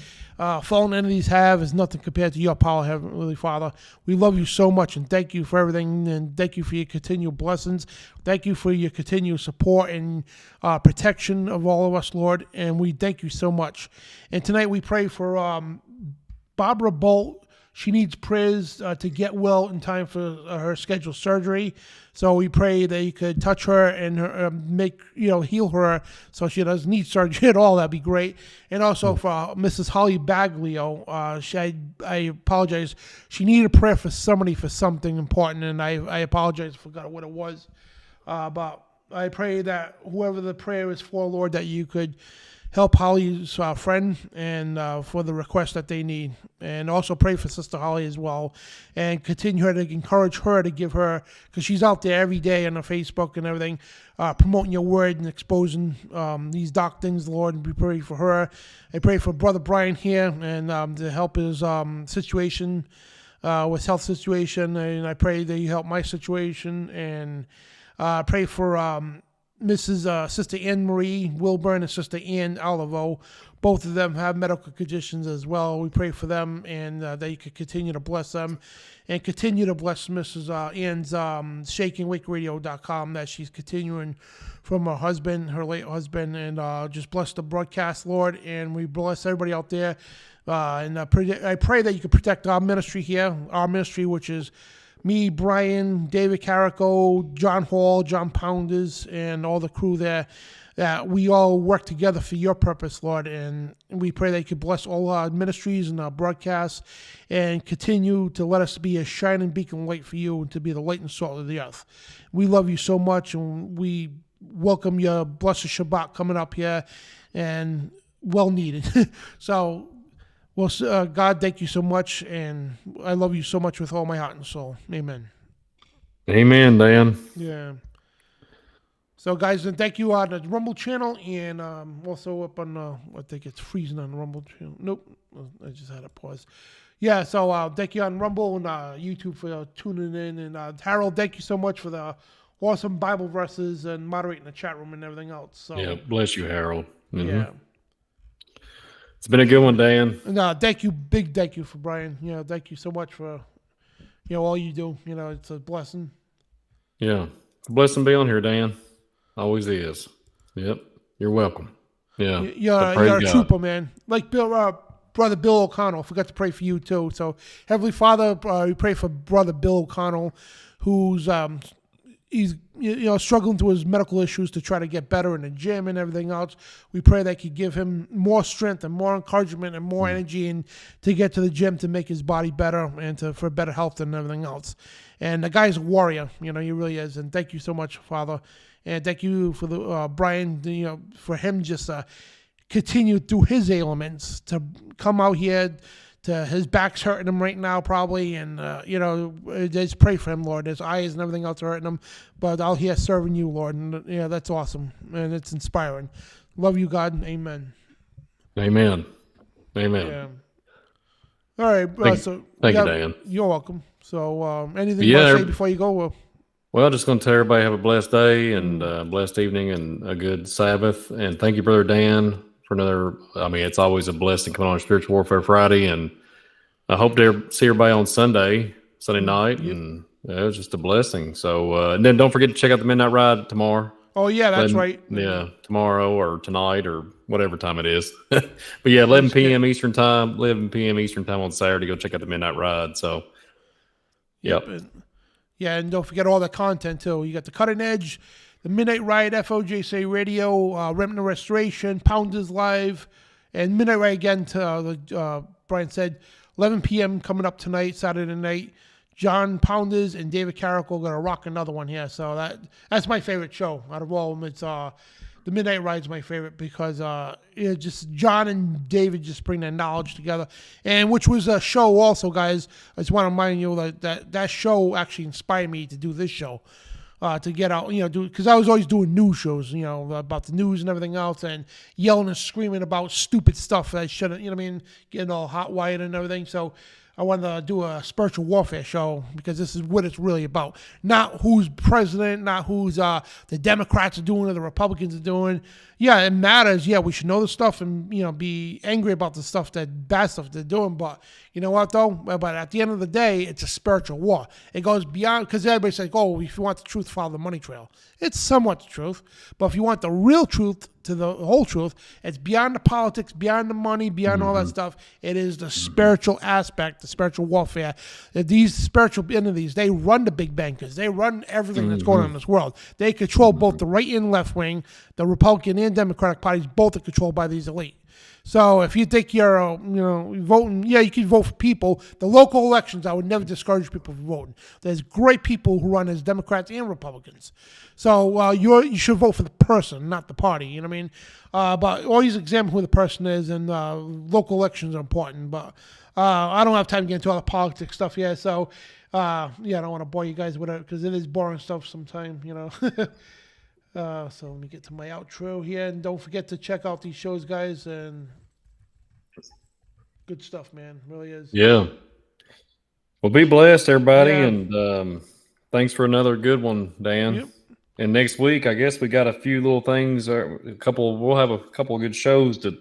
fallen entities have is nothing compared to your power, Heavenly Father. We love you so much, and thank you for everything, and thank you for your continual blessings. Thank you for your continual support and protection of all of us, Lord, and we thank you so much. And tonight we pray for Barbara Bolt. She needs prayers to get well in time for her scheduled surgery. So we pray that you could touch her and heal her so she doesn't need surgery at all. That'd be great. And also for Mrs. Holly Baglio, I apologize. She needed a prayer for somebody for something important, and I apologize. I forgot what it was. But I pray that whoever the prayer is for, Lord, that you could help Holly's friend and for the request that they need. And also pray for Sister Holly as well. And continue her to encourage her to give her, because she's out there every day on her Facebook and everything, promoting your word and exposing these dark things, Lord. And we pray for her. I pray for Brother Brian here and to help his situation, with health situation. And I pray that you help my situation. And pray for Mrs. Sister Anne Marie Wilburn and Sister Ann Olivo. Both of them have medical conditions as well. We pray for them, and that you could continue to bless them, and continue to bless Mrs. Ann's ShakingWakeRadio.com, that she's continuing from her husband, her late husband, and just bless the broadcast, Lord. And we bless everybody out there. And I pray that you could protect our ministry here, which is me, Brian, David Carrico, John Hall, John Pounders, and all the crew there, that we all work together for your purpose, Lord. And we pray that you could bless all our ministries and our broadcasts, and continue to let us be a shining beacon light for you, and to be the light and salt of the earth. We love you so much, and we welcome your blessed Shabbat coming up here, and well needed. So, well, God, thank you so much, and I love you so much with all my heart and soul. Amen. Amen, Dan. Yeah. So, guys, and thank you on the Rumble channel, and also up on, I think it's freezing on the Rumble channel. Nope, I just had a pause. Yeah, so thank you on Rumble and YouTube for tuning in. And Harold, thank you so much for the awesome Bible verses and moderating the chat room and everything else. So, yeah, bless you, Harold. Mm-hmm. Yeah. It's been a good one, Dan. No, thank you. Big thank you for Brian. Thank you so much for, all you do. It's a blessing. Yeah. It's a blessing being on here, Dan. Always is. Yep. You're welcome. Yeah. You're a trooper, man. Like Brother Bill O'Connell. Forgot to pray for you, too. So, Heavenly Father, we pray for Brother Bill O'Connell, who's he's struggling through his medical issues to try to get better in the gym and everything else. We pray that you give him more strength and more encouragement and more energy, and to get to the gym to make his body better and for better health and everything else. And the guy's a warrior, he really is. And thank you so much, Father. And thank you for the Brian, for him just continue through his ailments to come out here. His back's hurting him right now, probably, and just pray for him, Lord. His eyes and everything else are hurting him, but out here serving you, Lord, and that's awesome, and it's inspiring. Love you, God. Amen. Amen. Amen. Yeah. All right, thank you, Dan. You're welcome. So anything you want to say before you go? Well, just going to tell everybody have a blessed day and blessed evening and a good Sabbath. And thank you, Brother Dan, for another. I mean, it's always a blessing coming on Spiritual Warfare Friday. And I hope to see everybody on Sunday night. Yep. And it was just a blessing. So, and then don't forget to check out the Midnight Ride tomorrow. Oh, yeah, that's right. Yeah, tomorrow or tonight or whatever time it is. But yeah, 11 p.m. Eastern time, 11 p.m. Eastern time on Saturday. Go check out the Midnight Ride. So, yep. Yeah, and don't forget all the content, too. You got the Cutting Edge, the Midnight Ride, FOJCRadio, Remnant Restoration, Pounders Live, and Midnight Ride again, Brian said, 11 p.m. coming up tonight, Saturday night. John Pounders and David Carrick are going to rock another one here. So that's my favorite show out of all of them. It's the Midnight Ride's my favorite because just John and David just bring their knowledge together, and which was a show also, guys. I just want to remind you that show actually inspired me to do this show, to get out, because I was always doing news shows, about the news and everything else, and yelling and screaming about stupid stuff that I shouldn't, getting all hot wired and everything. So I wanted to do a spiritual warfare show because this is what it's really about. Not who's president, not who's the Democrats are doing or the Republicans are doing. Yeah, it matters. Yeah, we should know the stuff and, be angry about the stuff, that bad stuff they're doing. But you know what, though? But at the end of the day, it's a spiritual war. It goes beyond, because everybody's like, oh, if you want the truth, follow the money trail. It's somewhat the truth. But if you want the real truth, to the whole truth, it's beyond the politics, beyond the money, beyond all that stuff. It is the spiritual aspect, the spiritual warfare. These spiritual entities, they run the big bankers. They run everything that's going on in this world. They control both the right and left wing, the Republican and Democratic parties. Both are controlled by these elite. So if you think you're, voting, yeah, you can vote for people. The local elections, I would never discourage people from voting. There's great people who run as Democrats and Republicans. So you should vote for the person, not the party. You know what I mean? But always examine who the person is, and local elections are important. But I don't have time to get into all the politics stuff here. So I don't want to bore you guys with it because it is boring stuff sometimes, So let me get to my outro here, and don't forget to check out these shows, guys, and good stuff, man. Really is. Yeah. Well, be blessed, everybody, and thanks for another good one, Dan. Yep. And next week, I guess we got a few little things. We'll have a couple of good shows to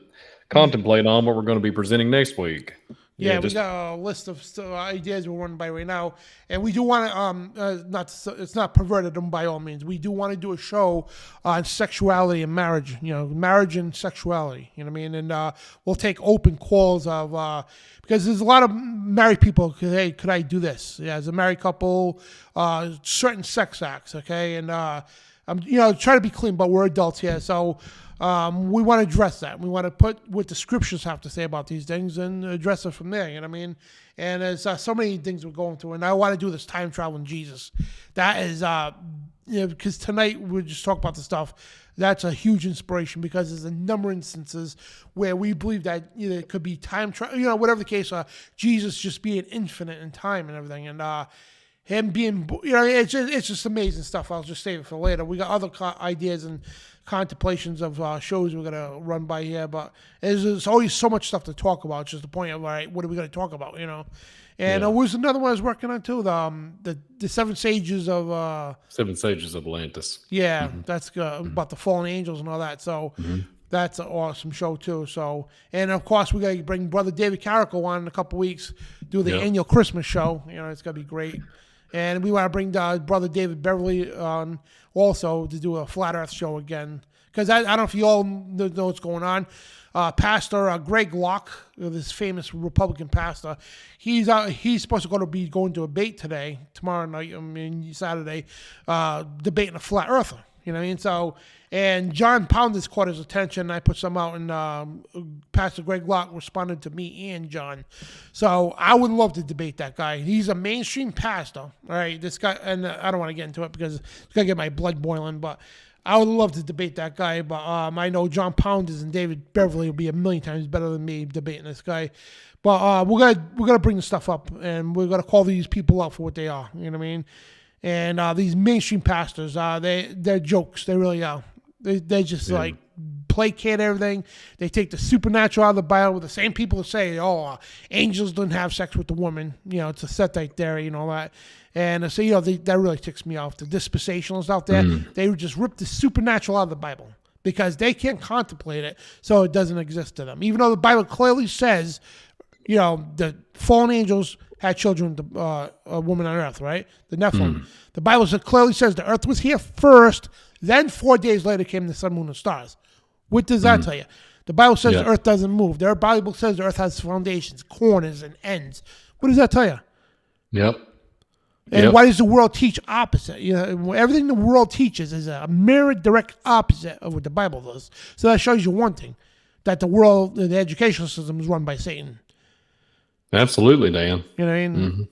contemplate on what we're going to be presenting next week. Yeah, we got a list of ideas we're running by right now, and we do want to it's not perverted them by all means. We do want to do a show on sexuality and marriage, marriage and sexuality. You know what I mean? And we'll take open calls of because there's a lot of married people. Hey, could I do this? Yeah, as a married couple, certain sex acts. Okay, and I'm try to be clean, but we're adults here, so. We want to address that. We want to put what the scriptures have to say about these things and address it from there. You know what I mean? And there's so many things we're going through, and I want to do this time travel in Jesus. That is, because tonight we just talk about the stuff. That's a huge inspiration because there's a number of instances where we believe that it could be time travel. Whatever the case, Jesus just being infinite in time and everything, and him being, it's just amazing stuff. I'll just save it for later. We got other ideas and contemplations of shows we're gonna run by here, but there's always so much stuff to talk about. It's just the point of, all right, what are we gonna talk about? And there was another one I was working on too, the Seven Sages of Atlantis. Yeah, that's about the fallen angels and all that. So that's an awesome show too. So, and of course we gotta bring Brother David Carrick on in a couple weeks, do the annual Christmas show. It's gonna be great. And we want to bring Brother David Beverly on also to do a Flat Earth show again. Because I don't know if you all know what's going on. Pastor Greg Locke, this famous Republican pastor, he's supposed to be going to a debate tomorrow night, Saturday, debating a Flat Earther. You know what I mean? So, and John Pounders caught his attention. I put some out, and Pastor Greg Locke responded to me and John. So I would love to debate that guy. He's a mainstream pastor. All right, this guy, and I don't want to get into it because it's gonna get my blood boiling. But I would love to debate that guy. But I know John Pounders and David Beverly will be a million times better than me debating this guy. But we're gonna bring the stuff up, and we're gonna call these people out for what they are. You know what I mean? And these mainstream pastors, they're jokes. They really are. They're just like placate everything. They take the supernatural out of the Bible. The same people that say, angels didn't have sex with the woman. It's a Setite theory and all that. And so, that really ticks me off. The dispensationalists out there, they would just rip the supernatural out of the Bible because they can't contemplate it, so it doesn't exist to them. Even though the Bible clearly says, the fallen angels had children with a woman on earth, right? The Nephilim. The Bible clearly says the earth was here first, then 4 days later came the sun, moon, and stars. What does that tell you? The Bible says the earth doesn't move. The Bible says the earth has foundations, corners, and ends. What does that tell you? Yep. And why does the world teach opposite? Everything the world teaches is a mirror direct opposite of what the Bible does. So that shows you one thing, that the educational system is run by Satan. Absolutely, Dan. You know what I mean?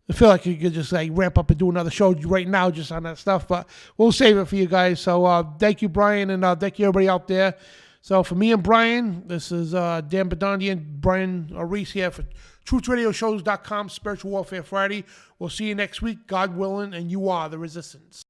I feel like you could just ramp up and do another show right now just on that stuff, but we'll save it for you guys. So thank you, Brian, and thank you, everybody out there. So for me and Brian, this is Dan Bidondi and Brian Reece here for TruthRadioShows.com, Spiritual Warfare Friday. We'll see you next week, God willing, and you are the resistance.